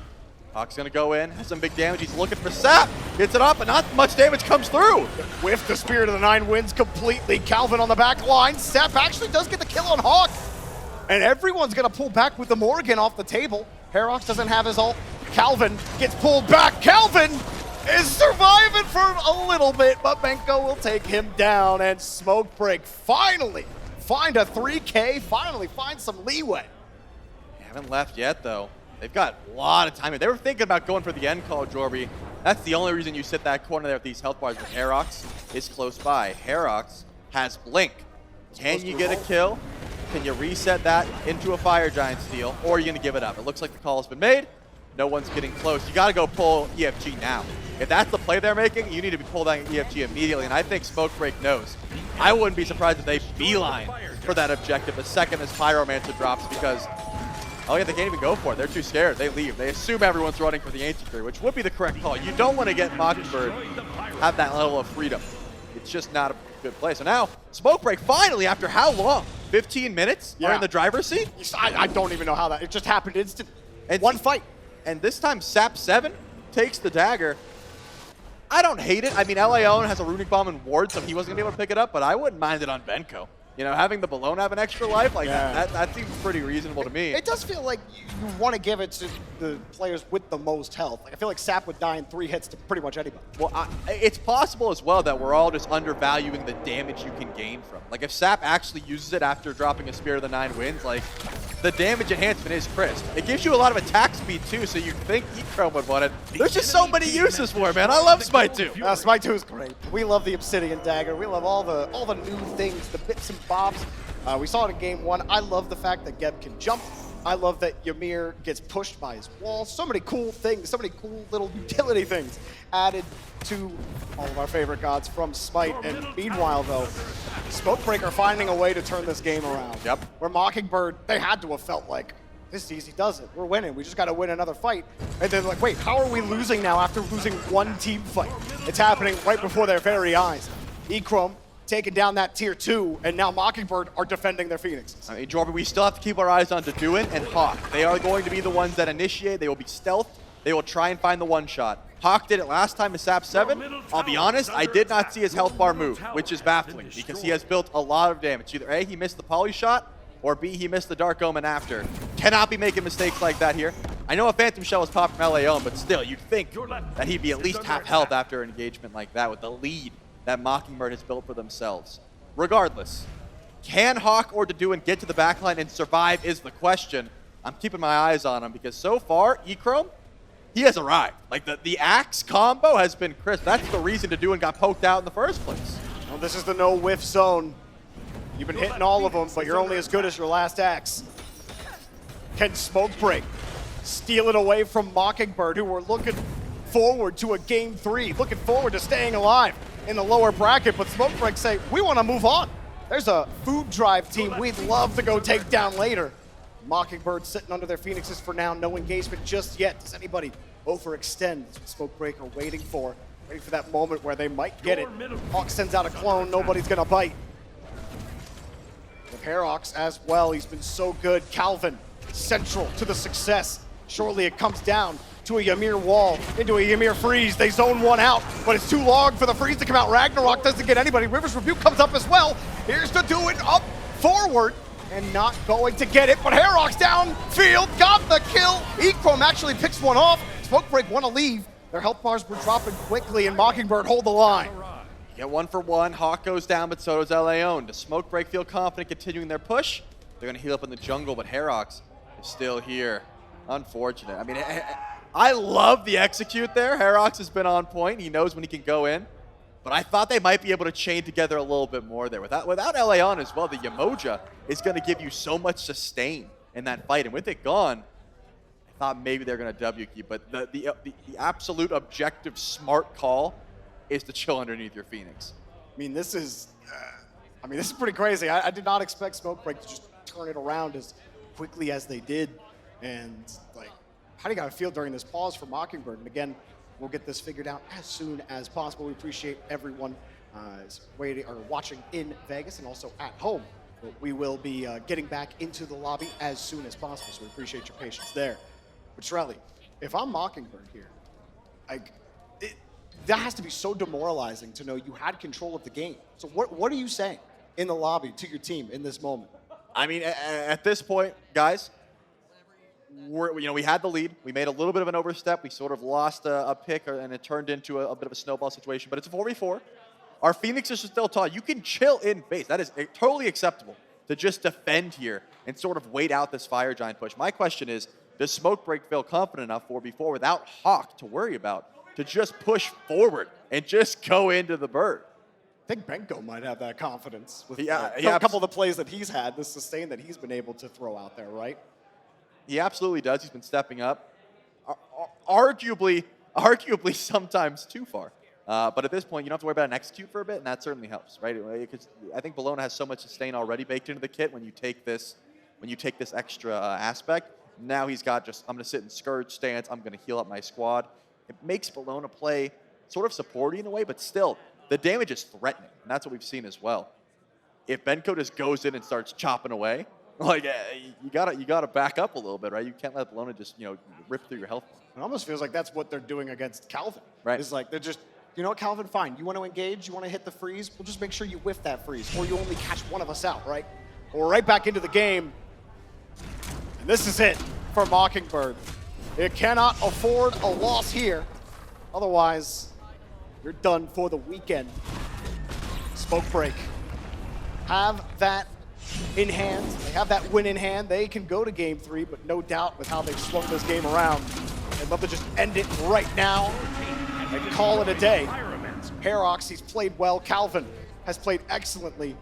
Hawk's gonna go in, has some big damage. He's looking for Sap. Gets it up, but not much damage comes through. With the Spirit of the Nine wins completely. Calvin on the back line. Sap actually does get the kill on Hawk. And everyone's gonna pull back with the Morgan off the table. Herox doesn't have his ult. Calvin gets pulled back. Calvin is surviving for a little bit, but Benko will take him down. And Smokebreak finally find a 3K, finally find some leeway. They haven't left yet, though. They've got a lot of time. They were thinking about going for the end call, Jorby. That's the only reason you sit that corner there with these health bars. But Herox is close by. Herox has Blink. Can you get a kill? Can you reset that into a Fire Giant steal? Or are you going to give it up? It looks like the call has been made. No one's getting close. You got to go pull EFG now. If that's the play they're making, you need to be pulled down EFG immediately. And I think Smokebreak knows. I wouldn't be surprised if they beeline for that objective the second this Pyromancer drops, because oh yeah, they can't even go for it. They're too scared. They leave. They assume everyone's running for the Ancient Tree, which would be the correct call. You don't want to get Mockingbird have that level of freedom. It's just not a good play. So now, Smokebreak finally, after how long? 15 minutes? Are in the driver's seat? I don't even know how that, it just happened instant. And one fight. And this time, Sap 7 takes the dagger. I don't hate it. I mean, Leon has a Runic Bomb and Ward, so he wasn't going to be able to pick it up, but I wouldn't mind it on Benko. You know, having the Balone have an extra life, like that seems pretty reasonable to me. It does feel like you want to give it to the players with the most health. Like, I feel like Sap would die in 3 hits to pretty much anybody. Well, it's possible as well that we're all just undervaluing the damage you can gain from. Like, if Sap actually uses it after dropping a Spirit of the Nine wins, like, the damage enhancement is crisp. It gives you a lot of attack speed too, so you think Echrome would want it. There's just so many uses for it, man. I love Smite 2. Smite 2 is great. We love the Obsidian Dagger. We love all the new things, the bits and bobs. We saw it in game 1. I love the fact that Geb can jump. I love that Ymir gets pushed by his wall. So many cool things, so many cool little utility things added to all of our favorite gods from Smite. And meanwhile, though, Smokebreak are finding a way to turn this game around. Yep. Where Mockingbird, they had to have felt like, this is easy does it. We're winning. We just got to win another fight. And then like, wait, how are we losing now after losing one team fight? It's happening right before their very eyes. Echrome taking down that tier 2, and now Mockingbird are defending their Phoenixes. I mean, Jorby, we still have to keep our eyes on Deduin and Hawk. They are going to be the ones that initiate. They will be stealth. They will try and find the one-shot. Hawk did it last time to Sap 7. I'll be honest, I did not see his health bar move, which is baffling because he has built a lot of damage. Either A, he missed the poly shot, or B, he missed the Dark Omen after. Cannot be making mistakes like that here. I know a Phantom Shell was popped from LAO, but still, you'd think that he'd be at least half health after an engagement like that with the lead that Mockingbird has built for themselves. Regardless, can Hawk or Deduin get to the backline and survive is the question. I'm keeping my eyes on him because so far, Echrome, he has arrived. Like the axe combo has been crisp. That's the reason Deduin got poked out in the first place. Well, this is the no whiff zone. You've been hitting all of them, but you're only as good as your last axe. Can Smokebreak steal it away from Mockingbird, who were looking forward to a game 3, looking forward to staying alive in the lower bracket, but Smokebreak say, we want to move on. There's a food drive team we'd love to go take down later. Mockingbird sitting under their Phoenixes for now, no engagement just yet. Does anybody overextend? That's what Smokebreak are waiting for that moment where they might get it. Hawk sends out a clone, nobody's gonna bite. With Herox as well, he's been so good. Calvin, central to the success. Surely it comes down to a Ymir wall, into a Ymir freeze. They zone one out, but it's too long for the freeze to come out. Ragnarok doesn't get anybody. River's Rebuke comes up as well. Here's to do it up forward and not going to get it, but Herox downfield, got the kill. Echrome actually picks one off. Smokebreak want to leave. Their health bars were dropping quickly, and Mockingbird hold the line. Get 1 for 1. Hawk goes down, but so does LAO. Does Smokebreak feel confident continuing their push? They're going to heal up in the jungle, but Herox is still here. Unfortunate. I mean, I love the execute there. Herox has been on point. He knows when he can go in. But I thought they might be able to chain together a little bit more there. Without LAO as well, the Yamoja is going to give you so much sustain in that fight. And with it gone, I thought maybe they're going to W keep. But the absolute objective smart call is to chill underneath your Phoenix. I mean, this is pretty crazy. I did not expect Smokebreak to just turn it around as quickly as they did. And like, how do you gotta feel during this pause for Mockingbird? And again, we'll get this figured out as soon as possible. We appreciate everyone waiting or watching in Vegas and also at home. But we will be getting back into the lobby as soon as possible, so we appreciate your patience there. But Shrelly, if I'm Mockingbird here, that has to be so demoralizing to know you had control of the game. So what are you saying in the lobby to your team in this moment? I mean, at this point, guys, we had the lead. We made a little bit of an overstep. We sort of lost a pick, and it turned into a bit of a snowball situation. But it's a 4v4. Our Phoenixes are still taught. You can chill in base. That is totally acceptable to just defend here and sort of wait out this Fire Giant push. My question is, does Smoke Break feel confident enough 4v4 without Hawk to worry about to just push forward and just go into the bird? I think Benko might have that confidence with a couple of the plays that he's had, the sustain that he's been able to throw out there, right? He absolutely does. He's been stepping up, arguably sometimes too far. But at this point, you don't have to worry about an execute for a bit, and that certainly helps, right? Because I think Bologna has so much sustain already baked into the kit when you take this extra aspect. Now he's got just, I'm going to sit in Scourge stance, I'm going to heal up my squad. It makes Bologna play sort of supporty in a way, but still, the damage is threatening, and that's what we've seen as well. If Benko just goes in and starts chopping away, like you gotta back up a little bit, right? You can't let Bologna just rip through your health. It almost feels like that's what they're doing against Calvin. Right. It's like they're just, you know what, Calvin, fine. You want to engage, you want to hit the freeze, we'll just make sure you whiff that freeze, or you only catch one of us out, right? We're right back into the game. And this is it for Mockingbird. It cannot afford a loss here. Otherwise, you're done for the weekend. Smoke Break have that in hand. They have that win in hand. They can go to game 3, but no doubt with how they've swung this game around, they'd love to just end it right now and call it a day. Herox, he's played well. Calvin has played excellently,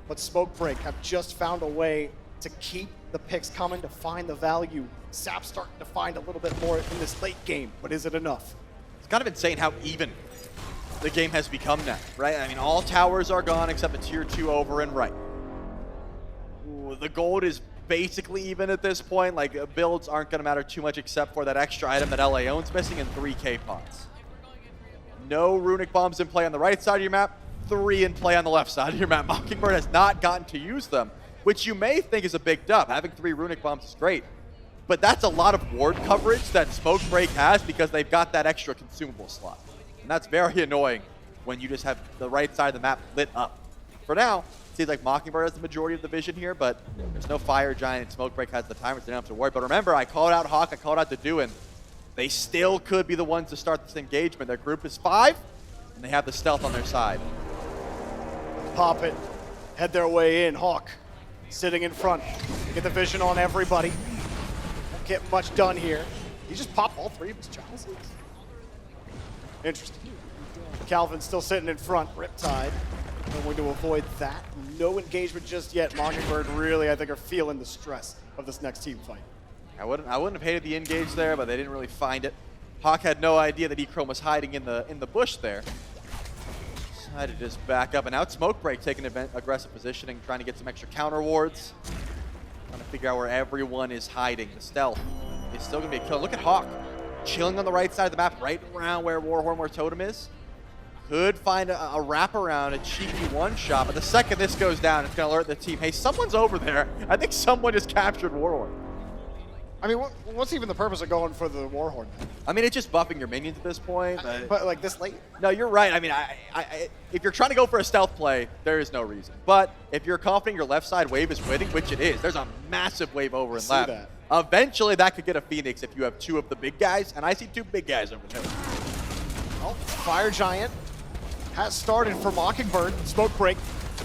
but Smoke Break have just found a way to keep the picks coming, to find the value. Sap's starting to find a little bit more in this late game, but is it enough? It's kind of insane how even the game has become now, right? I mean, all towers are gone except the tier 2 over and right. Ooh, the gold is basically even at this point. Like, builds aren't going to matter too much except for that extra item that LA owns missing in 3K pots. No runic bombs in play on the right side of your map, 3 in play on the left side of your map. Mockingbird has not gotten to use them, which you may think is a big dub. Having 3 runic bombs is great, but that's a lot of ward coverage that Smoke Break has because they've got that extra consumable slot. And that's very annoying when you just have the right side of the map lit up. For now, it seems like Mockingbird has the majority of the vision here, but there's no Fire Giant, and Smoke Break has the timer, so they don't have to worry. But remember, I called out Hawk, I called out the Dewan. They still could be the ones to start this engagement. Their group is 5, and they have the stealth on their side. Pop it, head their way in. Hawk sitting in front, get the vision on everybody. Won't get much done here. He just popped all 3 of his chalices. Interesting. Calvin still sitting in front, Riptide. Going to avoid that. No engagement just yet. Mockingbird really, I think, are feeling the stress of this next team fight. I wouldn't have hated the engage there, but they didn't really find it. Hawk had no idea that Echrome was hiding in the bush there. Decided to just back up, and out Smoke Break taking aggressive positioning, trying to get some extra counter wards. Trying to figure out where everyone is hiding. The stealth is still gonna be a kill. Look at Hawk, chilling on the right side of the map, right around where Warhorn, where Totem is. Could find a wraparound, a cheeky one-shot, but the second this goes down, it's gonna alert the team, hey, someone's over there. I think someone just captured Warhorn. I mean, what's even the purpose of going for the Warhorn? I mean, it's just buffing your minions at this point. But like this late? No, you're right. I mean, if you're trying to go for a stealth play, there is no reason. But if you're confident your left side wave is winning, which it is, there's a massive wave over in left. That. Eventually, that could get a Phoenix if you have 2 of the big guys, and I see 2 big guys over there. Well, Fire Giant has started for Mockingbird. Smoke Break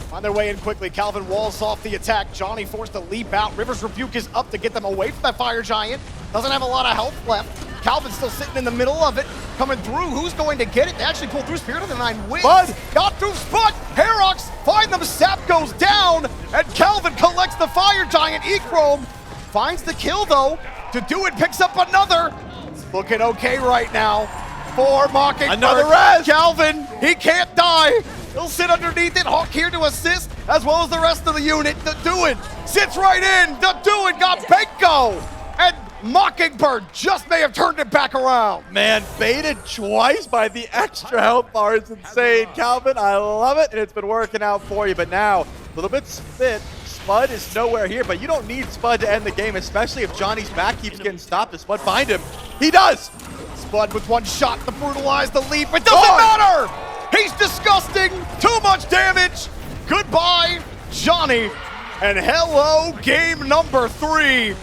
find their way in quickly. Calvin walls off the attack. Johnny forced to leap out. River's Rebuke is up to get them away from that Fire Giant. Doesn't have a lot of health left. Calvin's still sitting in the middle of it. Coming through. Who's going to get it? They actually pulled through. Spirit of the 9 wins. Bud got through Spud. Herox find them. Sap goes down. And Calvin collects the Fire Giant. Echrome finds the kill though. To do it, picks up another. It's looking okay right now for Mockingbird. Another res. Calvin, he can't die. He'll sit underneath it. Hawk here to assist, as well as the rest of the unit. The Dewan sits right in. The Dewan got Benko. And Mockingbird just may have turned it back around. Man, baited twice by the extra health bar is insane. Calvin, I love it, and it's been working out for you. But now, a little bit split. Spud is nowhere here, but you don't need Spud to end the game, especially if Johnny's back keeps getting stopped. Does Spud find him? He does! Spud with one shot to brutalize the leap. It doesn't matter! He's disgusting! Too much damage! Goodbye, Johnny! And hello, game number 3.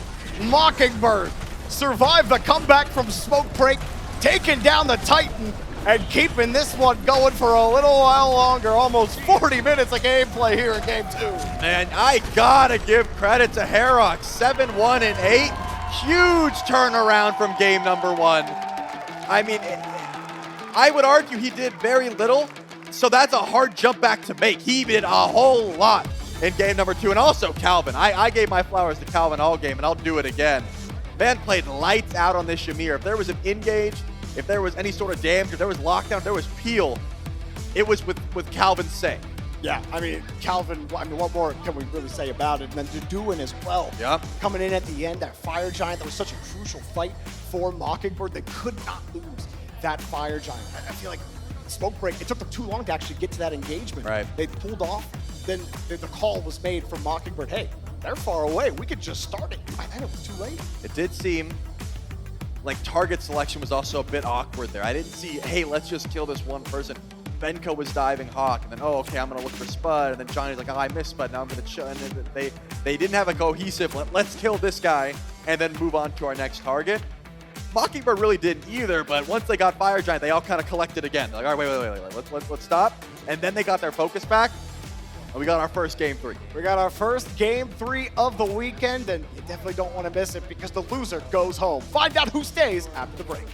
Mockingbird survived the comeback from Smoke Break, taking down the Titan, and keeping this one going for a little while longer. Almost 40 minutes of gameplay here in game 2. And I gotta give credit to Herok. 7-1 and 8. Huge turnaround from game number 1. I mean, I would argue he did very little, so that's a hard jump back to make. He did a whole lot in game number 2. And also Calvin. I gave my flowers to Calvin all game, and I'll do it again. Man played lights out on this Shamir. If there was an engage, if there was any sort of damage, if there was lockdown, if there was peel, it was with Calvin's say. Yeah, I mean, Calvin, what more can we really say about it? And then Duduin as well. Yep. Coming in at the end, that Fire Giant, that was such a crucial fight for Mockingbird. They could not lose that Fire Giant. I feel like Smoke Break, it took them too long to actually get to that engagement. Right. They pulled off, then the call was made from Mockingbird, hey, they're far away, we could just start it. By then it was too late. It did seem like target selection was also a bit awkward there. I didn't see, hey, let's just kill this one person. Benko was diving Hawk, and then, oh, okay, I'm going to look for Spud, and then Johnny's like, oh, I missed Spud, now I'm going to chill. And then they didn't have a cohesive, let's kill this guy, and then move on to our next target. Mockingbird really didn't either, but once they got Fire Giant, they all kind of collected again. They're like, all right, wait, let's stop. And then they got their focus back, and we got our first game 3. We got our first game 3 of the weekend, and you definitely don't want to miss it because the loser goes home. Find out who stays after the break.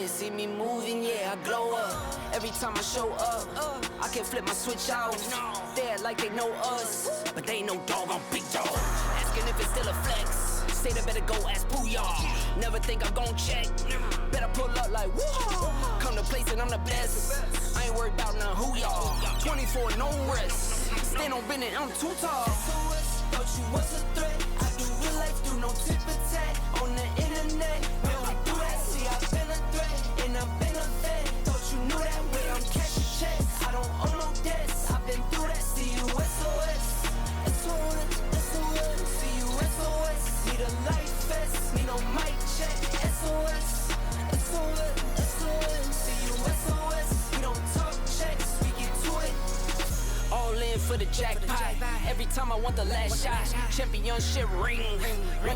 See me moving, yeah, I glow up. Every time I show up, I can flip my switch out. They act like they know us, but they ain't no dog on big dog. Asking if it's still a flex. Say they better go ask Booyah. Never think I'm gon' check. Better pull up like whoa. Come to place and I'm the best. I ain't worried about none who y'all. 24, no rest. Stand on business, I'm too tall. Thought you was a threat. I do real life, do no tip for tat on the internet. For the jackpot, every time I want the last shot. Championship ring.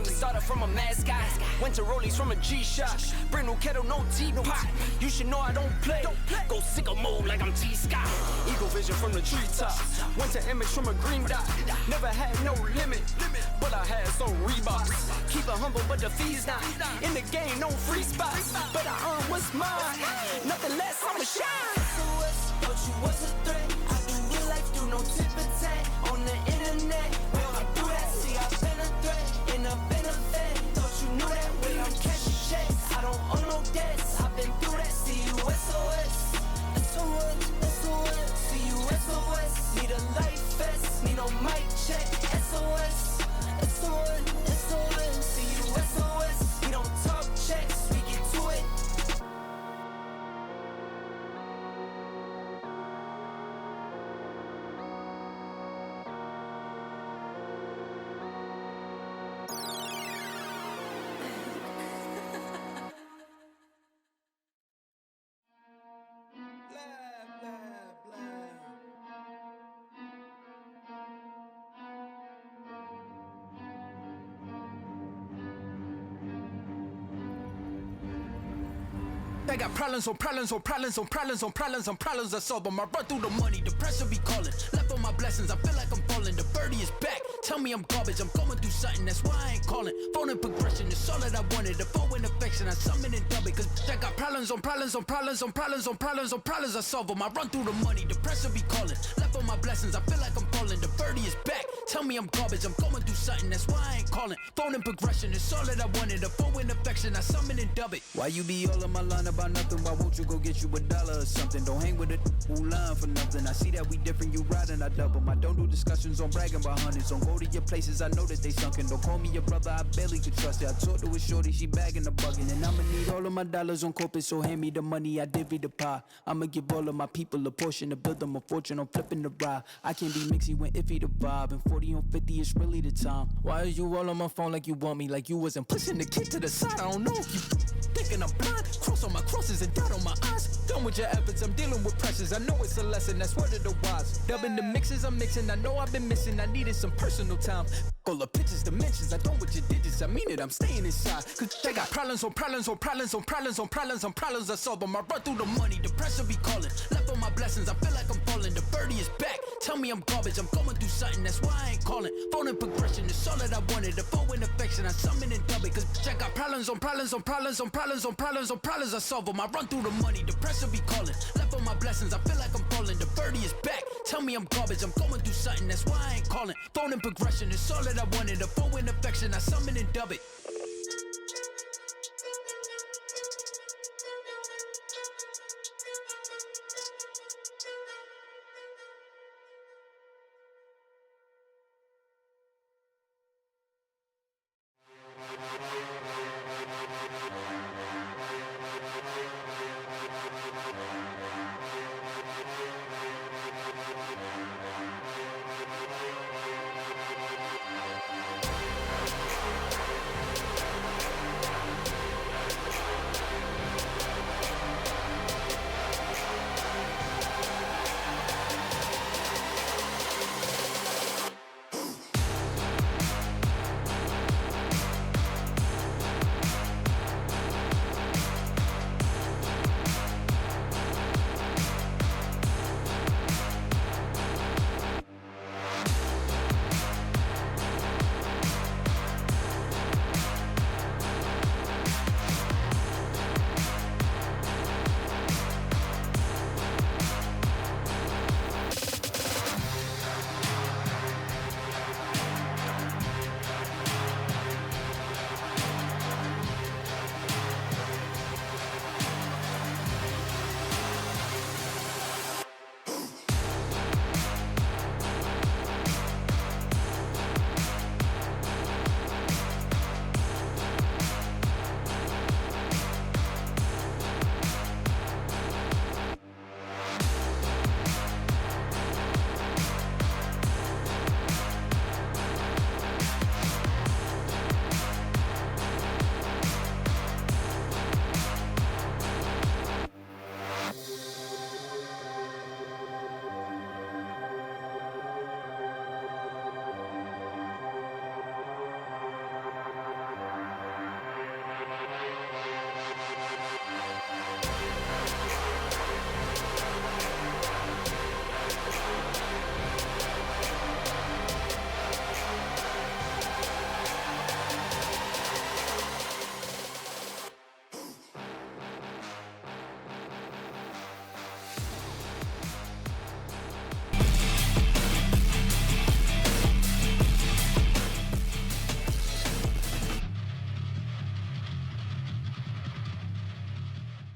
Started from a mascot. Went to rollies from a G-Shot. Brand new kettle, no teapot. You should know I don't play. Go sicko mode like I'm T-Scott. Eagle vision from the treetops. Went to image from a green dot. Never had no limit, but I had some Reeboks. Keep it humble, but the fees not. In the game, no free spots. But I earn what's mine. Nothing less, I'ma shine. Thought you was a threat. Do no tip for tat on the internet. When I do that, see I've been a threat and I've been a vet. Thought you knew that way I'm cashing checks. I don't owe no debts. I've been through that. See you SOS. SOS, SOS. See you SOS. Need a life vest. Need no mic check. SOS. SOS, SOS. See you SOS. We don't talk checks. We get to it. I got problems on problems on problems on problems on problems on problems I solve them. I run through the money, the pressure be calling. Left on my blessings, I feel like I'm falling. The birdie is back, tell me I'm garbage. I'm going through something, that's why I ain't calling. Phone and progression, it's all that I wanted. The phone in affection, I summon and dub it. Cause I got problems on problems on problems on problems on problems on problems I solve them. I run through the money, the pressure be calling. Left on my blessings, I feel like I'm falling. The birdie is back, tell me I'm garbage. I'm going through something, that's why I ain't calling. Phone and progression, it's all that I wanted. The phone in affection, I summon and dub it. Why you be all on my line about nothing? Why won't you go get you $1 or something? Don't hang with it who line for nothing. I see that we different, you riding, I double. I don't do discussions on bragging about hundreds. Don't go to your places, I know that they sunken. Don't call me your brother, I barely could trust it. I talked to a shorty, she bagging the bugging. And I'ma need all of my dollars on corporate, so hand me the money, I divvy the pie. I'ma give all of my people a portion to build them a fortune on flipping the ride. I can't be mixy when iffy the vibe. And 40 on 50 is really the time. Why are you all on my phone like you want me? Like you wasn't pushing the kid to the side. I don't know if you thinking I'm blind. Cross on my crosses and dot on my eyes. Done with your efforts, I'm dealing with pressures. I know it's a lesson, that's word of the wise. Dubbing the mixes I'm mixing, I know I've been missing. I needed some personal time. All the pictures, dimensions, I don't with your digits. I mean it, I'm staying inside. Cause they got problems on problems on problems on problems on problems on problems I solve them. I run through the money, the pressure be calling. Left on my blessings, I feel like I'm falling. The birdie is back, tell me I'm garbage. I'm going through something, that's why I ain't calling. Phone and progression, it's all that I wanted. The phone in affection, I summon and dub it. Cause I got problems on problems on problems on problems on problems on problems I solve them. I run through the money, the pressure be calling. Left on my blessings, I feel like I'm falling. The birdie is back, tell me I'm garbage. I'm going through something, that's why I ain't calling. Phone and progression, it's all that I wanted. The phone in affection, I summon and dub it.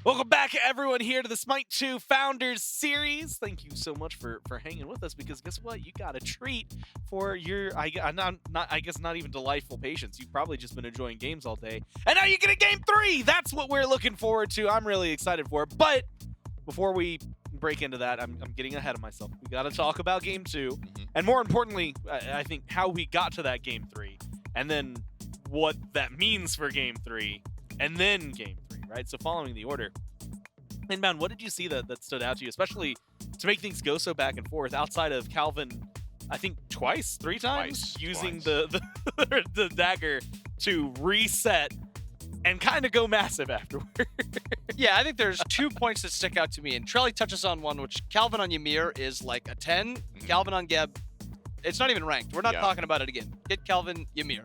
Welcome back, everyone, here to the Smite 2 Founders Series. Thank you so much for hanging with us, because guess what? You got a treat for your, I guess not even delightful patience. You've probably just been enjoying games all day, and now you get a Game 3! That's what we're looking forward to. I'm really excited for it, but before we break into that, I'm getting ahead of myself. We got to talk about Game 2, and more importantly, I think how we got to that Game 3, and then what that means for Game 3, and then Game 3, right? So following the order. Inbound, what did you see that stood out to you, especially to make things go so back and forth, outside of Calvin, I think three times, using the dagger to reset and kind of go massive afterward. Yeah, I think there's 2 points that stick out to me, and Trelly touches on one, which Calvin on Ymir is like a 10. Calvin on Geb, it's not even ranked. We're not talking about it again. Get Calvin, Ymir.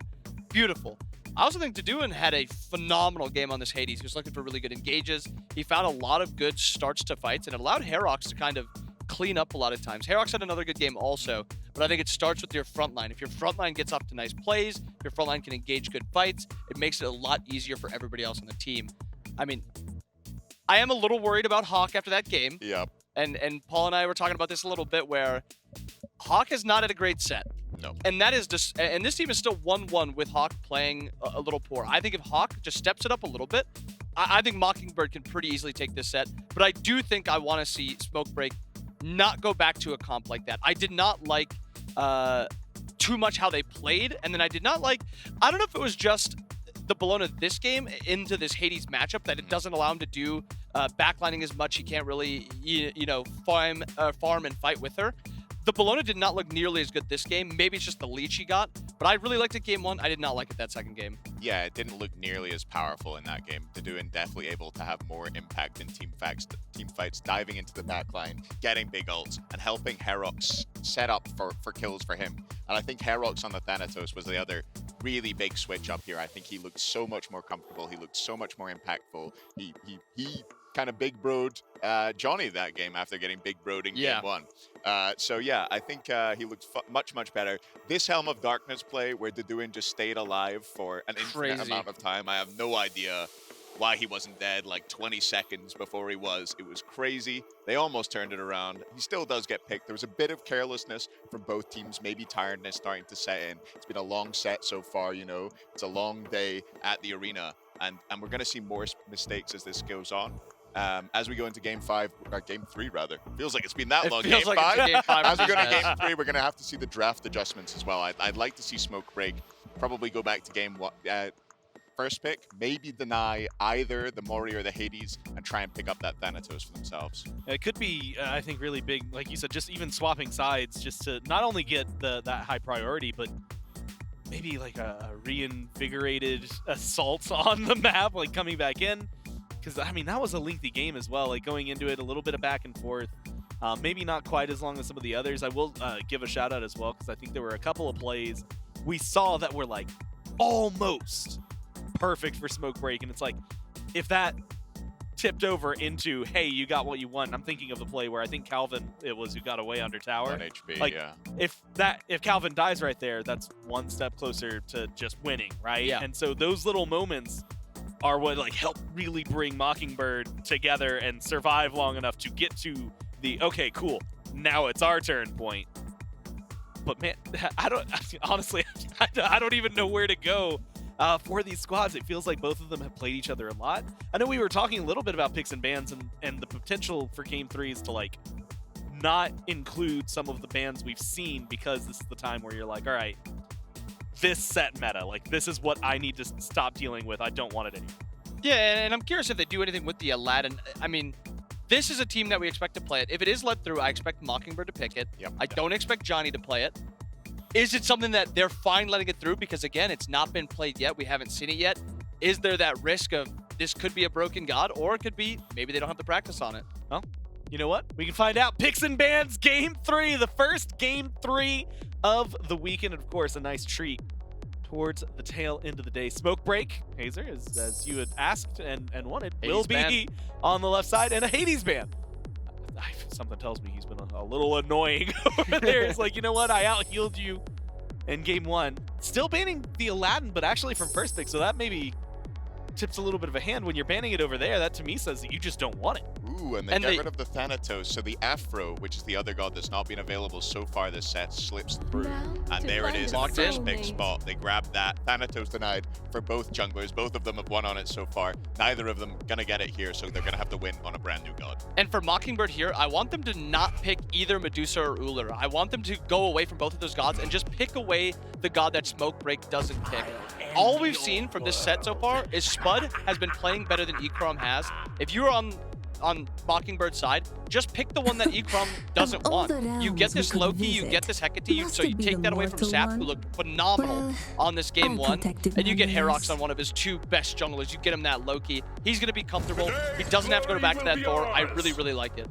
Beautiful. I also think Taduin had a phenomenal game on this Hades. He was looking for really good engages. He found a lot of good starts to fights, and it allowed Herox to kind of clean up a lot of times. Herox had another good game also, but I think it starts with your front line. If your front line gets off to nice plays, your front line can engage good fights, it makes it a lot easier for everybody else on the team. I mean, I am a little worried about Hawk after that game. Yep. And Paul and I were talking about this a little bit, where Hawk has not had a great set. No. And that is just, and this team is still 1-1 with Hawk playing a little poor. I think if Hawk just steps it up a little bit, I think Mockingbird can pretty easily take this set. But I do think I want to see Smoke Break not go back to a comp like that. I did not like too much how they played, and then I did not like, I don't know if it was just the Bologna this game into this Hades matchup that it doesn't allow him to do backlining as much. He can't really, you know, farm and fight with her. The Bologna did not look nearly as good this game. Maybe it's just the lead she got, but I really liked it game one. I did not like it that second game. Yeah, it didn't look nearly as powerful in that game. Taduin definitely able to have more impact in team fights, diving into the backline, getting big ults, and helping Herox set up for kills for him. And I think Herox on the Thanatos was the other really big switch up here. I think he looked so much more comfortable. He looked so much more impactful. He kind of big broed Johnny that game after getting big broed in game one. So yeah, I think he looked much better. This Helm of Darkness play where Taduin just stayed alive for an infinite amount of time. I have no idea why he wasn't dead like 20 seconds before he was. It was crazy. They almost turned it around. He still does get picked. There was a bit of carelessness from both teams, maybe tiredness starting to set in. It's been a long set so far, you know. It's a long day at the arena, and we're going to see more mistakes as this goes on. As we go into game 5, or game 3 rather. Feels like it's been that long. Feels game like 5. Game 5 As we go to game 3, we're going to have to see the draft adjustments as well. I'd like to see Smoke Break probably go back to game 1. First pick, maybe deny either the Mori or the Hades and try and pick up that Thanatos for themselves. It could be, I think, really big, like you said, just even swapping sides just to not only get that high priority, but maybe like a reinvigorated assault on the map, like coming back in. Because, I mean, that was a lengthy game as well, like going into it, a little bit of back and forth. Maybe not quite as long as some of the others. I will give a shout out as well, because I think there were a couple of plays we saw that were like almost perfect for Smoke Break, and it's like, if that tipped over into, hey, you got what you want. I'm thinking of the play where I think Calvin, it was who got away under tower. 1 HP, like, yeah. If Calvin dies right there, that's one step closer to just winning, right? Yeah. And so those little moments are what like help really bring Mockingbird together and survive long enough to get to the, okay, cool, now it's our turn point. But man, honestly, I don't even know where to go for these squads. It feels like both of them have played each other a lot. I know we were talking a little bit about picks and bans and the potential for game 3s to like not include some of the bans we've seen, because this is the time where you're like, all right, this set meta, like this is what I need to stop dealing with. I don't want it anymore. Yeah, and I'm curious if they do anything with the Aladdin. I mean, this is a team that we expect to play it. If it is led through, I expect Mockingbird to pick it. Yep. I don't expect Johnny to play it. Is it something that they're fine letting it through? Because again, it's not been played yet. We haven't seen it yet. Is there that risk of this could be a broken god, or it could be maybe they don't have the practice on it? Well, you know what? We can find out. Picks and bans, game 3, the first game 3 of the weekend. And of course, a nice treat towards the tail end of the day. Smoke Break, Hazer, as you had asked and wanted, Hades will be ban on the left side, and a Hades ban. Something tells me he's been a little annoying over there. It's like, you know what? I out-healed you in game 1. Still banning the Aladdin, but actually from first pick, so that maybe tips a little bit of a hand. When you're banning it over there, that to me says that you just don't want it. Ooh, and they get rid of the Thanatos, so the Afro, which is the other god that's not been available so far this set, slips through. And there it is in the first pick spot. They grab that. Thanatos denied for both junglers. Both of them have won on it so far. Neither of them gonna get it here, so they're gonna have to win on a brand new god. And for Mockingbird here, I want them to not pick either Medusa or Uller. I want them to go away from both of those gods and just pick away the god that Smoke Break doesn't pick. All we've seen from this set so far is Spud has been playing better than Ikram has. If you're on on Mockingbird's side, just pick the one that Ekrom doesn't want. You get this Loki, you get this Hecate, so you take that away from Sap, who looked phenomenal on this game 1, and you get Herox on one of his 2 best junglers. You get him that Loki. He's going to be comfortable. He doesn't have to go back to that Thor. I really, really like it.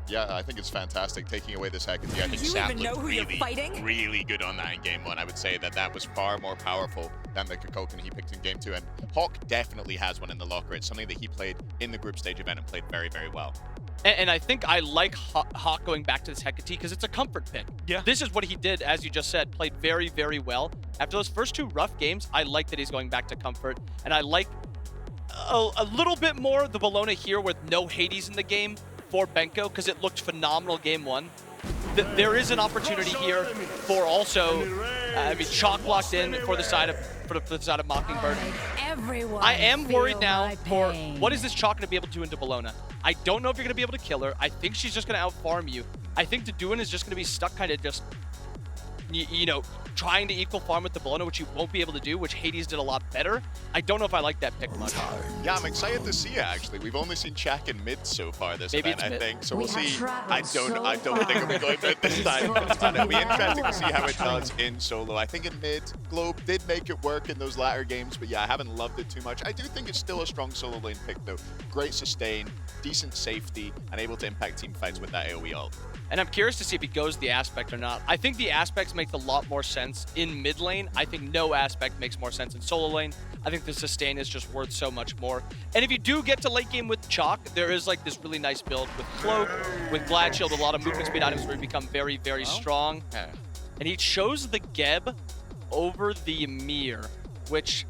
Yeah, I think it's fantastic taking away this Hecate. I think Sap looked really good on that in game 1. I would say that was far more powerful than the Kukulkan he picked in game 2. And Hawk definitely has one in the locker. It's something that he played in the group stage event and played very, very well. And I think I like Hawk going back to this Hecate because it's a comfort pick. Yeah. This is what he did, as you just said, played very, very well. After those first 2 rough games, I like that he's going back to comfort. And I like a little bit more the Bellona here with no Hades in the game for Benko because it looked phenomenal game 1. There is an opportunity here for also, Chalk locked in for the side of Mockingbird. I am worried now for what is this Chalk going to be able to do into Bellona. I don't know if you're going to be able to kill her. I think she's just going to outfarm you. I think Deduin is just going to be stuck kind of just, you know, trying to equal farm with the Bellona, which you won't be able to do, which Hades did a lot better. I don't know if I like that pick much. Yeah, I'm excited to see it, actually. We've only seen Chak in mid so far this event, I think. So we'll see. I don't think we'll be going mid this time. But it'll be interesting to see how it does in solo. I think in mid, Globe did make it work in those latter games, but yeah, I haven't loved it too much. I do think it's still a strong solo lane pick, though. Great sustain, decent safety, and able to impact team fights with that AoE ult. And I'm curious to see if he goes the Aspect or not. I think the Aspects make a lot more sense in mid lane. I think no Aspect makes more sense in solo lane. I think the sustain is just worth so much more. And if you do get to late game with Chalk, there is like this really nice build with Cloak, with Glad Shield, a lot of movement speed items where you become very, very strong. And he chose the Geb over the Ymir, which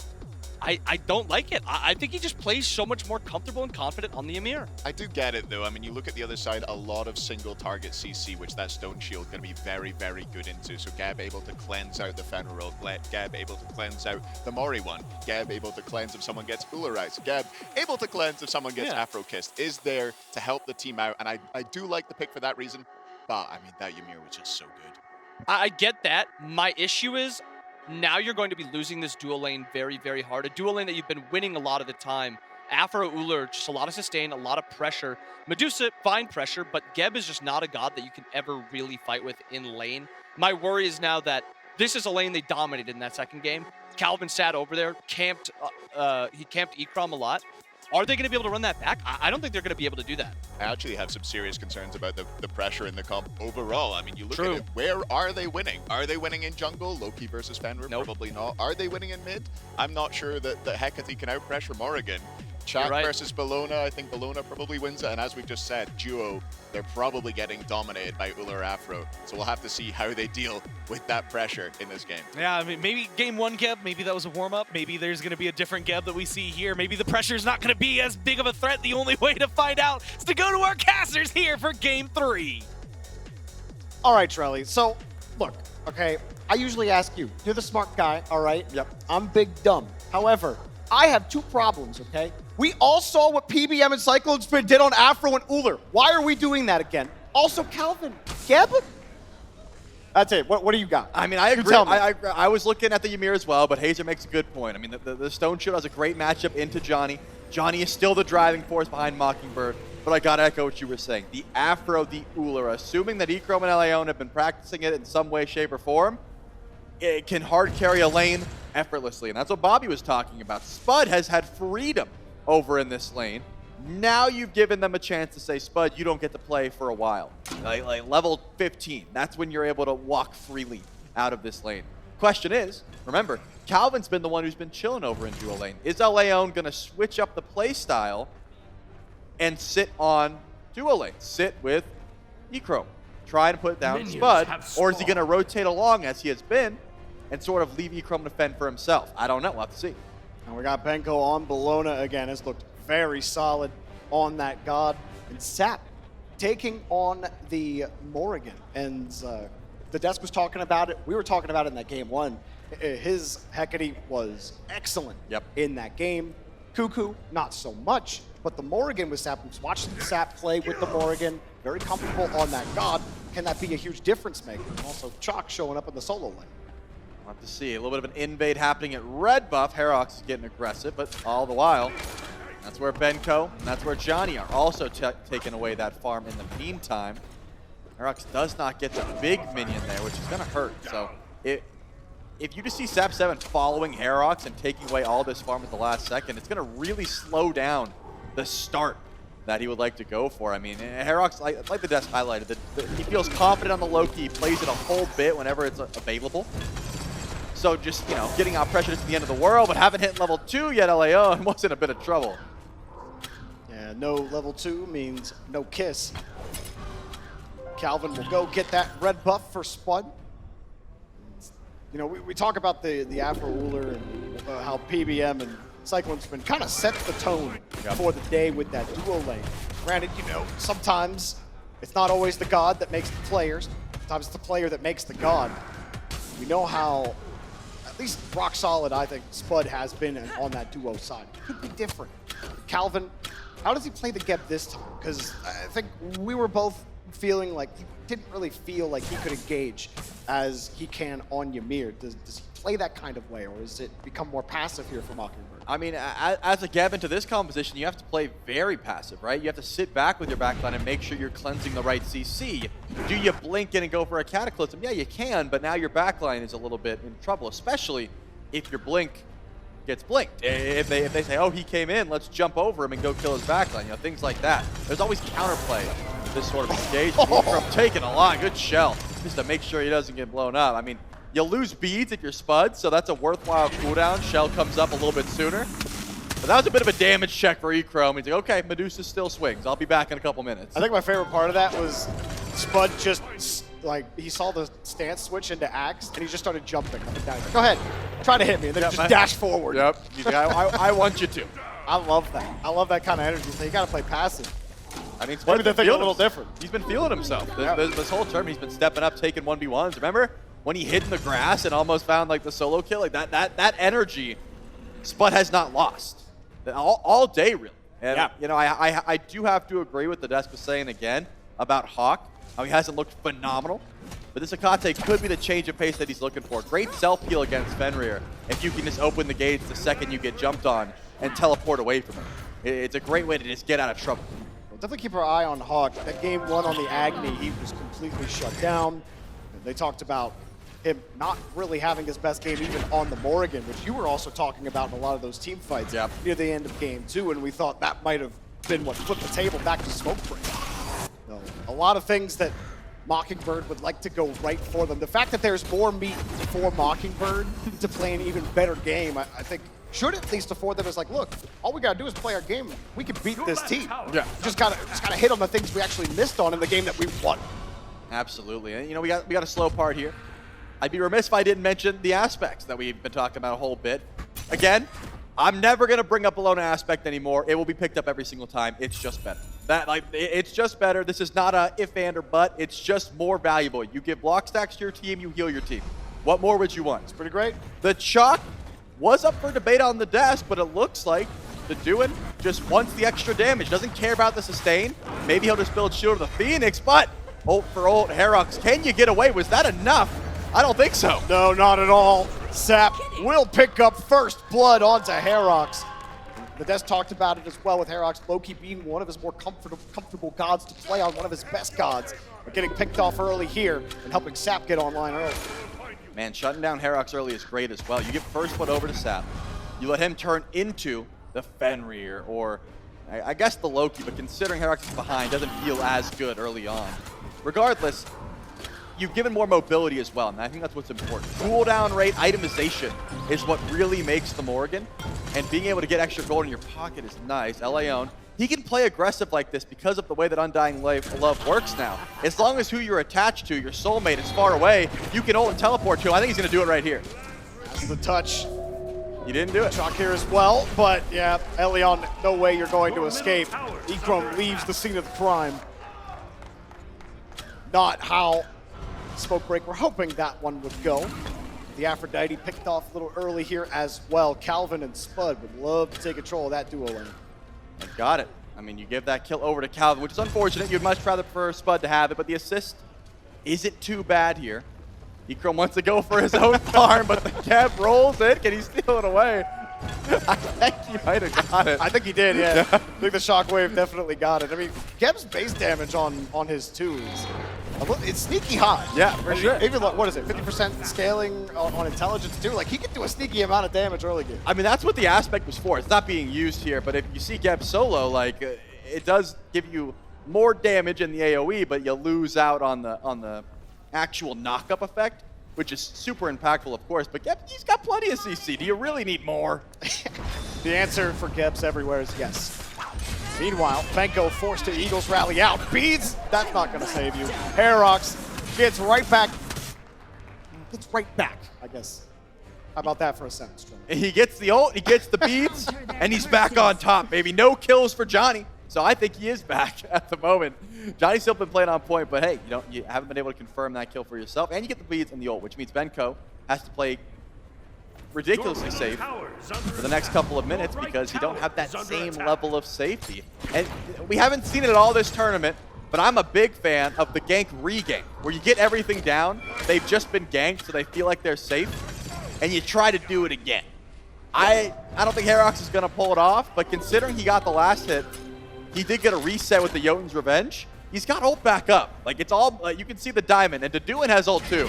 I don't like it. I think he just plays so much more comfortable and confident on the Ymir. I do get it, though. I mean, you look at the other side, a lot of single target CC, which that Stone Shield going to be very, very good into. So Geb able to cleanse out the Fenrir ult, Geb able to cleanse out the Mori one, Geb able to cleanse if someone gets Ularized, Geb able to cleanse if someone gets Afro-Kissed, is there to help the team out. And I do like the pick for that reason. But, I mean, that Ymir was just so good. I get that. My issue is, now you're going to be losing this dual lane very, very hard. A dual lane that you've been winning a lot of the time. Afro Uller, just a lot of sustain, a lot of pressure. Medusa, fine pressure, but Geb is just not a god that you can ever really fight with in lane. My worry is now that this is a lane they dominated in that second game. Calvin sat over there, camped, he camped Ekrom a lot. Are they going to be able to run that back? I don't think they're going to be able to do that. I actually have some serious concerns about the pressure in the comp overall. I mean, you look at it, where are they winning? Are they winning in jungle? Loki versus Fenrir? Nope. Probably not. Are they winning in mid? I'm not sure that Hecate can out-pressure Morrigan. Chak versus Bellona, I think Bellona probably wins it. And as we've just said, duo, they're probably getting dominated by Uller Afro. So we'll have to see how they deal with that pressure in this game. Yeah, I mean, maybe game 1 Geb, maybe that was a warm-up. Maybe there's going to be a different Geb that we see here. Maybe the pressure's not going to be as big of a threat. The only way to find out is to go to our casters here for game 3. All right, Trelly. So, look, okay, I usually ask you. You're the smart guy, all right? Yep. I'm big dumb. However, I have 2 problems, okay? We all saw what PBM and Cyclone Spin did on Afro and Uller. Why are we doing that again? Also, Calvin, Geb? That's it. What do you got? I mean, I agree. I was looking at the Ymir as well, but Hazer makes a good point. I mean, the Stone Shield has a great matchup into Johnny. Johnny is still the driving force behind Mockingbird, but I got to echo what you were saying. The Afro, the Uller, assuming that Ekrom and Leon have been practicing it in some way, shape, or form, it can hard carry a lane effortlessly, and that's what Bobby was talking about. Spud has had freedom over in this lane. Now you've given them a chance to say, Spud, you don't get to play for a while. Like level 15, that's when you're able to walk freely out of this lane. Question is, remember, Calvin's been the one who's been chilling over in dual lane. Is Leon going to switch up the play style and sit on dual lane? Sit with Ekrom, try to put down Spud, or is he going to rotate along as he has been and sort of leave Ekrom to fend for himself? I don't know. We'll have to see. And we got Benko on Bellona again. Has looked very solid on that god. And Sap taking on the Morrigan. And the desk was talking about it. We were talking about it in that game 1. His Hecate was excellent in that game. Cuckoo, not so much. But the Morrigan with Sap, was watching Sap play with the Morrigan. Very comfortable on that god. Can that be a huge difference maker? And also Chalk showing up in the solo lane. We'll have to see. A little bit of an invade happening at red buff. Herox is getting aggressive, but all the while, That's where Benko and that's where Johnny are also taking away that farm in the meantime. Herox does not get the big minion there, which is going to hurt. So if you just see Sap 7 following Herox and taking away all this farm at the last second, it's going to really slow down the start that he would like to go for. I mean, Herox, like the desk highlighted, he feels confident on the low key, plays it a whole bit whenever it's available. So just, you know, getting out pressure to the end of the world, but haven't hit level 2 yet, LAO, and was in a bit of trouble. Yeah, no level 2 means no kiss. Calvin will go get that red buff for Spud. You know, we talk about the Afro Ruler and how PBM and Cyclone's been kind of set the tone for the day with that duo lane. Granted, you know, sometimes it's not always the god that makes the players. Sometimes it's the player that makes the god. We know how, at least rock solid, I think Spud has been on that duo side. It could be different. Calvin, how does he play the Geb this time? Because I think we were both feeling like he didn't really feel like he could engage as he can on Ymir. Does he play that kind of way, or does it become more passive here for Mockingbird? I mean, as a Geb into this composition, you have to play very passive, right? You have to sit back with your backline and make sure you're cleansing the right CC. Do you blink in and go for a Cataclysm? Yeah, you can, but now your backline is a little bit in trouble, especially if your blink gets blinked. If they say, oh, he came in, let's jump over him and go kill his backline, you know, things like that. There's always counterplay to this sort of engagement. From taking a lot, good shell, just to make sure he doesn't get blown up. I mean, you'll lose beads if you're Spud, so that's a worthwhile cooldown. Shell comes up a little bit sooner. But that was a bit of a damage check for Echrome. He's like, okay, Medusa still swings. I'll be back in a couple minutes. I think my favorite part of that was Spud just, like, he saw the stance switch into Axe, and he just started jumping up and down. He's like, go ahead, try to hit me, and then just dash forward. Yep, he's like, I want you to. I love that. I love that kind of energy. So you got to play passive. I mean, maybe they're thinking a little different. He's been feeling himself. This whole term, he's been stepping up, taking 1v1s. Remember when he hid in the grass and almost found like the solo kill? Like that energy, Spud has not lost all day, really. And you know, I do have to agree with the desk was saying again about Hawk. How he hasn't looked phenomenal, but this Akate could be the change of pace that he's looking for. Great self-heal against Fenrir if you can just open the gates the second you get jumped on and teleport away from him. It's a great way to just get out of trouble. We'll definitely keep our eye on Hawk. That game 1 on the Agni, he was completely shut down. They talked about him not really having his best game even on the Morrigan, which you were also talking about in a lot of those team fights near the end of game 2, and we thought that might have been what flipped the table back to Smoke Break. So, a lot of things that Mockingbird would like to go right for them. The fact that there's more meat for Mockingbird to play an even better game, I think should at least afford them as like, look, all we gotta do is play our game. We can beat this team. Yeah. Just gotta hit on the things we actually missed on in the game that we won. Absolutely. And you know, we got a slow part here. I'd be remiss if I didn't mention the aspects that we've been talking about a whole bit. Again, I'm never gonna bring up Alona aspect anymore. It will be picked up every single time. It's just better. It's just better. This is not a if and or but. It's just more valuable. You give block stacks to your team, you heal your team. What more would you want? It's pretty great. The Chalk was up for debate on the desk, but it looks like the Duin just wants the extra damage. Doesn't care about the sustain. Maybe he'll just build shield of the Phoenix, but ult for ult, Herox, can you get away? Was that enough? I don't think so. No, not at all. Sap will pick up first blood onto Herox. The desk talked about it as well with Herox Loki being one of his more comfortable gods to play on, one of his best gods. But getting picked off early here and helping Sap get online early. Man, shutting down Herox early is great as well. You give first blood over to Sap. You let him turn into the Fenrir, or I guess the Loki, but considering Herox is behind, doesn't feel as good early on. Regardless, you've given more mobility as well, and I think that's what's important. Cooldown rate, itemization is what really makes the Morrigan, and being able to get extra gold in your pocket is nice. Leon, he can play aggressive like this because of the way that Undying Love works now. As long as who you're attached to, your soulmate, is far away, you can ult and teleport to him. I think he's going to do it right here. That's the touch. You didn't do it. Shock here as well, but yeah, Elion, no way you're going to escape. Echrome leaves the scene of the crime. Not how Smoke Break were hoping that one would go. The Aphrodite picked off a little early here as well. Calvin and Spud would love to take control of that duo lane. And got it. I mean, you give that kill over to Calvin, which is unfortunate. You'd much rather prefer Spud to have it, but the assist isn't too bad here. Echrome wants to go for his own farm, but the Cap rolls it. Can he steal it away? I think he might have got it. I think he did, yeah. I think the shockwave definitely got it. I mean, Geb's base damage on his 2 is it's sneaky high. Yeah, for sure. Even like, what is it, 50% scaling on intelligence too? Like he can do a sneaky amount of damage early game. I mean, that's what the aspect was for. It's not being used here, but if you see Geb solo, like it does give you more damage in the AoE, but you lose out on the actual knock-up effect, which is super impactful, of course. But Geb, he's got plenty of CC. Do you really need more? The answer for Gebs everywhere is yes. Meanwhile, Benko forced to Eagles rally out. Beads, that's not going to save you. Herox gets right back. Gets right back, I guess. How about that for a sentence, Trevor? He gets the ult, he gets the beads, and he's back on top, baby. No kills for Johnny. So I think he is back at the moment. Johnny's still been playing on point, but hey, you haven't been able to confirm that kill for yourself, and you get the beads and the ult, which means Benko has to play ridiculously safe for the next couple of minutes because you don't have that same level of safety. And we haven't seen it at all this tournament, but I'm a big fan of the gank regank, where you get everything down, they've just been ganked, so they feel like they're safe, and you try to do it again. I don't think Herox is going to pull it off, but considering he got the last hit, he did get a reset with the Jotun's Revenge. He's got ult back up. Like, it's all, you can see the diamond, and Deduin has ult too.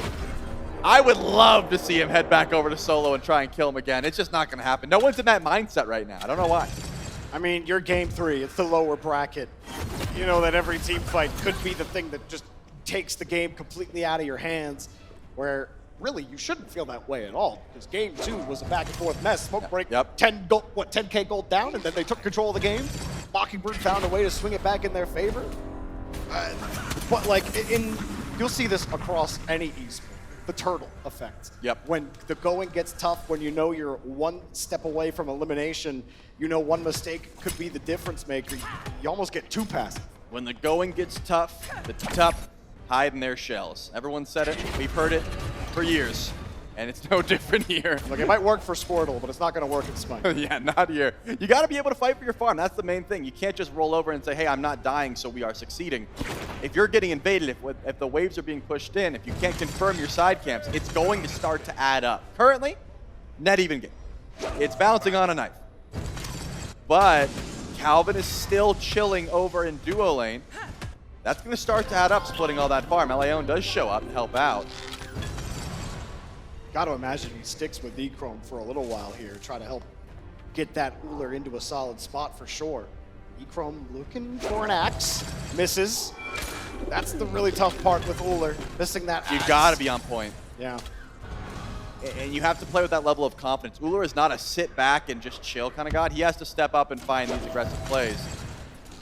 I would love to see him head back over to solo and try and kill him again. It's just not going to happen. No one's in that mindset right now. I don't know why. I mean, you're game 3. It's the lower bracket. You know that every team fight could be the thing that just takes the game completely out of your hands, where really you shouldn't feel that way at all, because game 2 was a back and forth mess. Smoke break, 10K gold down, and then they took control of the game. Mockingbird found a way to swing it back in their favor. But like, you'll see this across any esport. The turtle effect. Yep. When the going gets tough, when you know you're one step away from elimination, you know one mistake could be the difference maker. You almost get too passive. When the going gets tough, the tough hide in their shells. Everyone said it. We've heard it for years. And it's no different here. Look, it might work for Squirtle, but it's not going to work in Smite. Yeah, not here. You got to be able to fight for your farm. That's the main thing. You can't just roll over and say, hey, I'm not dying, so we are succeeding. If you're getting invaded, if the waves are being pushed in, if you can't confirm your side camps, it's going to start to add up. Currently, net even game. It's bouncing on a knife. But Calvin is still chilling over in duo lane. That's going to start to add up, splitting all that farm. Leon does show up to help out. Got to imagine he sticks with Echrome for a little while here, try to help get that Uller into a solid spot for sure. Echrome looking for an axe, misses. That's the really tough part with Uller, missing that axe. You got to be on point. Yeah. And you have to play with that level of confidence. Uller is not a sit back and just chill kind of god. He has to step up and find these aggressive plays.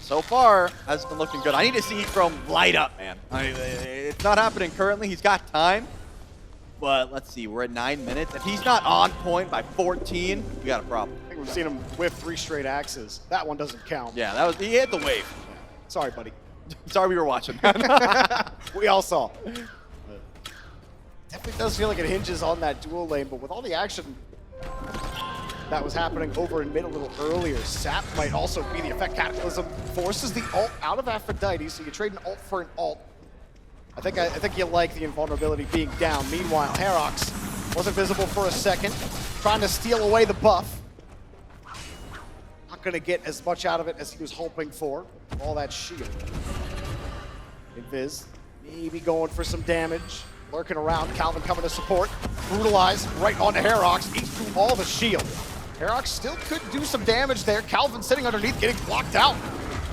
So far, hasn't been looking good. I need to see Echrome light up, man. It's not happening currently. He's got time. But let's see, we're at 9 minutes. If he's not on point by 14, we got a problem. I think we've seen him whip 3 straight axes. That one doesn't count. Yeah, he hit the wave. Yeah. Sorry, buddy. Sorry we were watching. We all saw. Definitely does feel like it hinges on that dual lane, but with all the action that was happening over in mid a little earlier, Sap might also be the effect. Cataclysm forces the ult out of Aphrodite, so you trade an ult for an ult. I think you like the invulnerability being down. Meanwhile, Herox wasn't visible for a second, trying to steal away the buff. Not going to get as much out of it as he was hoping for. All that shield. Invis, maybe going for some damage. Lurking around, Calvin coming to support. Brutalized right onto Herox, eats through all the shield. Herox still could do some damage there. Calvin sitting underneath, getting blocked out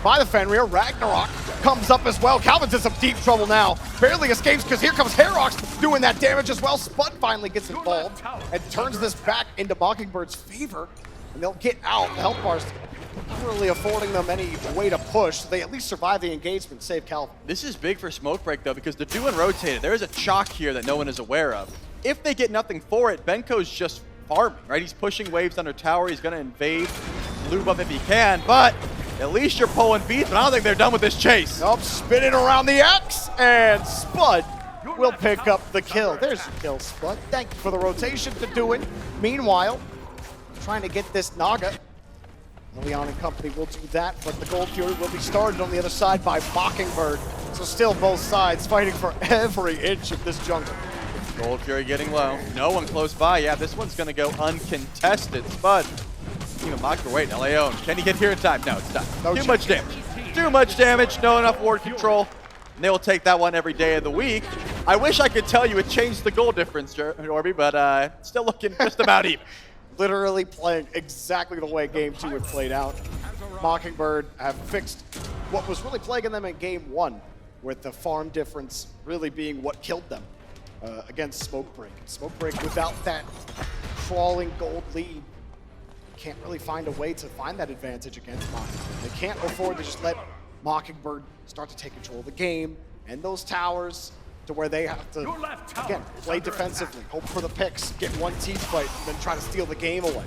by the Fenrir. Ragnarok comes up as well. Calvin's in some deep trouble now. Barely escapes because here comes Herox doing that damage as well. Spud finally gets involved and turns this back into Mockingbird's favor. And they'll get out. The health bar's not really affording them any way to push. So they at least survive the engagement, save Calvin. This is big for Smoke Break though, because they're doing rotated. There is a chalk here that no one is aware of. If they get nothing for it, Benko's just farming, right? He's pushing waves under tower. He's going to invade, lube up if he can, but at least you're pulling beats, but I don't think they're done with this chase. Nope, spinning around the X, and Spud will pick up the kill. There's your kill, Spud. Thank you for the rotation to doing. Meanwhile, trying to get this Naga. Leon and company will do that, but the Gold Fury will be started on the other side by Mockingbird. So still both sides fighting for every inch of this jungle. Gold Fury getting low. No one close by. Yeah, this one's going to go uncontested. Spud Team of Mockingbird. Wait, LAO. Can he get here in time? No, it's done. No Too chance. much damage. Too much damage. No enough ward control. And they will take that one every day of the week. I wish I could tell you it changed the goal difference, Jorby, but still looking just about even. Literally playing exactly the way Game 2 had played out. Mockingbird have fixed what was really plaguing them in Game 1, with the farm difference really being what killed them against Smoke Break. Smoke Break, without that crawling gold lead, can't really find a way to find that advantage against Mockingbird. They can't afford to just let Mockingbird start to take control of the game and those towers to where they have to, again, play defensively, hope for the picks, get one team fight, and then try to steal the game away.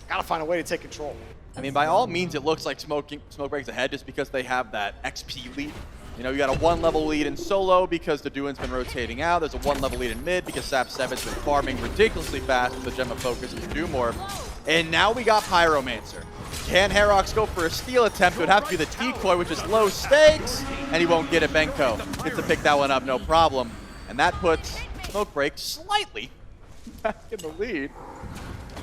Gotta find a way to take control. I mean, by all means, it looks like Smoke Break's ahead just because they have that XP lead. You know, you got a 1-level lead in solo because the Doin's been rotating out. There's a 1-level lead in mid because Sap7's been farming ridiculously fast with the Gemma focus and Dumor. And now we got Pyromancer. Can Herox go for a steal attempt? It would have to be the decoy, which is low stakes, and he won't get it. Benko gets to pick that one up, no problem. And that puts Smoke Break slightly back in the lead.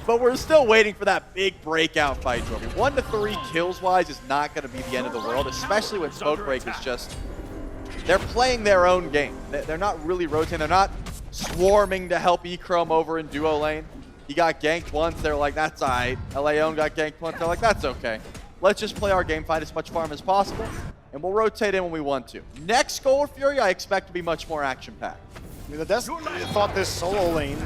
But we're still waiting for that big breakout fight, Jorby. 1 to 3 kills-wise is not going to be the end of the world, especially when Smoke Break is just... They're playing their own game. They're not really rotating. They're not swarming to help Echrome over in duo lane. He got ganked once. They're like, that's all right. LAO got ganked once. They're like, that's okay. Let's just play our game, find as much farm as possible, and we'll rotate in when we want to. Next Gold Fury, I expect to be much more action-packed. I mean, the Destiny thought this solo lane,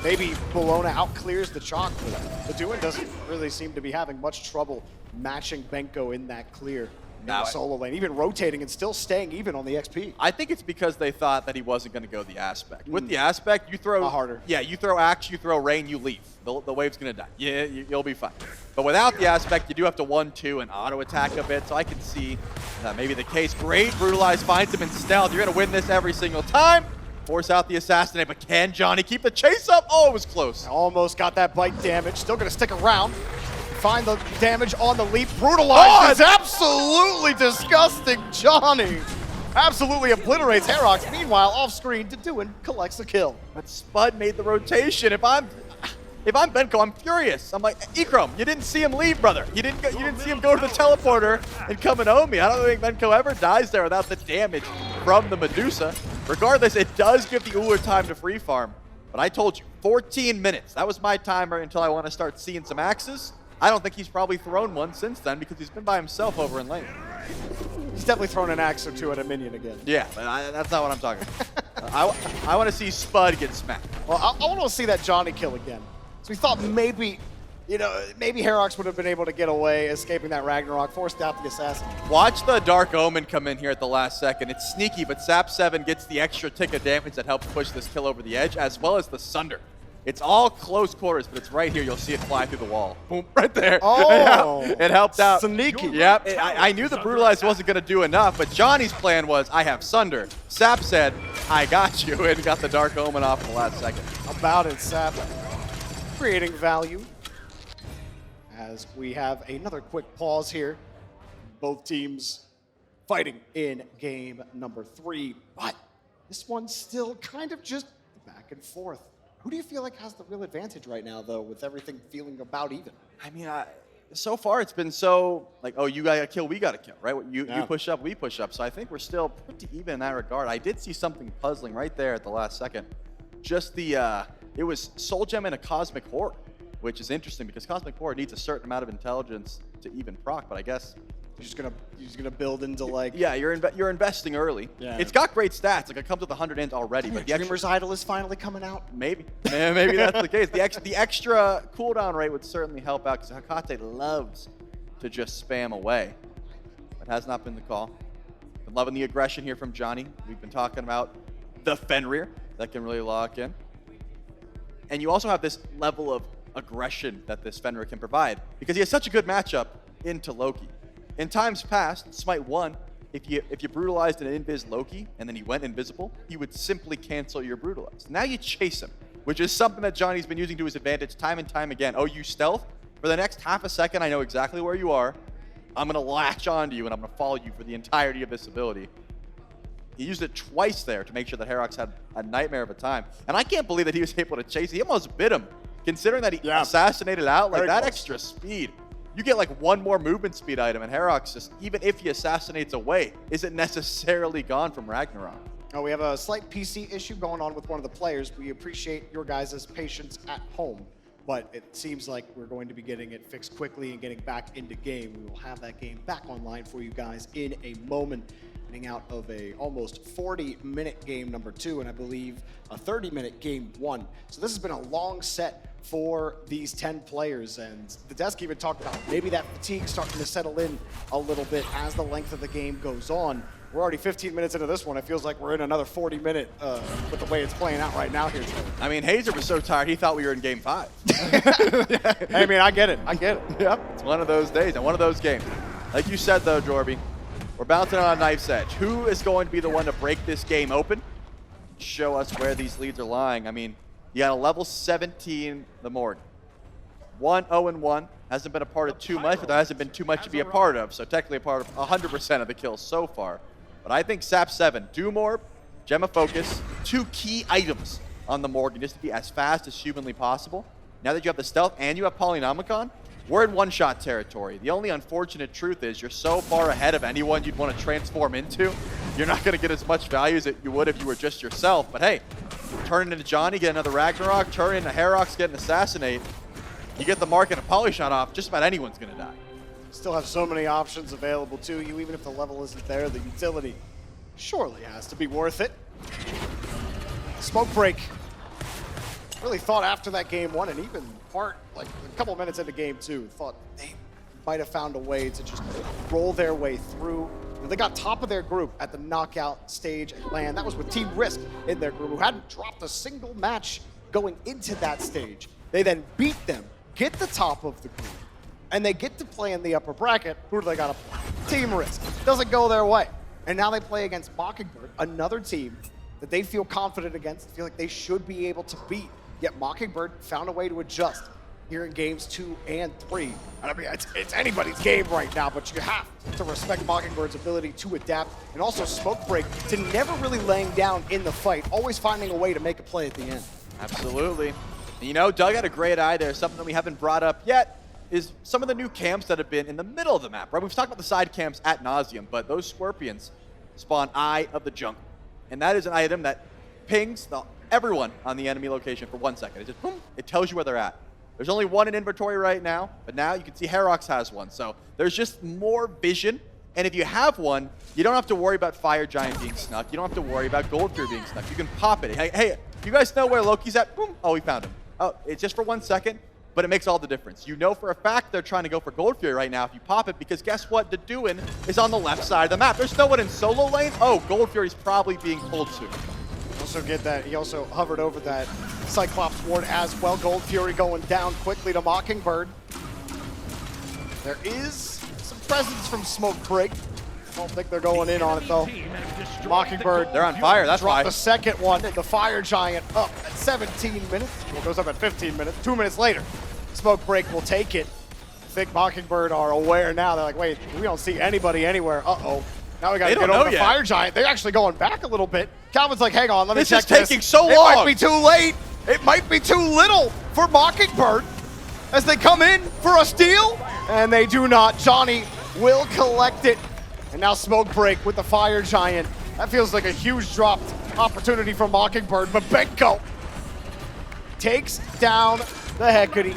maybe Bologna out-clears the chalk for them. The Duin doesn't really seem to be having much trouble matching Benko in that clear in the solo lane, even rotating and still staying even on the XP. I think it's because they thought that he wasn't going to go the Aspect. With the Aspect, you throw... harder. Yeah, you throw Axe, you throw Rain, you leave. The wave's going to die. Yeah, you'll be fine. But without the Aspect, you do have to 1-2 and auto-attack a bit, so I can see that maybe the case. Great, Brutalize finds him in stealth. You're going to win this every single time. Force out the Assassinate, but can Johnny keep the chase up? Oh, it was close. Almost got that bite damage. Still going to stick around. Find the damage on the leap. Brutalize is absolutely disgusting. Johnny absolutely obliterates Herox. Meanwhile, off screen, Deduin collects the kill. But Spud made the rotation. If I'm Benko, I'm furious. I'm like, Echrome, you didn't see him leave, brother. You didn't see him go to the teleporter and come and own me. I don't think Benko ever dies there without the damage from the Medusa. Regardless, it does give the Ullr time to free farm. But I told you, 14 minutes. That was my timer until I want to start seeing some axes. I don't think he's probably thrown one since then because he's been by himself over in lane. He's definitely thrown an axe or two at a minion again. Yeah, but that's not what I'm talking about. I want to see Spud get smacked. Well, I want to see that Johnny kill again. So we thought maybe, maybe Herox would have been able to get away, escaping that Ragnarok, forced out the assassin. Watch the Dark Omen come in here at the last second. It's sneaky, but Sap7 gets the extra tick of damage that helps push this kill over the edge, as well as the Sunder. It's all close quarters, but it's right here. You'll see it fly through the wall. Boom, right there. Oh, it helped out. Sneaky. Yep, I knew the Brutalize wasn't going to do enough, but Johnny's plan was, I have Sunder. Sap said, I got you, and got the Dark Omen off in the last second. About it, Sap. Creating value. As we have another quick pause here. Both teams fighting in game number 3, but this one's still kind of just back and forth. Who do you feel like has the real advantage right now, though, with everything feeling about even? I mean, so far it's been so, like, oh, you got a kill, we got a kill, right? You push up, we push up. So I think we're still pretty even in that regard. I did see something puzzling right there at the last second. Just the, it was Soul Gem and a Cosmic Horror, which is interesting because Cosmic Horror needs a certain amount of intelligence to even proc, but I guess you're just gonna build into like... Yeah, you're investing early. Yeah. It's got great stats. Like, it comes with 100 int already. But the Dreamer's Idol is finally coming out. Maybe. Maybe that's the case. The extra cooldown rate would certainly help out because Hakate loves to just spam away. That has not been the call. Been loving the aggression here from Johnny. We've been talking about the Fenrir that can really lock in. And you also have this level of aggression that this Fenrir can provide because he has such a good matchup into Loki. In times past, Smite 1, if you brutalized an invis Loki and then he went invisible, he would simply cancel your brutalize. Now you chase him, which is something that Johnny's been using to his advantage time and time again. Oh, you stealth? For the next half a second, I know exactly where you are. I'm going to latch onto you and I'm going to follow you for the entirety of this ability. He used it twice there to make sure that Herox had a nightmare of a time. And I can't believe that he was able to chase. He almost bit him Considering that he assassinated out, like that extra speed, you get like one more movement speed item, and Herox just, even if he assassinates away, isn't necessarily gone from Ragnarok. Oh, we have a slight PC issue going on with one of the players. We appreciate your guys' patience at home, but it seems like we're going to be getting it fixed quickly and getting back into game. We will have that game back online for you guys in a moment. Getting out of a almost 40-minute game number 2, and I believe a 30-minute game 1. So this has been a long set for these 10 players, and the desk even talked about maybe that fatigue starting to settle in a little bit as the length of the game goes on. We're already 15 minutes into this one. It feels like we're in another 40-minute with the way it's playing out right now here. I mean, Hazer was so tired, he thought we were in game 5. I mean, I get it. I get it. Yep, it's one of those days and one of those games. Like you said, though, Jorby, we're bouncing on a knife's edge. Who is going to be the one to break this game open? Show us where these leads are lying. I mean, you got a level 17, the Morg. 1-0-1. Hasn't been a part of too much, but there hasn't been too much to be a part of. So technically a part of 100% of the kills so far. But I think SAP 7, Doom Orb, Gemma Focus, 2 key items on the Morgan just to be as fast as humanly possible. Now that you have the stealth and you have Polynomicon, we're in one-shot territory. The only unfortunate truth is you're so far ahead of anyone you'd want to transform into, you're not going to get as much value as you would if you were just yourself. But hey, turn into Johnny, get another Ragnarok, turn into Herox, get an Assassinate. You get the mark and a Polyshot off, just about anyone's going to die. Still have so many options available to you. Even if the level isn't there, the utility surely has to be worth it. Smoke break. Really thought after that game 1 and even like a couple minutes into game 2, thought they might have found a way to just roll their way through. They got top of their group at the knockout stage at LAN. That was with Team Risk in their group, who hadn't dropped a single match going into that stage. They then beat them, get the top of the group, and they get to play in the upper bracket. Who do they got to play? Team Risk. Doesn't go their way. And now they play against Mockingbird, another team that they feel confident against, feel like they should be able to beat. Yet Mockingbird found a way to adjust here in games 2 and 3. And I mean, it's anybody's game right now, but you have to respect Mockingbird's ability to adapt, and also Smoke Break to never really laying down in the fight, always finding a way to make a play at the end. Absolutely. And you know, Doug had a great eye there. Something that we haven't brought up yet is some of the new camps that have been in the middle of the map, right? We've talked about the side camps ad nauseum, but those Scorpions spawn Eye of the Jungle. And that is an item that pings everyone on the enemy location for 1 second. It just, boom, it tells you where they're at. There's only one in inventory right now, but now you can see Herox has one. So there's just more vision. And if you have one, you don't have to worry about Fire Giant being snuck. You don't have to worry about Gold Fury being snuck. You can pop it. Hey, you guys know where Loki's at? Boom. Oh, we found him. Oh, it's just for 1 second, but it makes all the difference. You know for a fact they're trying to go for Gold Fury right now if you pop it, because guess what? The Deduin is on the left side of the map. There's no one in solo lane. Oh, Gold Fury's probably being pulled to. Also get that, he also hovered over that Cyclops ward as well. Gold Fury going down quickly to Mockingbird. There is some presence from Smoke Break. I don't think they're going in on it though. Mockingbird, they're on fire, that's why. The second one, the Fire Giant up at 17 minutes. Well, it goes up at 15 minutes. 2 minutes later, Smoke Break will take it. I think Mockingbird are aware now. They're like, wait, we don't see anybody anywhere. Uh-oh. Now we got to get over the Fire Giant. They're actually going back a little bit. Calvin's like, hang on, let me check this. This is taking so long. It might be too late. It might be too little for Mockingbird as they come in for a steal. And they do not. Johnny will collect it. And now Smoke Break with the Fire Giant. That feels like a huge dropped opportunity for Mockingbird. But Benko takes down the Hecate.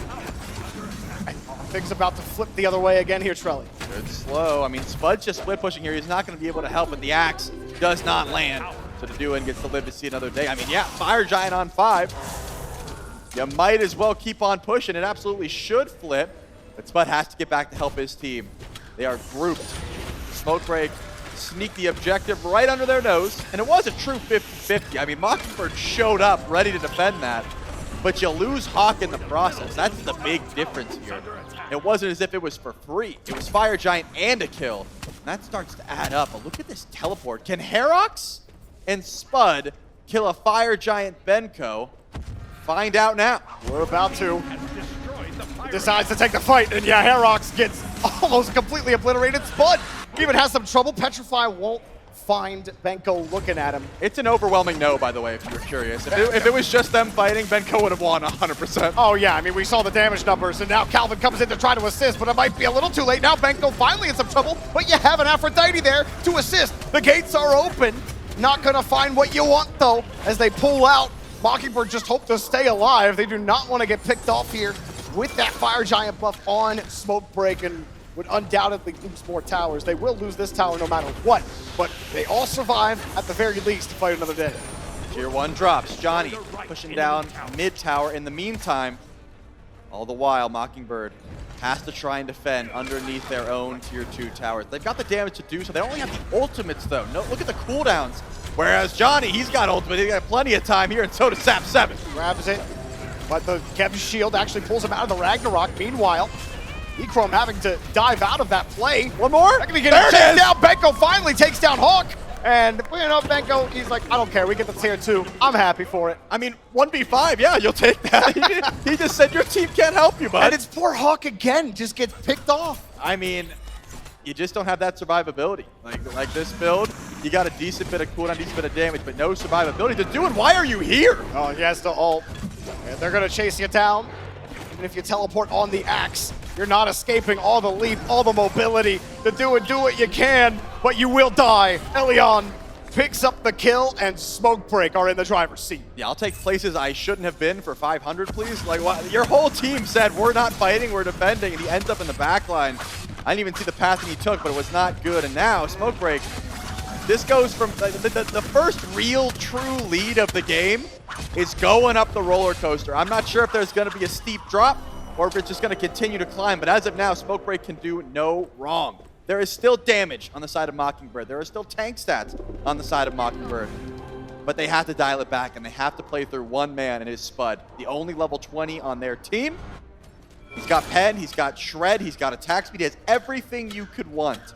Things about to flip the other way again here, Trelly. Good slow. I mean, Spud's just split pushing here. He's not going to be able to help, but the axe does not land. So the Deduin gets to live to see another day. I mean, yeah, Fire Giant on 5. You might as well keep on pushing. It absolutely should flip, but Spud has to get back to help his team. They are grouped. Smoke Break sneak the objective right under their nose, and it was a true 50-50. I mean, Mockingbird showed up ready to defend that, but you lose Hawk in the process. That's the big difference here. It wasn't as if it was for free. It was Fire Giant and a kill. And that starts to add up. But look at this teleport. Can Herox and Spud kill a Fire Giant Benko? Find out now. We're about to. He decides to take the fight, and yeah, Herox gets almost completely obliterated. Spud even has some trouble. Petrify won't find Benko looking at him. It's an overwhelming no, by the way, if you were curious. If it was just them fighting, Benko would have won 100%. Oh yeah, I mean, we saw the damage numbers, and now Calvin comes in to try to assist, but it might be a little too late. Now Benko finally in some trouble, but you have an Aphrodite there to assist. The gates are open. Not gonna find what you want, though, as they pull out. Mockingbird just hope to stay alive. They do not want to get picked off here with that Fire Giant buff on Smoke Break, and would undoubtedly lose more towers. They will lose this tower no matter what, but they all survive at the very least to fight another day. Tier 1 drops. Johnny pushing down mid tower. In the meantime, all the while, Mockingbird has to try and defend underneath their own Tier 2 towers. They've got the damage to do so. They only have the ultimates, though. No, look at the cooldowns. Whereas Johnny, he's got ultimate. He's got plenty of time here, and so does Sap 7. Grabs it, but the Kev's shield actually pulls him out of the Ragnarok. Meanwhile, Echrome having to dive out of that play. One more. Not gonna get him taken down. Benko finally takes down Hawk. And, you know, Benko, he's like, I don't care. We get the tier 2. I'm happy for it. I mean, 1v5, yeah, you'll take that. He just said your team can't help you, bud. And it's poor Hawk again, just gets picked off. I mean, you just don't have that survivability. Like this build, you got a decent bit of cooldown, decent bit of damage, but no survivability to do it. Why are you here? Oh, he has to ult. And they're gonna chase you down. Even if you teleport on the axe, you're not escaping all the leap, all the mobility to do what you can, but you will die. Elion picks up the kill, and Smoke Break are in the driver's seat. Yeah, I'll take places I shouldn't have been for 500, please. Like, what? Your whole team said, we're not fighting, we're defending, and he ends up in the back line. I didn't even see the path that he took, but it was not good. And now, Smoke Break, this goes from the first real true lead of the game is going up the roller coaster. I'm not sure if there's going to be a steep drop or if it's just going to continue to climb, but as of now, Smoke Break can do no wrong. There is still damage on the side of Mockingbird. There are still tank stats on the side of Mockingbird, but they have to dial it back, and they have to play through one man, and it is Spud, the only level 20 on their team. He's got Pen, he's got Shred, he's got attack speed, he has everything you could want.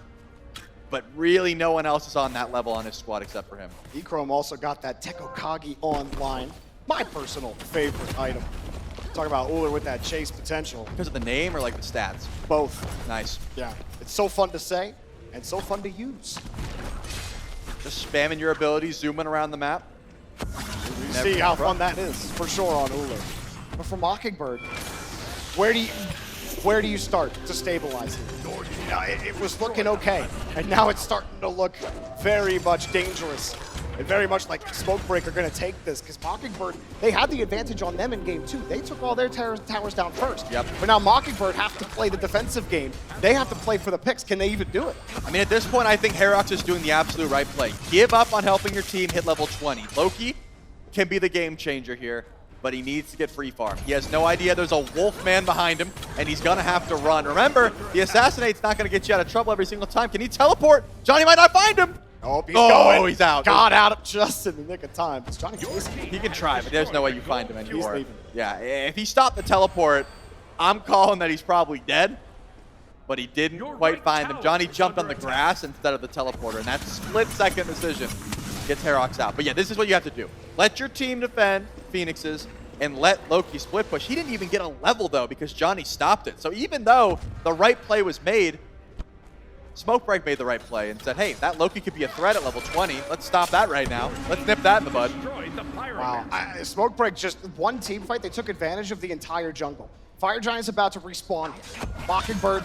But really no one else is on that level on his squad except for him. Echrome also got that Tekokagi online. My personal favorite item. Talk about Uller with that chase potential. Because of the name or like the stats? Both. Nice. Yeah, it's so fun to say and so fun to use. Just spamming your abilities, zooming around the map. You see how fun that is, for sure, on Uller. But for Mockingbird, where do you start to stabilize it? It was looking okay, and now it's starting to look very much dangerous. And very much like Smoke Break are going to take this, because Mockingbird, they had the advantage on them in game 2. They took all their towers down first. Yep. But now Mockingbird have to play the defensive game. They have to play for the picks. Can they even do it? I mean, at this point, I think Herox is doing the absolute right play. Give up on helping your team hit level 20. Loki can be the game changer here, but he needs to get free farm. He has no idea there's a wolf man behind him, and he's going to have to run. Remember, the Assassinate's not going to get you out of trouble every single time. Can he teleport? Johnny might not find him. Oh, he's going. He's out. Got out of just in the nick of time. He's trying to chase him. He can try, but there's no way you find him anymore. Yeah, if he stopped the teleport, I'm calling that he's probably dead, but he didn't quite find him. Johnny jumped on the grass instead of the teleporter, and that split-second decision gets Herox out. But yeah, this is what you have to do. Let your team defend Phoenixes and let Loki split push. He didn't even get a level, though, because Johnny stopped it. So even though the right play was made, Smoke Break made the right play and said, hey, that Loki could be a threat at level 20. Let's stop that right now. Let's nip that in the bud. Wow. Smoke Break, just one team fight. They took advantage of the entire jungle. Fire Giant's about to respawn here. Mockingbird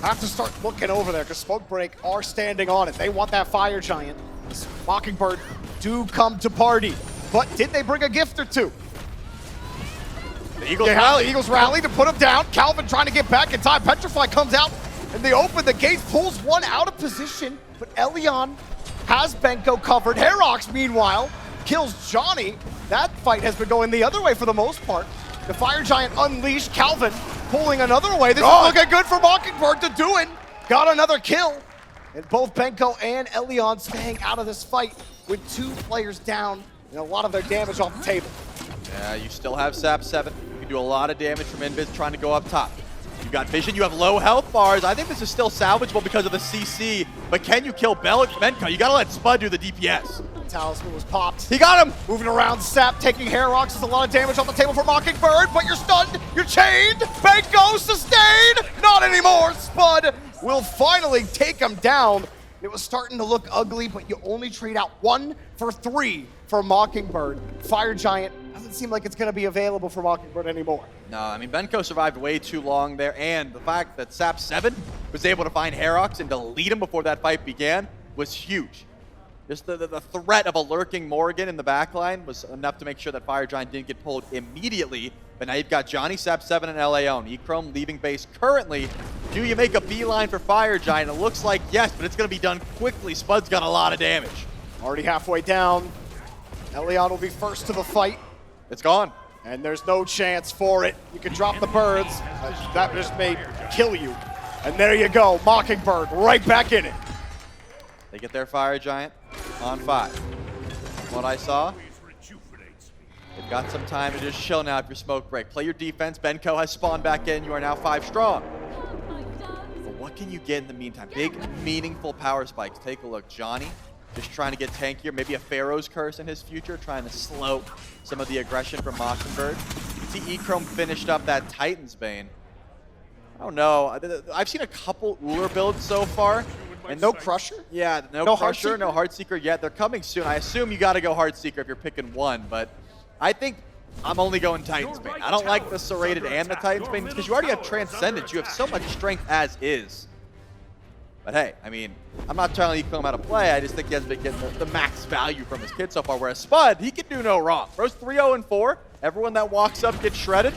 have to start looking over there because Smoke Break are standing on it. They want that Fire Giant. Mockingbird do come to party. But did they bring a gift or two? The Eagles rally to put him down. Calvin trying to get back in time. Petrify comes out. And they open the gates, pulls one out of position, but Elion has Benko covered. Herox, meanwhile, kills Johnny. That fight has been going the other way for the most part. The Fire Giant unleashed. Calvin pulling another way. This is looking good for Mockingbird to do it. Got another kill. And both Benko and Elion staying out of this fight with 2 players down and a lot of their damage off the table. Yeah, you still have Sap 7. You can do a lot of damage from Invis trying to go up top. You've got vision, you have low health bars. I think this is still salvageable because of the CC, but can you kill Benko? You gotta let Spud do the DPS. Talisman was popped. He got him! Moving around, Sap taking Herox. There's a lot of damage off the table for Mockingbird, but you're stunned, you're chained. Benko sustained! Not anymore! Spud will finally take him down. It was starting to look ugly, but you only trade out 1 for 3 for Mockingbird. Fire Giant doesn't seem like it's going to be available for Mockingbird anymore. No, I mean, Benko survived way too long there, and the fact that Sap7 was able to find Herox and delete him before that fight began was huge. Just the threat of a lurking Morgan in the backline was enough to make sure that Fire Giant didn't get pulled immediately. But now you've got Johnny, Sap7, and LAON. Echrome leaving base currently. Do you make a beeline for Fire Giant? It looks like yes, but it's going to be done quickly. Spud's got a lot of damage. Already halfway down. LAON will be first to the fight. It's gone. And there's no chance for it. You can drop the birds. That just may kill you. And there you go, Mockingbird right back in it. They get their Fire Giant on 5. From what I saw, they've got some time to just chill now if you're smoke break. Play your defense. Benko has spawned back in. You are now 5 strong. But what can you get in the meantime? Big, meaningful power spikes. Take a look. Johnny just trying to get tankier. Maybe a Pharaoh's Curse in his future, trying to slow some of the aggression from Mockingbird. You can see Echrome finished up that Titan's Bane. I don't know. I've seen a couple Uller builds so far. And no Crusher? Yeah, no Crusher, no Heartseeker yet. They're coming soon. I assume you got to go Heartseeker if you're picking one, but I think I'm only going Titan's Bane. I don't like the Serrated and the Titan's Bane because you already have Transcendence. You have so much strength as is. But hey, I mean, I'm not telling Echrome how to play. I just think he hasn't been getting the max value from his kid so far, whereas Spud, he can do no wrong. Bro's 3-0-4. Everyone that walks up gets shredded.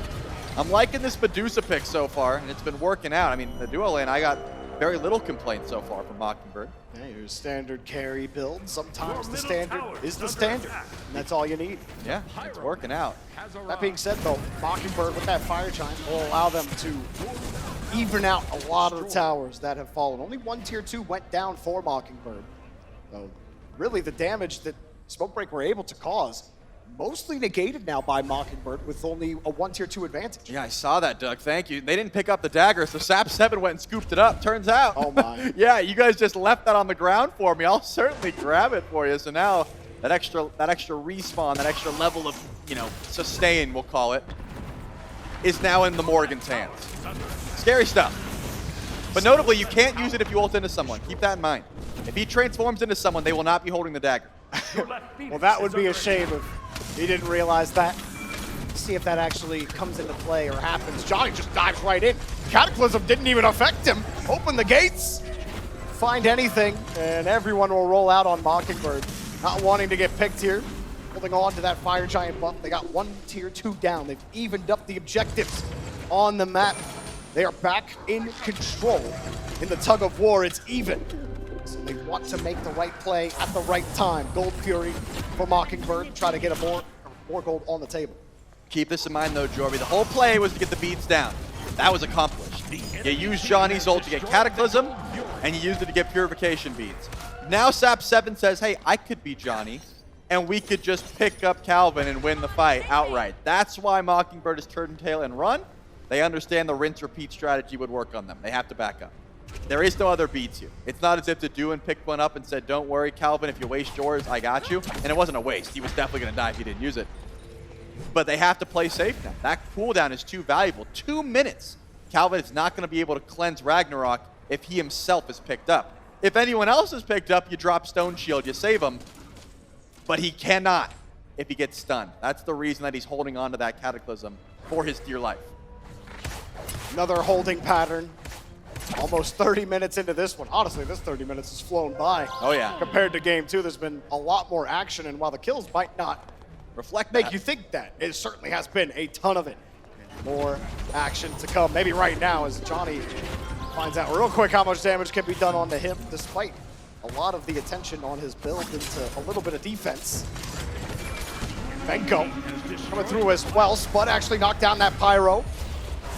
I'm liking this Medusa pick so far, and it's been working out. I mean, the duo lane, I got very little complaints so far from Mockingbird. Yeah, your standard carry build. Sometimes the standard is the standard, and that's all you need. Yeah, it's working out. That being said, though, Mockingbird with that Fire Giant will allow them to even out a lot of the towers that have fallen. Only 1 tier 2 went down for Mockingbird. So really the damage that Smokebreak were able to cause mostly negated now by Mockingbird with only a 1 tier 2 advantage. Yeah, I saw that, Doug. Thank you. They didn't pick up the dagger, so Sap7 went and scooped it up, turns out. Oh my. Yeah, you guys just left that on the ground for me. I'll certainly grab it for you. So now that extra respawn, that extra level of, sustain, we'll call it, is now in the Morgan's hands. Scary stuff. But notably, you can't use it if you ult into someone. Keep that in mind. If he transforms into someone, they will not be holding the dagger. Well, that would be a shame if he didn't realize that. Let's see if that actually comes into play or happens. Johnny just dives right in. Cataclysm didn't even affect him. Open the gates, find anything, and everyone will roll out on Mockingbird. Not wanting to get picked here. Holding on to that Fire Giant buff. They got 1 tier 2 down. They've evened up the objectives on the map. They are back in control. In the tug of war, it's even. So they want to make the right play at the right time. Gold Fury for Mockingbird. Try to get more gold on the table. Keep this in mind, though, Jorby. The whole play was to get the beats down. That was accomplished. You used Johnny's ult to get Cataclysm, and you used it to get Purification beads. Now Sap7 says, hey, I could be Johnny, and we could just pick up Calvin and win the fight outright. That's why Mockingbird is turn tail and run. They understand the rinse-repeat strategy would work on them. They have to back up. There is no other beats here. It's not as if Deduin picked one up and said, don't worry, Calvin, if you waste yours, I got you. And it wasn't a waste. He was definitely going to die if he didn't use it. But they have to play safe now. That cooldown is too valuable. 2 minutes. Calvin is not going to be able to cleanse Ragnarok if he himself is picked up. If anyone else is picked up, you drop Stone Shield, you save him. But he cannot if he gets stunned. That's the reason that he's holding on to that Cataclysm for his dear life. Another holding pattern. Almost 30 minutes into this one. Honestly, this 30 minutes has flown by. Oh, yeah. Compared to game 2, there's been a lot more action, and while the kills might not make you think that, it certainly has been a ton of it. And more action to come. Maybe right now as Johnny finds out real quick how much damage can be done onto him, despite a lot of the attention on his build into a little bit of defense. Benko coming through as well. Spud actually knocked down that Pyro.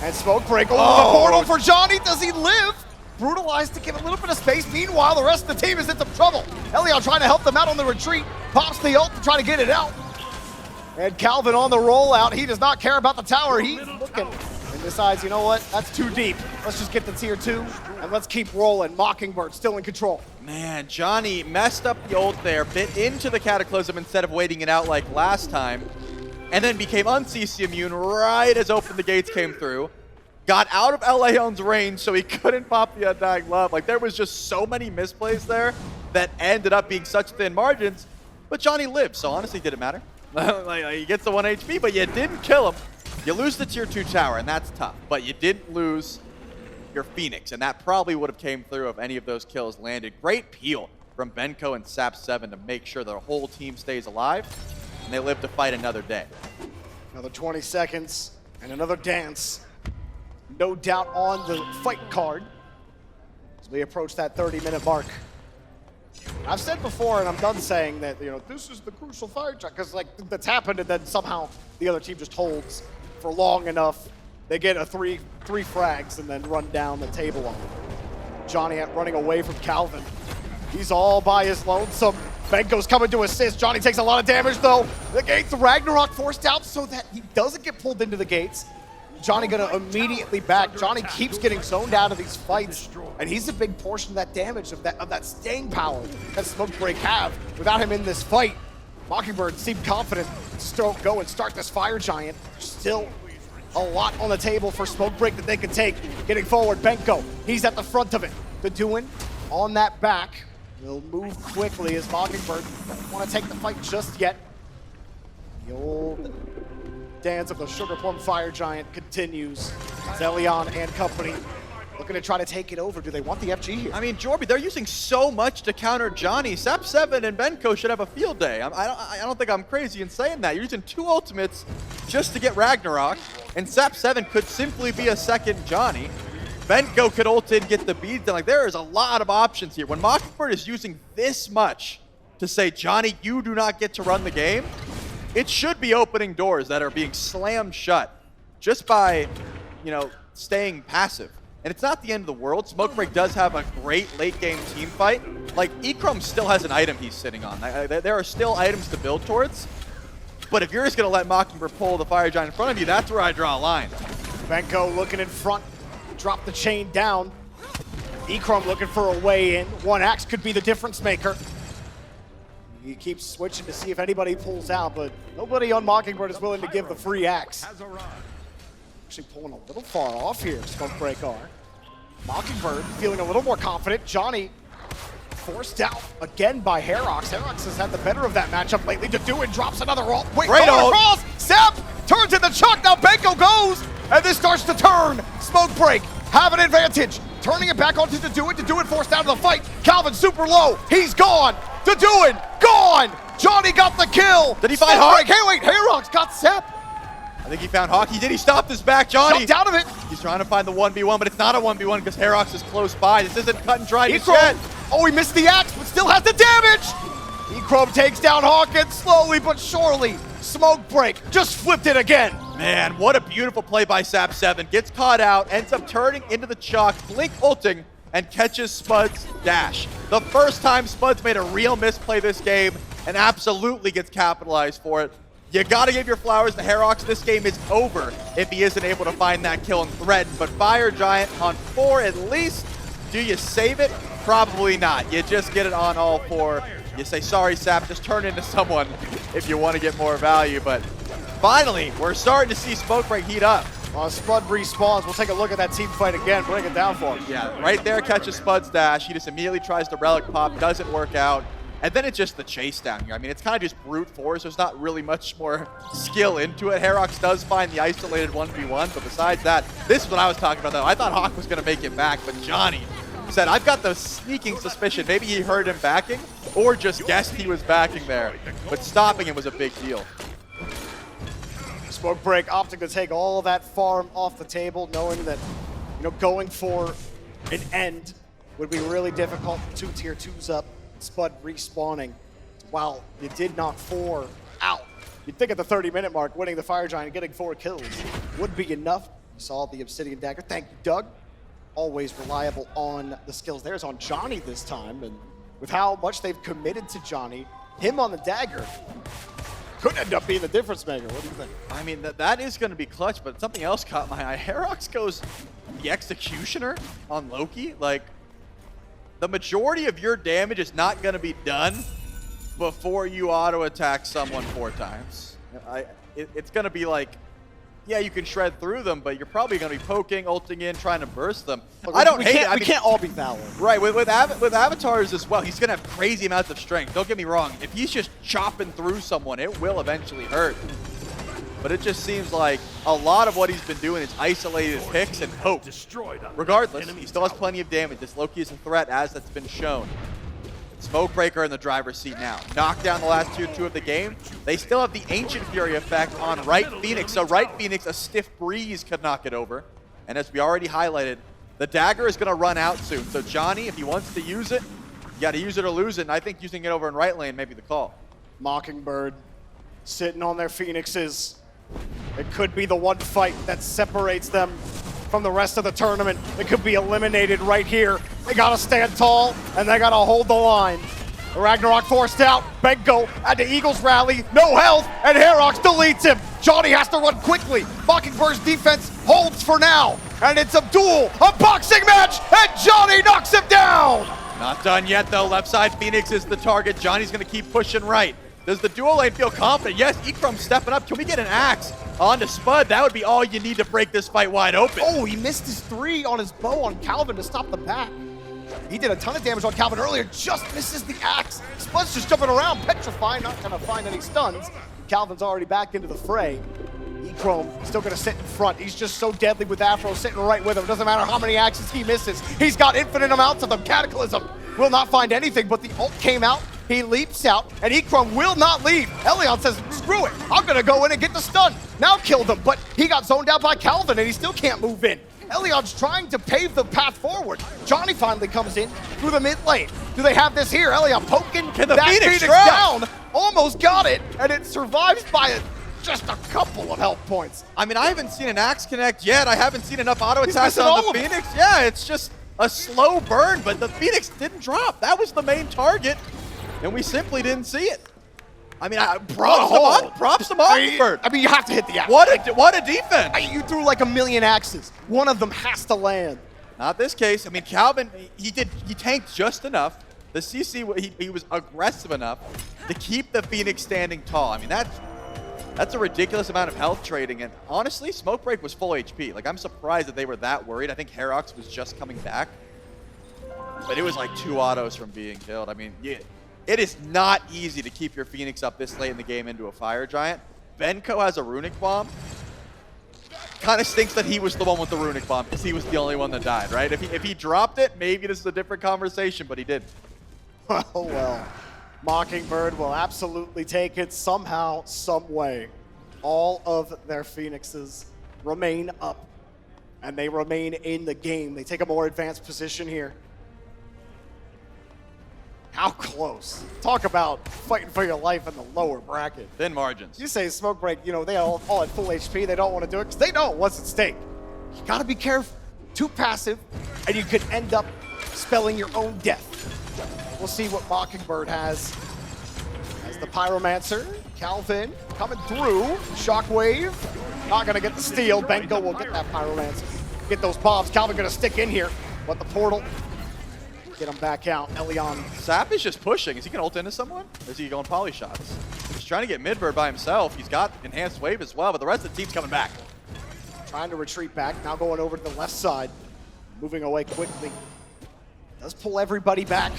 And Smoke Break over the portal for Johnny. Does he live? Brutalized to give a little bit of space. Meanwhile, the rest of the team is in some trouble. Elion trying to help them out on the retreat. Pops the ult to try to get it out. And Calvin on the rollout. He does not care about the tower. He's looking and decides, you know what? That's too deep. Let's just get the tier 2 and let's keep rolling. Mockingbird still in control. Man, Johnny messed up the ult there, bit into the Cataclysm instead of waiting it out like last time, and then became un-CC immune right as Open the Gates came through. got out of Leon's range so he couldn't pop the undying love. Like, there was just so many misplays there that ended up being such thin margins. But Johnny lived, so honestly, didn't matter. Like, he gets the 1 HP, but you didn't kill him. You lose the tier 2 tower, and that's tough. But you didn't lose your Phoenix, and that probably would have came through if any of those kills landed. Great peel from Benko and Sap7 to make sure the whole team stays alive, and they live to fight another day. Another 20 seconds and another dance. No doubt on the fight card as we approach that 30-minute mark. I've said before, and I'm done saying that, you know, this is the crucial fire track, because like that's happened, and then somehow the other team just holds for long enough. They get a three frags and then run down the table on them. Johnny running away from Calvin. He's all by his lonesome. Benko's coming to assist. Johnny takes a lot of damage though. The gates, Ragnarok forced out so that he doesn't get pulled into the gates. Johnny gonna immediately back. Johnny keeps getting zoned out of these fights, and he's a big portion of that damage, of that staying power that Smokebreak have. Without him in this fight, Mockingbird seemed confident to go and start this Fire Giant. Still a lot on the table for Smokebreak that they can take. Getting forward, Benko, he's at the front of it. The Doin on that back will move quickly as Mockingbird don't want to take the fight just yet. The old dance of the Sugar Plum Fire Giant continues. Zelion and company looking to try to take it over. Do they want the FG here? I mean, Jorby, they're using so much to counter Johnny. Sap7 and Benko should have a field day. I don't think I'm crazy in saying that. You're using 2 ultimates just to get Ragnarok, and Sap7 could simply be a second Johnny. Benko could ult in, get the beads done. Like, there is a lot of options here. When Mockingbird is using this much to say, Johnny, you do not get to run the game, it should be opening doors that are being slammed shut just by, you know, staying passive. And it's not the end of the world. Smokebreak does have a great late-game team fight. Like, Ekrum still has an item he's sitting on. There are still items to build towards. But if you're just going to let Mockingbird pull the Fire Giant in front of you, that's where I draw a line. Benko looking in front, drop the chain down. Ekrum looking for a way in. One axe could be the difference maker. He keeps switching to see if anybody pulls out, but nobody on Mockingbird is willing to give the free axe. Actually pulling a little far off here, Smokebreak are. Mockingbird feeling a little more confident. Johnny forced out again by Herox. Herox has had the better of that matchup lately. Doin drops another ult. Wait, great ult. Across. Sap turns in the chuck. Now Benko goes, and this starts to turn. Smokebreak have an advantage. Turning it back onto Doin forced out of the fight. Calvin super low. He's gone. Doin gone. Johnny got the kill. Did he find Hawk? Hey, wait, Herox got Sap. I think he found Hawk. He stopped his back, Johnny. Jumped out of it. He's trying to find the 1v1, but it's not a 1v1 because Herox is close by. This isn't cut and dry just yet. Oh, he missed the axe, but still has the damage. Ekrum takes down Hawkins slowly but surely. Smokebreak just flipped it again. Man, what a beautiful play by Sap7. Gets caught out, ends up turning into the chalk, blink ulting, and catches Spud's dash. The first time Spud's made a real misplay this game and absolutely gets capitalized for it. You gotta give your flowers to Herox. This game is over if he isn't able to find that kill and threaten. But Fire Giant on 4 at least. Do you save it? Probably not. You just get it on all 4. You say, sorry, Sap, just turn into someone if you want to get more value. But finally, we're starting to see Smokebreak heat up. Spud respawns. We'll take a look at that team fight again. Bring it down for him. Yeah, right there catches Spud's dash. He just immediately tries the relic pop. Doesn't work out. And then it's just the chase down here. I mean, it's kind of just brute force. There's not really much more skill into it. Herox does find the isolated 1v1, but besides that, this is what I was talking about, though. I thought Hawk was going to make it back, but Johnny said, I've got the sneaking suspicion. Maybe he heard him backing or just guessed he was backing there. But stopping him was a big deal. Smokebreak opting to take all that farm off the table, knowing that, you know, going for an end would be really difficult. 2 tier 2s up. Spud respawning. While you did knock 4 out, you'd think at the 30-minute mark, winning the Fire Giant and getting 4 kills would be enough. You saw the Obsidian Dagger. Thank you, Doug. Always reliable on the skills. There's on Johnny this time, and with how much they've committed to Johnny, him on the Dagger could end up being the difference maker. What do you think? I mean, that is going to be clutch, but something else caught my eye. Herox goes the Executioner on Loki. Like, the majority of your damage is not going to be done before you auto-attack someone 4 times. It's going to be like yeah, you can shred through them, but you're probably going to be poking, ulting in, trying to burst them. Look, I don't we hate can't, it. I we mean, can't all be Valor. Right, with avatars as well, he's going to have crazy amounts of strength. Don't get me wrong. If he's just chopping through someone, it will eventually hurt. But it just seems like a lot of what he's been doing is isolated his picks and hope. Regardless, he still has plenty of damage. This Loki is a threat, as that's been shown. Smokebreaker in the driver's seat now. Knocked down the last tier 2 of the game. They still have the Ancient Fury effect on Right Phoenix. So Right Phoenix, a stiff breeze could knock it over. And as we already highlighted, the dagger is going to run out soon. So Johnny, if he wants to use it, you got to use it or lose it. And I think using it over in right lane may be the call. Mockingbird sitting on their Phoenixes. It could be the one fight that separates them from the rest of the tournament. It could be eliminated right here. They gotta stand tall, and they gotta hold the line. Ragnarok forced out. Benko at the Eagles rally. No health, and Herox deletes him. Johnny has to run quickly. Mockingbird's defense holds for now. And it's a duel, a boxing match, and Johnny knocks him down! Not done yet, though. Left side Phoenix is the target. Johnny's going to keep pushing right. Does the dual lane feel confident? Yes, Ekrum's stepping up. Can we get an axe onto Spud? That would be all you need to break this fight wide open. Oh, he missed his 3 on his bow on Calvin to stop the back. He did a ton of damage on Calvin earlier, just misses the axe. Spud's just jumping around, petrifying, not gonna find any stuns. Calvin's already back into the fray. Ekrom still gonna sit in front. He's just so deadly with Afro sitting right with him. Doesn't matter how many axes he misses. He's got infinite amounts of them. Cataclysm will not find anything, but the ult came out. He leaps out, and Ekrom will not leave. Elion says, screw it, I'm gonna go in and get the stun. Now killed him, but he got zoned out by Calvin, and he still can't move in. Elion's trying to pave the path forward. Johnny finally comes in through the mid lane. Do they have this here? Elion poking Can the that Phoenix down. Almost got it, and it survives by just a couple of health points. I mean, I haven't seen an axe connect yet. I haven't seen enough auto attacks missing on all the of them. Phoenix. Yeah, it's just a slow burn, but the Phoenix didn't drop. That was the main target, and we simply didn't see it. I mean, props to Mockingbird. I mean, you have to hit the axe. What a defense. You threw like a million axes. One of them has to land. Not this case. I mean, Calvin, he tanked just enough. The CC, he was aggressive enough to keep the Phoenix standing tall. I mean, that's a ridiculous amount of health trading. And honestly, Smokebreak was full HP. Like, I'm surprised that they were that worried. I think Herox was just coming back. But it was like 2 autos from being killed. I mean, yeah, it is not easy to keep your Phoenix up this late in the game into a Fire Giant. Benko has a Runic Bomb. Kind of stinks that he was the one with the Runic Bomb because he was the only one that died, right? If he dropped it, maybe this is a different conversation, but he did. Well, Mockingbird will absolutely take it somehow, some way. All of their Phoenixes remain up, and they remain in the game. They take a more advanced position here. How close? Talk about fighting for your life in the lower bracket. Thin margins. You say Smokebreak, you know, they all at full HP. They don't want to do it because they know what's at stake. You got to be careful. Too passive, and you could end up spelling your own death. We'll see what Mockingbird has. As the Pyromancer, Calvin coming through. Shockwave, not going to get the steal. Benko will get that Pyromancer. Get those bombs. Calvin going to stick in here, but the portal, get him back out. Elion. Sap is just pushing. Is he going to ult into someone? Or is he going poly shots? He's trying to get Midbird by himself. He's got enhanced wave as well, but the rest of the team's coming back. Trying to retreat back, now going over to the left side. Moving away quickly. Does pull everybody back.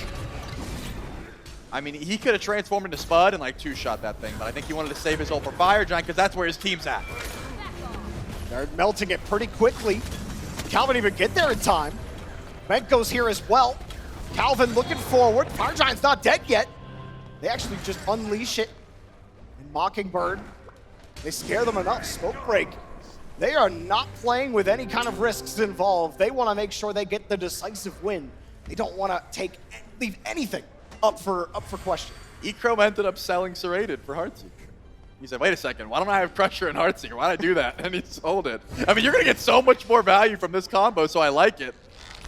I mean, he could have transformed into Spud and like 2-shot that thing, but I think he wanted to save his ult for Fire Giant because that's where his team's at. They're melting it pretty quickly. Calvin even get there in time. Benko's here as well. Calvin looking forward. Fire Giant's not dead yet. They actually just unleash it. And Mockingbird, they scare them enough. Smokebreak, they are not playing with any kind of risks involved. They want to make sure they get the decisive win. They don't want to leave anything up for question. Ekrom ended up selling Serrated for Heartseeker. He said, wait a second, why don't I have Crusher and Heartseeker? Why don't I do that? And he sold it. I mean, you're going to get so much more value from this combo, so I like it.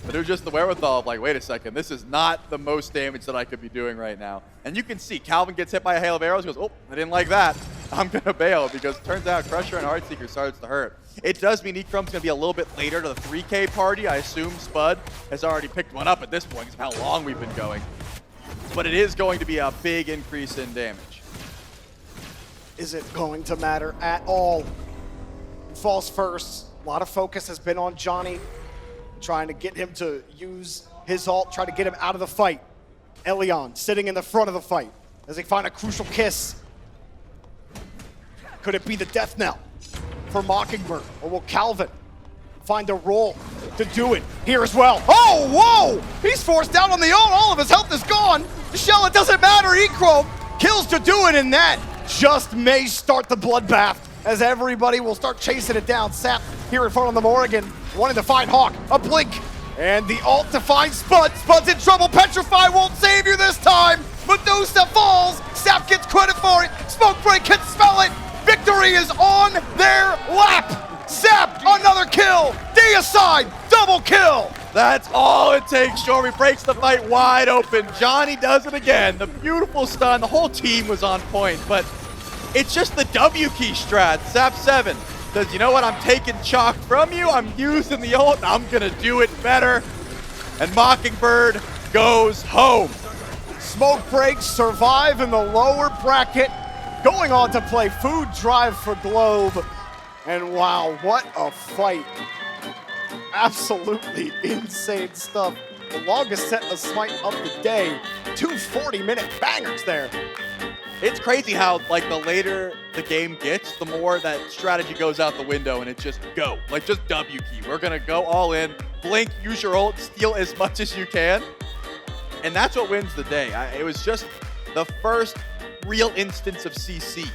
But it was just the wherewithal of like, wait a second, this is not the most damage that I could be doing right now. And you can see Calvin gets hit by a hail of arrows. He goes, oh, I didn't like that. I'm going to bail because it turns out Crusher and Heartseeker starts to hurt. It does mean Ekrum's going to be a little bit later to the 3K party. I assume Spud has already picked one up at this point because of how long we've been going. But it is going to be a big increase in damage. Is it going to matter at all? falls first. A lot of focus has been on Johnny, trying to get him to use his ult, try to get him out of the fight. Elion sitting in the front of the fight as they find a crucial kiss. Could it be the death knell for Mockingbird, or will Calvin find a role to do it here as well? Oh, whoa! He's forced down on the ult. All of his health is gone. Shell, it doesn't matter. Ecro kills to do it, and that just may start the bloodbath as everybody will start chasing it down. Sap here in front of the Morrigan, wanting to find Hawk, a blink, and the ult to find Spud. Spud's in trouble. Petrify won't save you this time. Medusa falls. Sap gets credit for it. Smoke Break can smell it. Victory is on their lap. Sap, another kill. Deicide, double kill. That's all it takes. Shorey breaks the fight wide open. Johnny does it again. The beautiful stun. The whole team was on point, but it's just the W key strat. Sap 7 says, you know what? I'm taking chalk from you. I'm using the ult, and I'm going to do it better. And Mockingbird goes home. Smoke Breaks survive in the lower bracket, going on to play Food Drive for Globe. And wow, what a fight. Absolutely insane stuff. The longest set of Smite of the day. 2 40-minute bangers there. It's crazy how, like, the later the game gets, the more that strategy goes out the window, and it's just go. Like, just W key. We're going to go all in, blink, use your ult, steal as much as you can. And that's what wins the day. It was just the first real instance of CC.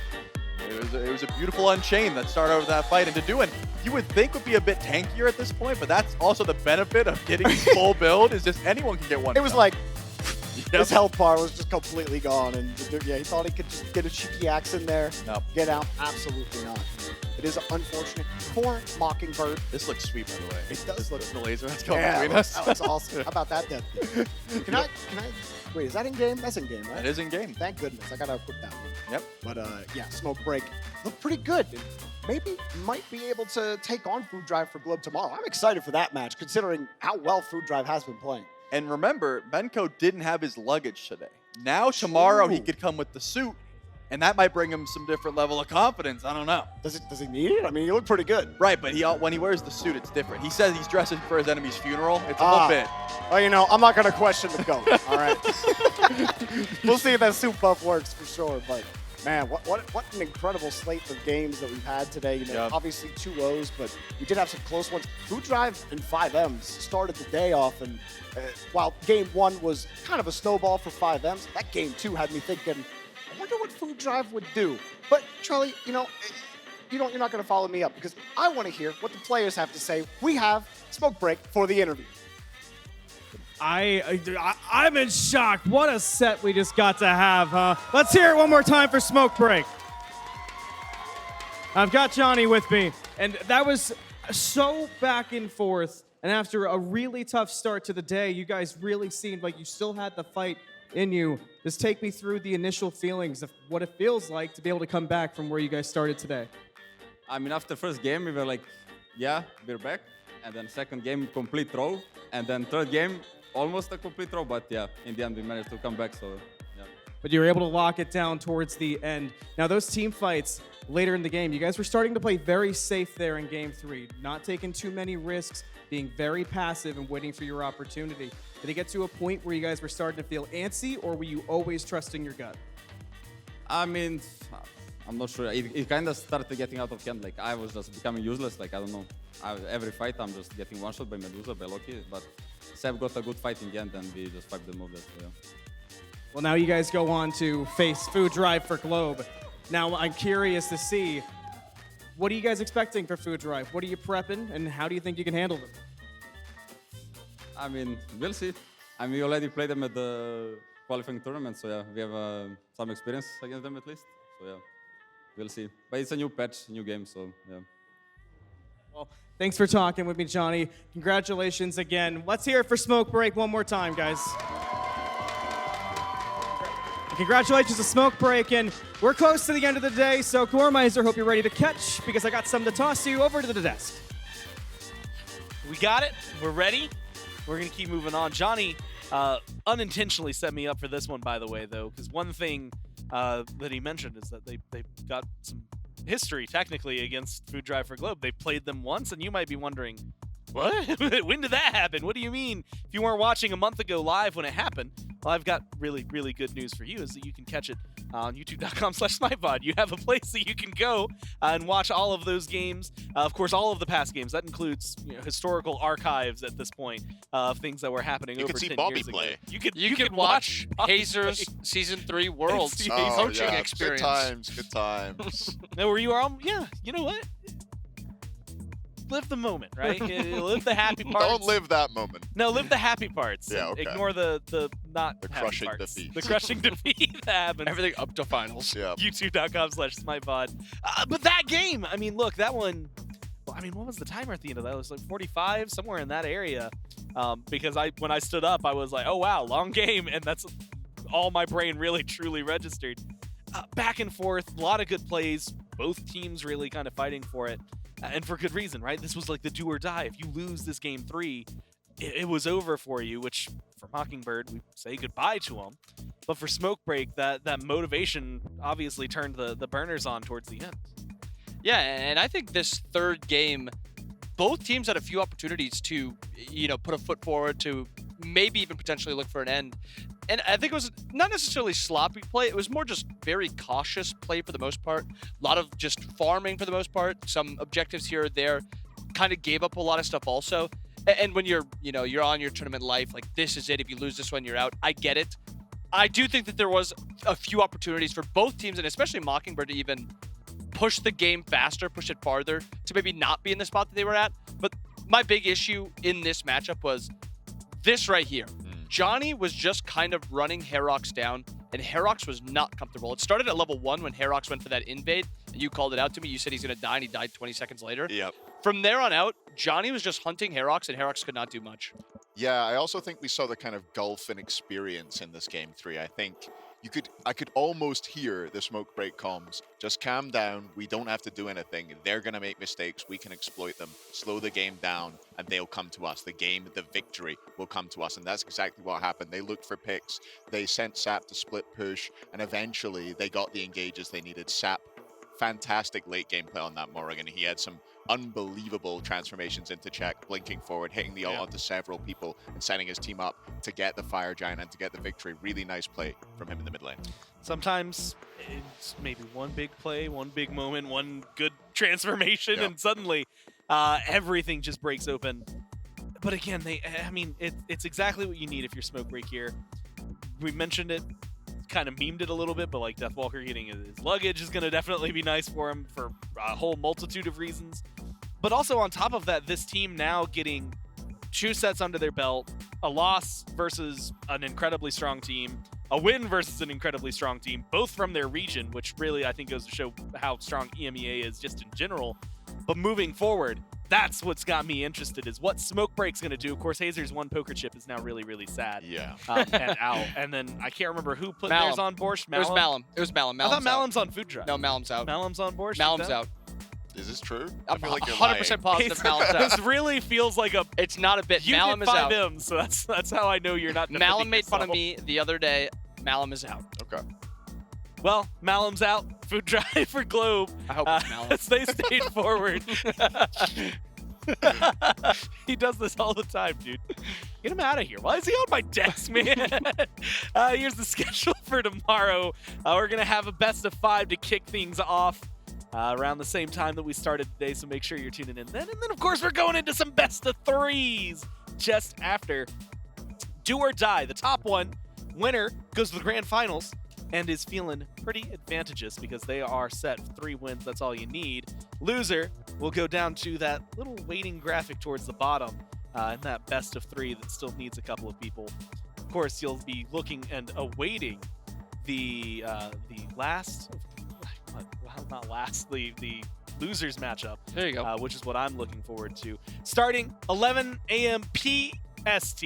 It was a beautiful Unchained that started over that fight. And to do it, you would think would be a bit tankier at this point, but that's also the benefit of getting full build, is just anyone can get one. It was like, his health bar was just completely gone, and yeah, he thought he could just get a cheeky axe in there, get out. Absolutely not. It is unfortunate for Mockingbird. This looks sweet, by the way. It does look the laser that's going yeah, between us. That looks awesome. How about that, Death? Can I, wait, is that in game? That's in game, right? That is in game. Thank goodness. I gotta equip that one. Yep. But yeah, Smoke Break looked pretty good. And maybe might be able to take on Food Drive for Globe tomorrow. I'm excited for that match, considering how well Food Drive has been playing. And remember, Benko didn't have his luggage today. Now, tomorrow, he could come with the suit, and that might bring him some different level of confidence. I don't know. Does he need it? I mean, he looked pretty good. Right, but when he wears the suit, it's different. He says he's dressing for his enemy's funeral. It's a little bit. Well, you know, I'm not going to question the GOAT, all right? We'll see if that suit buff works for sure, but man, what an incredible slate of games that we've had today. You know, obviously 2-0s, but we did have some close ones. Food Drive and 5Ms started the day off, and while game 1 was kind of a snowball for 5Ms, that game 2 had me thinking, I wonder what Food Drive would do. But Charlie, you know, you're not going to follow me up, because I want to hear what the players have to say. We have Smoke Break for the interview. I'm in shock. What a set we just got to have, huh? Let's hear it one more time for Smoke Break. I've got Johnny with me, and that was so back and forth. And after a really tough start to the day, you guys really seemed like you still had the fight in you. Just take me through the initial feelings of what it feels like to be able to come back from where you guys started today. I mean, after first game, we were like, yeah, we're back. And then second game, complete throw. And then third game, almost a complete throw. But yeah, in the end, we managed to come back. So yeah. But you were able to lock it down towards the end. Now, those team fights later in the game, you guys were starting to play very safe there in game 3, not taking too many risks, being very passive and waiting for your opportunity. Did it get to a point where you guys were starting to feel antsy, or were you always trusting your gut? I mean, I'm not sure. It kind of started getting out of hand. Like, I was just becoming useless. Like, I don't know. Every fight, I'm just getting one-shot by Medusa, by Loki. But Seb got a good fight in the end, and we just 5 them over. Yeah. Well, now you guys go on to face Food Drive for Globe. Now, I'm curious to see, what are you guys expecting for Food Drive? What are you prepping, and how do you think you can handle them? I mean, we'll see. I mean, we already played them at the qualifying tournament, so yeah, we have some experience against them at least. So yeah, we'll see. But it's a new patch, new game, so yeah. Well, thanks for talking with me, Johnny. Congratulations again. Let's hear it for Smoke Break one more time, guys. Congratulations to Smoke Break, and we're close to the end of the day, so Gormeister, hope you're ready to catch, because I got something to toss you over to the desk. We got it. We're ready. We're going to keep moving on. Johnny unintentionally set me up for this one, by the way, though, because one thing that he mentioned is that they've got some history technically against Food Drive for Globe. They played them once, and you might be wondering, what? When did that happen? What do you mean? If you weren't watching a month ago live when it happened, well, I've got really, really good news for you, is that you can catch it on youtube.com/SmitePod. You have a place that you can go and watch all of those games. Of course, all of the past games. That includes historical archives at this point of things that were happening over 10 years ago. You could see Bobby play. You could watch Hazer's Season 3 Worlds coaching experience. Good times. Now, where you are, yeah, you know what? Live the moment, right? Live the happy parts. Don't live that moment. No, live the happy parts. Yeah, okay. Ignore the not The happy crushing parts. defeat. The crushing defeat that happened. Everything up to finals. Yeah. YouTube.com/SmitePod. But that game, I mean, look, that one. Well, I mean, what was the timer at the end of that? It was like 45, somewhere in that area. Because when I stood up, I was like, oh wow, long game, and that's all my brain really truly registered. Back and forth, a lot of good plays. Both teams really kind of fighting for it. And for good reason, right? This was like the do or die. If you lose this game 3, it was over for you, which for Mockingbird, we say goodbye to him. But for Smokebreak, that motivation obviously turned the burners on towards the end. Yeah, and I think this third game, both teams had a few opportunities to, put a foot forward, to maybe even potentially look for an end. And I think it was not necessarily sloppy play. It was more just very cautious play for the most part. A lot of just farming for the most part. Some objectives here or there. Kind of gave up a lot of stuff also. And when you're on your tournament life, like this is it. If you lose this one, you're out. I get it. I do think that there was a few opportunities for both teams, and especially Mockingbird, to even push the game faster, push it farther, to maybe not be in the spot that they were at. But my big issue in this matchup was this right here. Johnny was just kind of running Herox down, and Herox was not comfortable. It started at level 1 when Herox went for that invade, and you called it out to me. You said he's going to die, and he died 20 seconds later. Yep. From there on out, Johnny was just hunting Herox, and Herox could not do much. Yeah, I also think we saw the kind of gulf in experience in this game 3. I think I could almost hear the Smokebreak comms. Just calm down. We don't have to do anything. They're going to make mistakes. We can exploit them, slow the game down, and they'll come to us. The victory will come to us. And that's exactly what happened. They looked for picks. They sent Sap to split push, and eventually they got the engages they needed. Sap, fantastic late game play on that Morrigan. He had some unbelievable transformations into check, blinking forward, hitting the ult onto several people, and setting his team up to get the Fire Giant and to get the victory. Really nice play from him in the mid lane. Sometimes it's maybe one big play, one big moment, one good transformation, and suddenly everything just breaks open. But again, it's exactly what you need if you're Smokebreak here. We mentioned it, kind of memed it a little bit, but like Deathwalker getting his luggage is going to definitely be nice for him for a whole multitude of reasons. But also on top of that, this team now getting 2 sets under their belt, a loss versus an incredibly strong team, a win versus an incredibly strong team, both from their region, which really I think goes to show how strong EMEA is just in general. But moving forward, that's what's got me interested, is what Smokebreak's going to do. Of course, Hazer's one poker chip is now really, really sad. Yeah. And out. And then I can't remember who put theirs on Borscht. It was Malum. It was Malum. I thought Malum's on Food Drive. No, Malum's out. Malum's on Borscht? Malum's out. Is this true? I'm feel like you're 100% positive Malum's out. This really feels like a... It's not a bit. You Malum get is out. 5 M's, so that's how I know you're not... Malum made fun of me the other day. Malum is out. Okay. Well, Malum's out. Food Drive for Globe. I hope it's Malum. They stayed forward. He does this all the time, dude. Get him out of here. Why is he on my desk, man? Here's the schedule for tomorrow. We're going to have a best of 5 to kick things off around the same time that we started today, so make sure you're tuning in then. And then, of course, we're going into some best of 3s just after. Do or die. The top one, winner, goes to the grand finals and is feeling pretty advantageous because they are set 3 wins. That's all you need. Loser will go down to that little waiting graphic towards the bottom in that best of 3 that still needs a couple of people. Of course, you'll be looking and awaiting the last, well, not last, the losers matchup. There you go. Which is what I'm looking forward to. Starting 11 a.m. PST,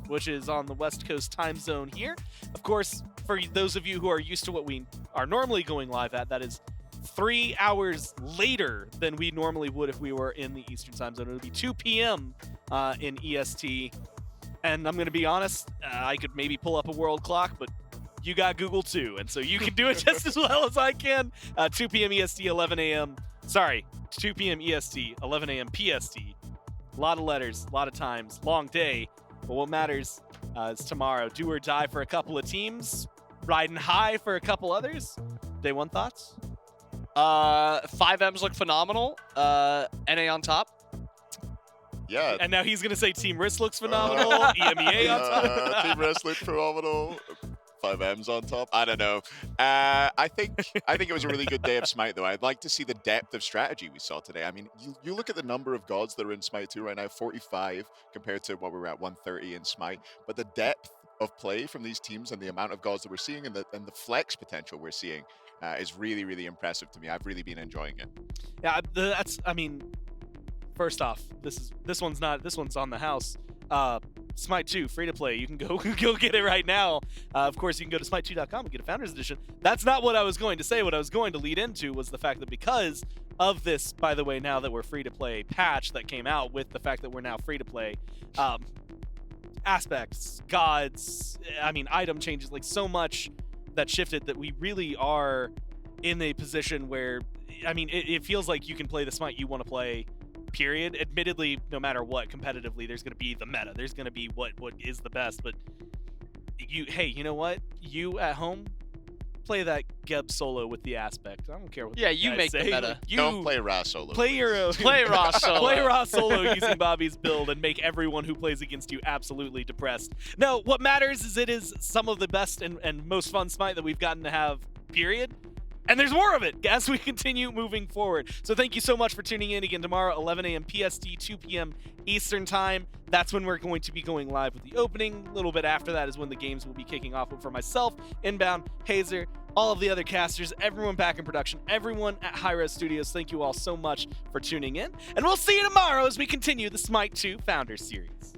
which is on the West Coast time zone here. Of course, for those of you who are used to what we are normally going live at, that is 3 hours later than we normally would if we were in the Eastern time zone. It would be 2 p.m. In EST. And I'm going to be honest, I could maybe pull up a world clock, but you got Google too, and so you can do it just as well as I can. 2 p.m. EST, 11 a.m. Sorry, 2 p.m. EST, 11 a.m. PST. A lot of letters, a lot of times, long day. But what matters is tomorrow. Do or die for a couple of teams, riding high for a couple others. Day one thoughts? 5Ms look phenomenal. NA on top. Yeah. And now he's gonna say Team Risk looks phenomenal. EMEA on top. Team Risk looked phenomenal. 5Ms on top. I don't know. I think it was a really good day of Smite, though. I'd like to see the depth of strategy we saw today. I mean, you look at the number of gods that are in Smite 2 right now, 45 compared to what we were at 130 in Smite. But the depth of play from these teams and the amount of gods that we're seeing and the flex potential we're seeing is really, really impressive to me. I've really been enjoying it. Yeah, I mean, first off, this one's on the house. Smite 2, free to play. You can go get it right now. Of course, you can go to smite2.com and get a Founders Edition. That's not what I was going to say. What I was going to lead into was the fact that because of this, by the way, now that we're free to play patch that came out with the fact that we're now free to play, aspects, gods, I mean, item changes, like so much that shifted that we really are in a position where, I mean, it feels like you can play the Smite you want to play, period. Admittedly, no matter what, competitively, there's going to be the meta. There's going to be what is the best. But hey, you know what? You at home, play that Geb solo with the aspect. I don't care what. Yeah, you guys make say. the meta. You Don't play Ra solo. Play your Play Ra solo. Play Ra solo using Bobby's build and make everyone who plays against you absolutely depressed. No, what matters is it is some of the best and most fun Smite that we've gotten to have, period. And there's more of it as we continue moving forward. So thank you so much for tuning in again tomorrow, 11 a.m. PST, 2 p.m. Eastern Time. That's when we're going to be going live with the opening. A little bit after that is when the games will be kicking off. But for myself, Inbound, Hazer, all of the other casters, everyone back in production, everyone at Hi-Res Studios, thank you all so much for tuning in. And we'll see you tomorrow as we continue the Smite 2 Founders Series.